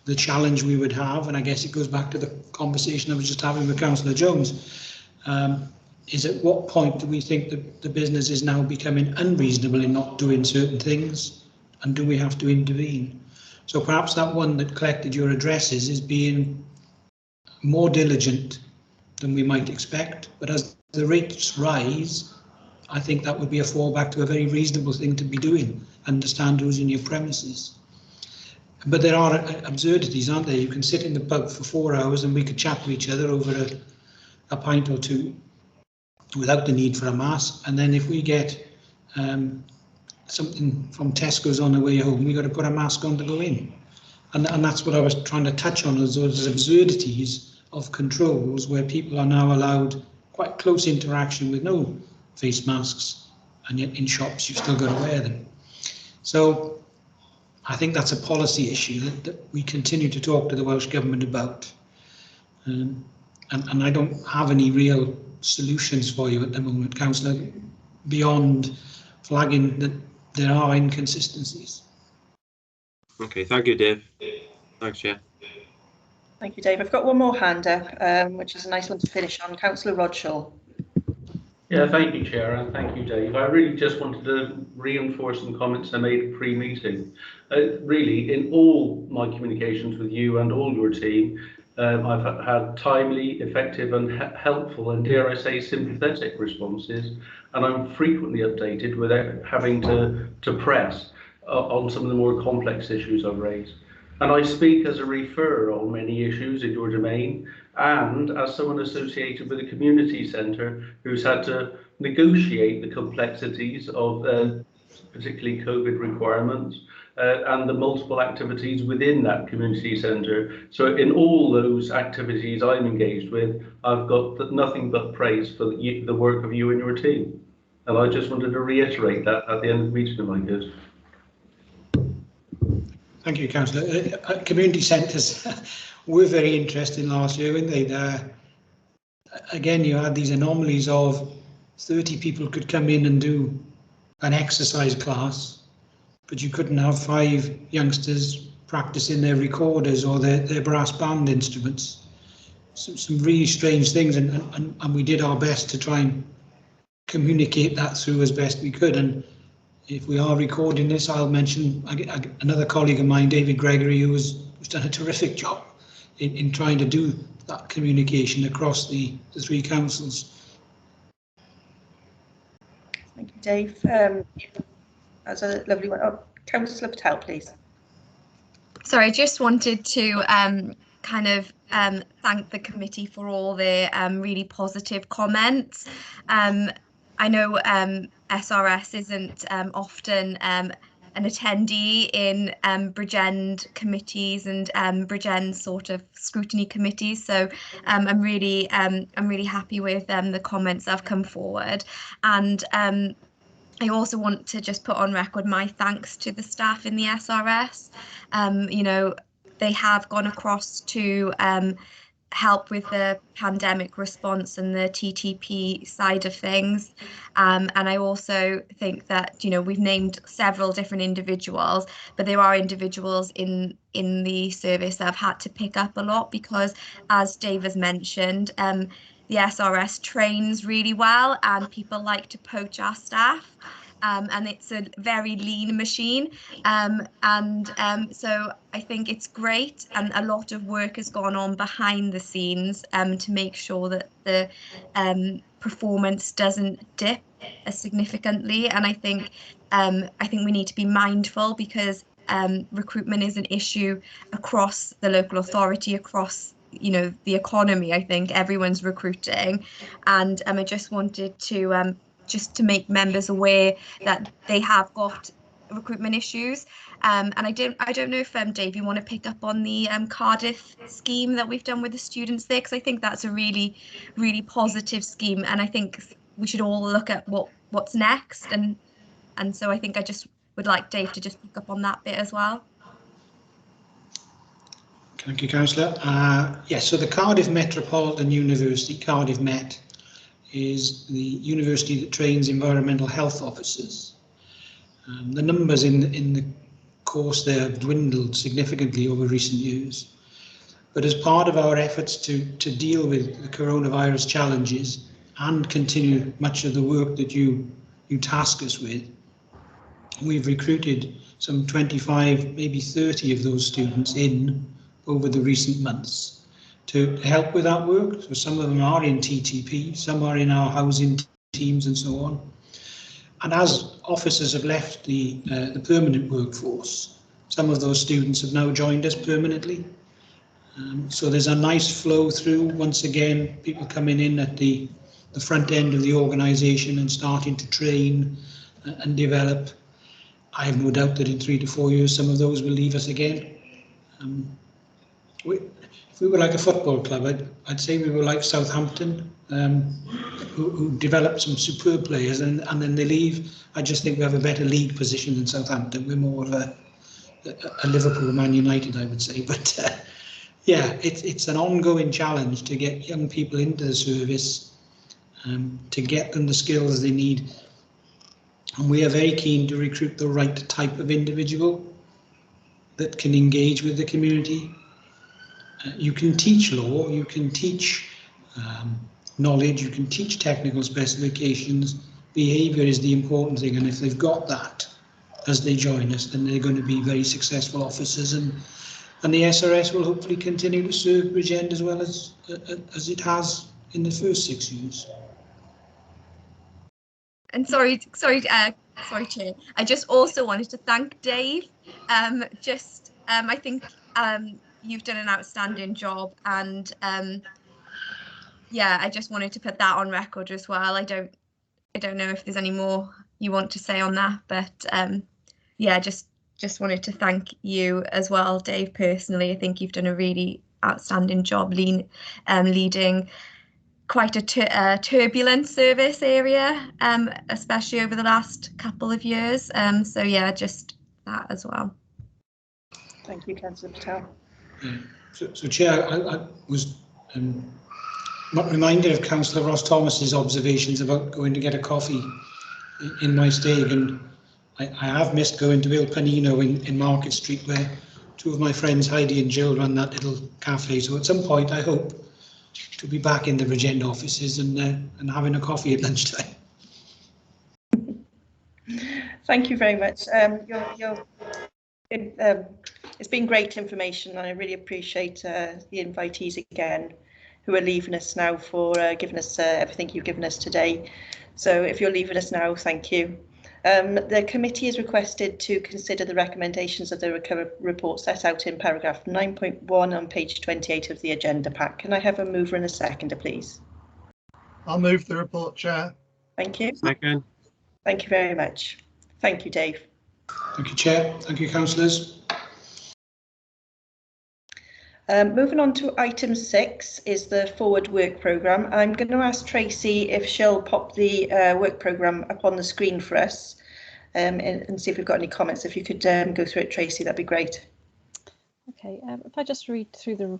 The challenge we would have, and I guess it goes back to the conversation I was just having with Councillor Jones, is at what point do we think that the business is now becoming unreasonable in not doing certain things, and do we have to intervene? So perhaps that one that collected your addresses is being more diligent than we might expect, but as the rates rise, I think that would be a fallback to a very reasonable thing to be doing, understand who's in your premises. But there are absurdities, aren't there? You can sit in the pub for 4 hours and we could chat to each other over a pint or two without the need for a mask, and then if we get something from Tesco's on the way home, we got to put a mask on to go in. And that's what I was trying to touch on, is those absurdities of controls where people are now allowed quite close interaction with no face masks, and yet in shops you've still got to wear them. So I think that's a policy issue that we continue to talk to the Welsh Government about. And I don't have any real solutions for you at the moment, Councillor, beyond flagging that there are inconsistencies. Okay, thank you, Dave. Thanks, Chair. Thank you, Dave. I've got one more hand up, which is a nice one to finish on. Councillor Rodshaw. Yeah, thank you, Chair, and thank you, Dave. I really just wanted to reinforce some comments I made pre-meeting. Really, in all my communications with you and all your team, I've had timely, effective and helpful and, dare I say, sympathetic responses, and I'm frequently updated without having to press on some of the more complex issues I've raised. And I speak as a referrer on many issues in your domain, and as someone associated with a community centre who's had to negotiate the complexities of particularly COVID requirements and the multiple activities within that community centre. So in all those activities I'm engaged with, I've got nothing but praise for the work of you and your team. And I just wanted to reiterate that at the end of the meeting, if I could. Thank you, Councillor. Community centres were very interesting last year, weren't they? Again, you had these anomalies of 30 people could come in and do an exercise class, but you couldn't have 5 youngsters practicing their recorders or their brass band instruments. Some really strange things, and we did our best to try and communicate that through as best we could. And if we are recording this, I'll mention another colleague of mine, David Gregory, who's done a terrific job in trying to do that communication across the 3 councils. Thank you, Dave. That's a lovely one. Oh, Councillor Patel, please. Sorry, I just wanted to kind of thank the committee for all their really positive comments. I know SRS isn't often an attendee in Bridgend committees and Bridgend sort of scrutiny committees, so I'm really happy with the comments that have come forward. And I also want to just put on record my thanks to the staff in the SRS. You know, they have gone across to help with the pandemic response and the TTP side of things. And I also think that, you know, we've named several different individuals, but there are individuals in the service that have had to pick up a lot because, as Dave has mentioned, the SRS trains really well and people like to poach our staff. And it's a very lean machine, so I think it's great, and a lot of work has gone on behind the scenes to make sure that the performance doesn't dip significantly. And I think we need to be mindful, because recruitment is an issue across the local authority, across, you know, the economy. I think everyone's recruiting, and I just wanted to just to make members aware that they have got recruitment issues. And I don't know if Dave, you want to pick up on the Cardiff scheme that we've done with the students there, because I think that's a really positive scheme, and I think we should all look at what's next, and so I think I just would like Dave to just pick up on that bit as well. Thank you, Councillor. Yes, so the Cardiff Metropolitan University, Cardiff Met, is the university that trains environmental health officers. The numbers in the course there have dwindled significantly over recent years. But as part of our efforts to deal with the coronavirus challenges and continue much of the work that you task us with, we've recruited some 25, maybe 30 of those students in over the recent months to help with that work. So some of them are in TTP, some are in our housing teams and so on. And as officers have left the permanent workforce, some of those students have now joined us permanently. So there's a nice flow through, once again, people coming in at the front end of the organisation and starting to train and develop. I have no doubt that in 3 to 4 years, some of those will leave us again. If we were like a football club, I'd say we were like Southampton, who developed some superb players and then they leave. I just think we have a better league position than Southampton. We're more of a Liverpool, Man United, I would say. But yeah, it's an ongoing challenge to get young people into the service, to get them the skills they need. And we are very keen to recruit the right type of individual that can engage with the community. You can teach law, you can teach knowledge, you can teach technical specifications. Behaviour is the important thing, and if they've got that as they join us, then they're going to be very successful officers, and the SRS will hopefully continue to serve Bridgend as well as it has in the first 6 years. And sorry, Chair. I just also wanted to thank Dave. I think you've done an outstanding job, and yeah, I just wanted to put that on record as well. I don't know if there's any more you want to say on that, but yeah, just wanted to thank you as well, Dave, personally. I think you've done a really outstanding job leading quite a turbulent service area, especially over the last couple of years. So yeah, just that as well. Thank you, Councillor Patel. So Chair, I was reminded of Councillor Ross Thomas's observations about going to get a coffee in my stag, and I have missed going to Il Panino in Market Street, where two of my friends, Heidi and Jill, run that little cafe. So at some point, I hope to be back in the Regent offices and having a coffee at lunchtime. Thank you very much. It's been great information, and I really appreciate the invitees again who are leaving us now for giving us everything you've given us today. So if you're leaving us now, thank you. The committee is requested to consider the recommendations of the report set out in paragraph 9.1 on page 28 of the agenda pack. Can I have a mover and a seconder, please? I'll move the report, Chair. Thank you. Second. Thank you very much. Thank you, Dave. Thank you, Chair. Thank you, councillors. Moving on to item 6 is the forward work programme. I'm going to ask Tracy if she'll pop the work programme up on the screen for us and see if we've got any comments. If you could go through it, Tracy, that'd be great. Okay, if I just read through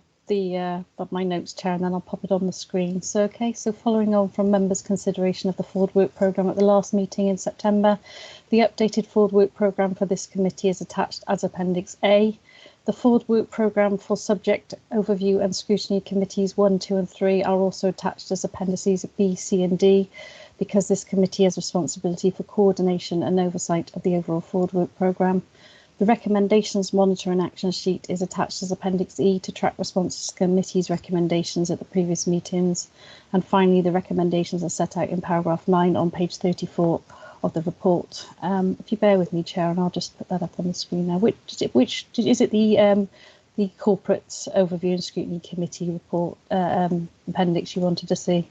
of my notes, Chair, and then I'll pop it on the screen. So, okay, so following on from members' consideration of the forward work programme at the last meeting in September, the updated forward work programme for this committee is attached as Appendix A. The forward work programme for subject overview and scrutiny committees 1, 2 and 3 are also attached as appendices B, C and D, because this committee has responsibility for coordination and oversight of the overall forward work programme. The recommendations monitor and action sheet is attached as Appendix E to track responses to committee's recommendations at the previous meetings. And finally, the recommendations are set out in paragraph 9 on page 34 of the report. If you bear with me, Chair, and I'll just put that up on the screen now. Which is it? The corporate overview and scrutiny committee report appendix you wanted to see?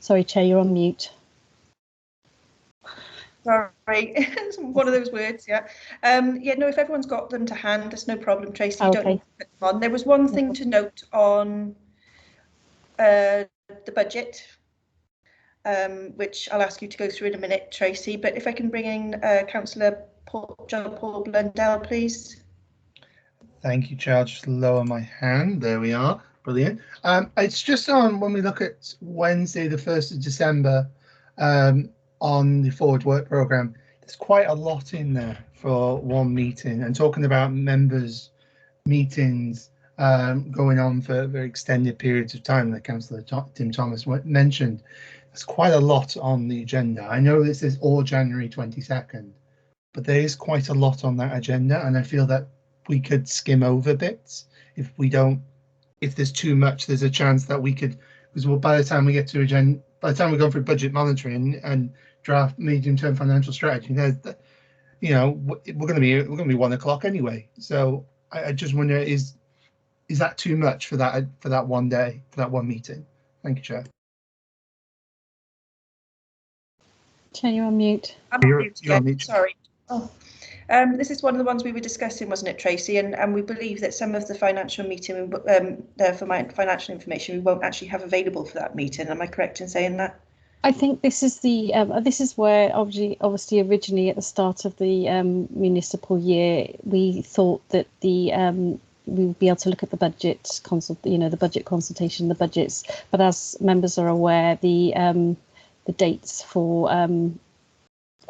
Sorry, Chair, you're on mute. Sorry, it's one of those words, yeah. Yeah, no, if everyone's got them to hand, there's no problem, Tracy. You don't need to put them on. There was one thing to note on the budget, which I'll ask you to go through in a minute, Tracy. But if I can bring in Councillor John Paul Blundell, please. Thank you, Chair. I'll just lower my hand. There we are. Brilliant. It's just on when we look at Wednesday, the 1st of December, on the forward work programme, there's quite a lot in there for one meeting, and talking about members' meetings going on for very extended periods of time that Councillor Tim Thomas mentioned. There's quite a lot on the agenda. I know this is all January 22nd, but there is quite a lot on that agenda, and I feel that we could skim over bits. If there's too much, there's a chance that we could, because by the time we get to agenda, by the time we go through budget monitoring and draft medium-term financial strategy, you know, we're going to be 1 o'clock anyway. So I just wonder, is that too much for that one day, for that one meeting? Thank you, Chair. Chair, you're on mute. You're on mute. Sorry. Oh. This is one of the ones we were discussing, wasn't it, Tracy? And we believe that some of the financial meeting, for my financial information, we won't actually have available for that meeting. Am I correct in saying that? I think this is the this is where obviously originally at the start of the municipal year we thought that we would be able to look at the budget the budget consultation, the budgets. But as members are aware, the dates for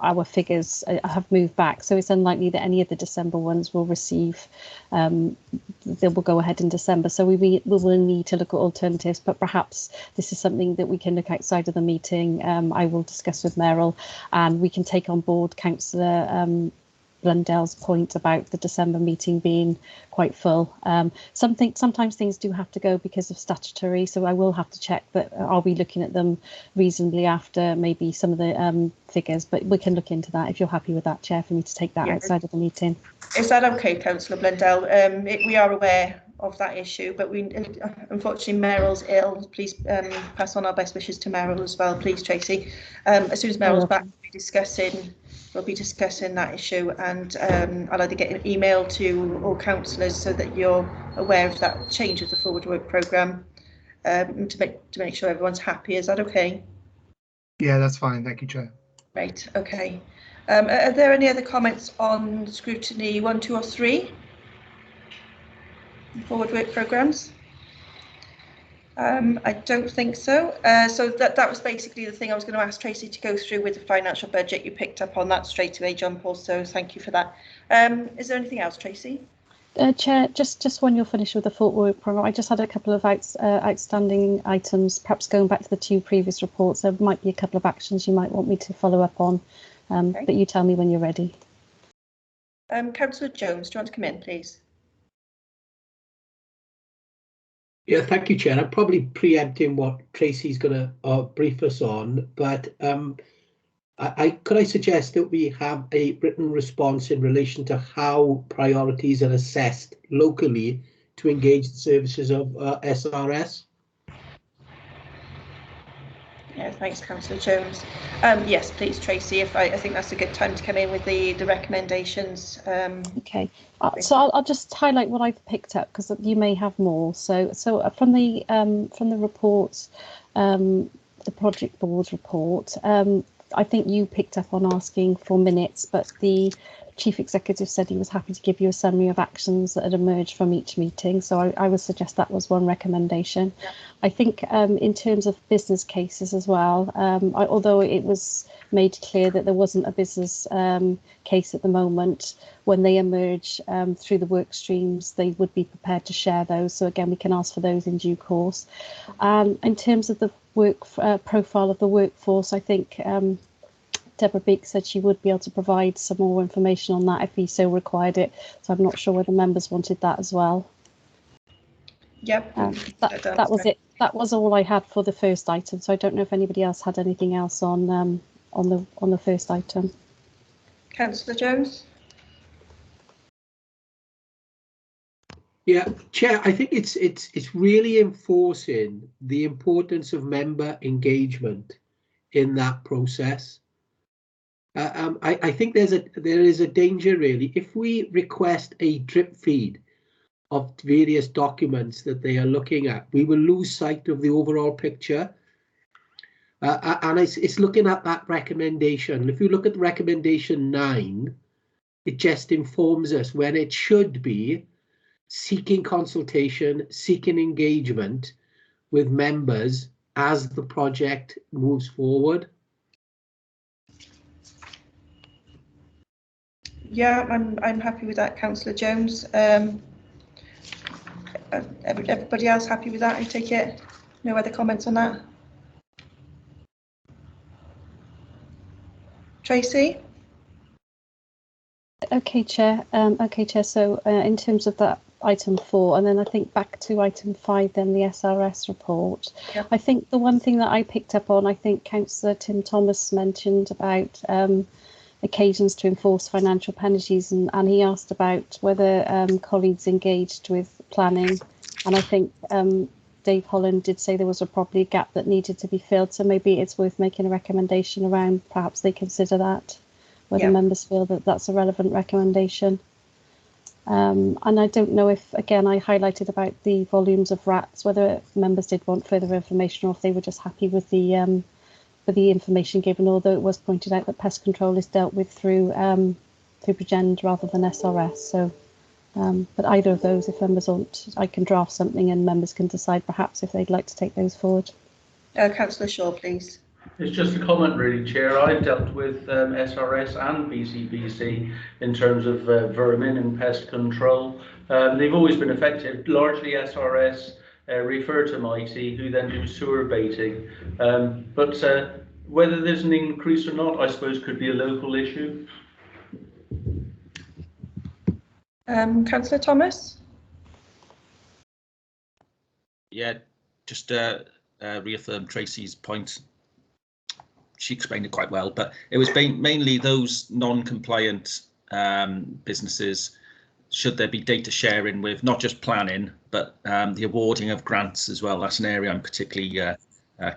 our figures have moved back, so it's unlikely that any of the December ones will receive, they will go ahead in December. So we will need to look at alternatives, but perhaps this is something that we can look outside of the meeting. I will discuss with Meryl, and we can take on board Councillor Blundell's point about the December meeting being quite full. Sometimes things do have to go because of statutory, so I will have to check that are we looking at them reasonably after maybe some of the figures, but we can look into that if you're happy with that, Chair, for me to take that outside of the meeting. Is that okay, Councillor Blundell? We are aware that issue, but we unfortunately Meryl's ill. Please pass on our best wishes to Meryl as well, please, Tracy. As soon as Meryl's back, we'll be discussing that issue, and I'll either get an email to all councillors so that you're aware of that change of the forward work programme, to make sure everyone's happy. Is that okay? Yeah, that's fine. Thank you, Chair. Right. Okay. Are there any other comments on scrutiny 1, 2 or 3? Forward work programmes? I don't think so. So that was basically the thing I was going to ask Tracy to go through with the financial budget. You picked up on that straight away, John Paul, so thank you for that. Is there anything else, Tracy? Chair, just when you're finished with the forward work programme, I just had a couple of outstanding items, perhaps going back to the 2 previous reports. There might be a couple of actions you might want me to follow up on, okay. But you tell me when you're ready. Councillor Jones, do you want to come in, please? Yeah, thank you, Chair. I'm probably preempting what Tracy's going to brief us on, but could I suggest that we have a written response in relation to how priorities are assessed locally to engage the services of SRS? Yeah, thanks, Councillor Jones. Yes, please, Tracy. I think that's a good time to come in with the recommendations. Okay, so I'll just highlight what I've picked up, because you may have more. So from the reports, the project board report, I think you picked up on asking for minutes, but the Chief Executive said he was happy to give you a summary of actions that had emerged from each meeting. So I would suggest that was one recommendation. Yeah. I think in terms of business cases as well, although it was made clear that there wasn't a business case at the moment, when they emerge through the work streams, they would be prepared to share those. So again, we can ask for those in due course. In terms of the work profile of the workforce, I think Deborah Beek said she would be able to provide some more information on that if he so required it. So I'm not sure whether members wanted that as well. Yep. That was it. That was all I had for the first item. So I don't know if anybody else had anything else on the first item. Councillor Jones. Yeah, Chair, I think it's really enforcing the importance of member engagement in that process. I think there is a danger, really, if we request a drip feed of various documents that they are looking at, we will lose sight of the overall picture. And it's looking at that recommendation. If you look at recommendation 9, it just informs us when it should be seeking consultation, seeking engagement with members as the project moves forward. Yeah, I'm happy with that, Councillor Jones. Everybody else happy with that? I take it. No other comments on that. Tracy. Okay, Chair. So in terms of that item 4, and then I think back to item 5, then the SRS report. Yep. I think the one thing that I picked up on, I think Councillor Tim Thomas mentioned about occasions to enforce financial penalties, and he asked about whether colleagues engaged with planning, and I think Dave Holland did say there was probably a gap that needed to be filled, so maybe it's worth making a recommendation around perhaps they consider that, whether members feel that that's a relevant recommendation. And I don't know if, again, I highlighted about the volumes of rats, whether members did want further information or if they were just happy with the information given, although it was pointed out that pest control is dealt with through Bregend rather than SRS. So, but either of those, if members want, I can draft something and members can decide perhaps if they'd like to take those forward. Councillor Shaw, please. It's just a comment, really, Chair. I've dealt with SRS and BCBC in terms of vermin and pest control. They've always been effective. Largely SRS refer to Mighty, who then do sewer baiting. But whether there's an increase or not, I suppose, could be a local issue. Councillor Thomas? Yeah, just reaffirm Tracy's point. She explained it quite well, but it was mainly those non-compliant businesses should there be data sharing with not just planning, but the awarding of grants as well. That's an area I'm particularly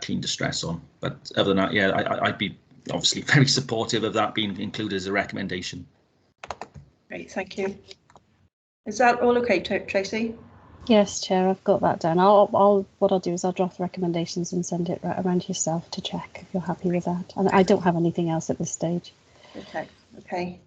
keen to stress on. But other than that, yeah, I'd be obviously very supportive of that being included as a recommendation. Great, thank you. Is that all okay, Tracy? Yes, Chair, I've got that down. What I'll do is I'll draft recommendations and send it around yourself to check if you're happy with that. And I don't have anything else at this stage. Okay.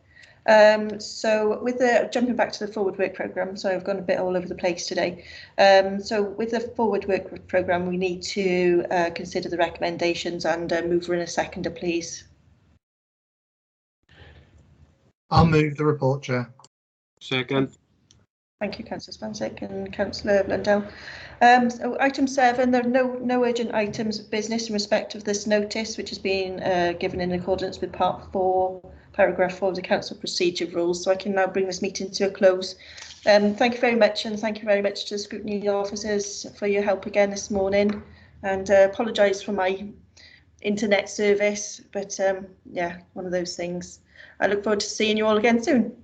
So with the jumping back to the forward work programme, so I've gone a bit all over the place today. So with the forward work programme, we need to consider the recommendations and move in a seconder, please. I'll move the report, Chair. Second. Thank you, Councillor Spansic and Councillor Blundell. So item 7, there are no urgent items of business in respect of this notice, which has been given in accordance with Part 4, Paragraph 4 of the Council Procedure Rules. So I can now bring this meeting to a close. Thank you very much, and thank you very much to the scrutiny officers for your help again this morning. And apologise for my internet service, but yeah, one of those things. I look forward to seeing you all again soon.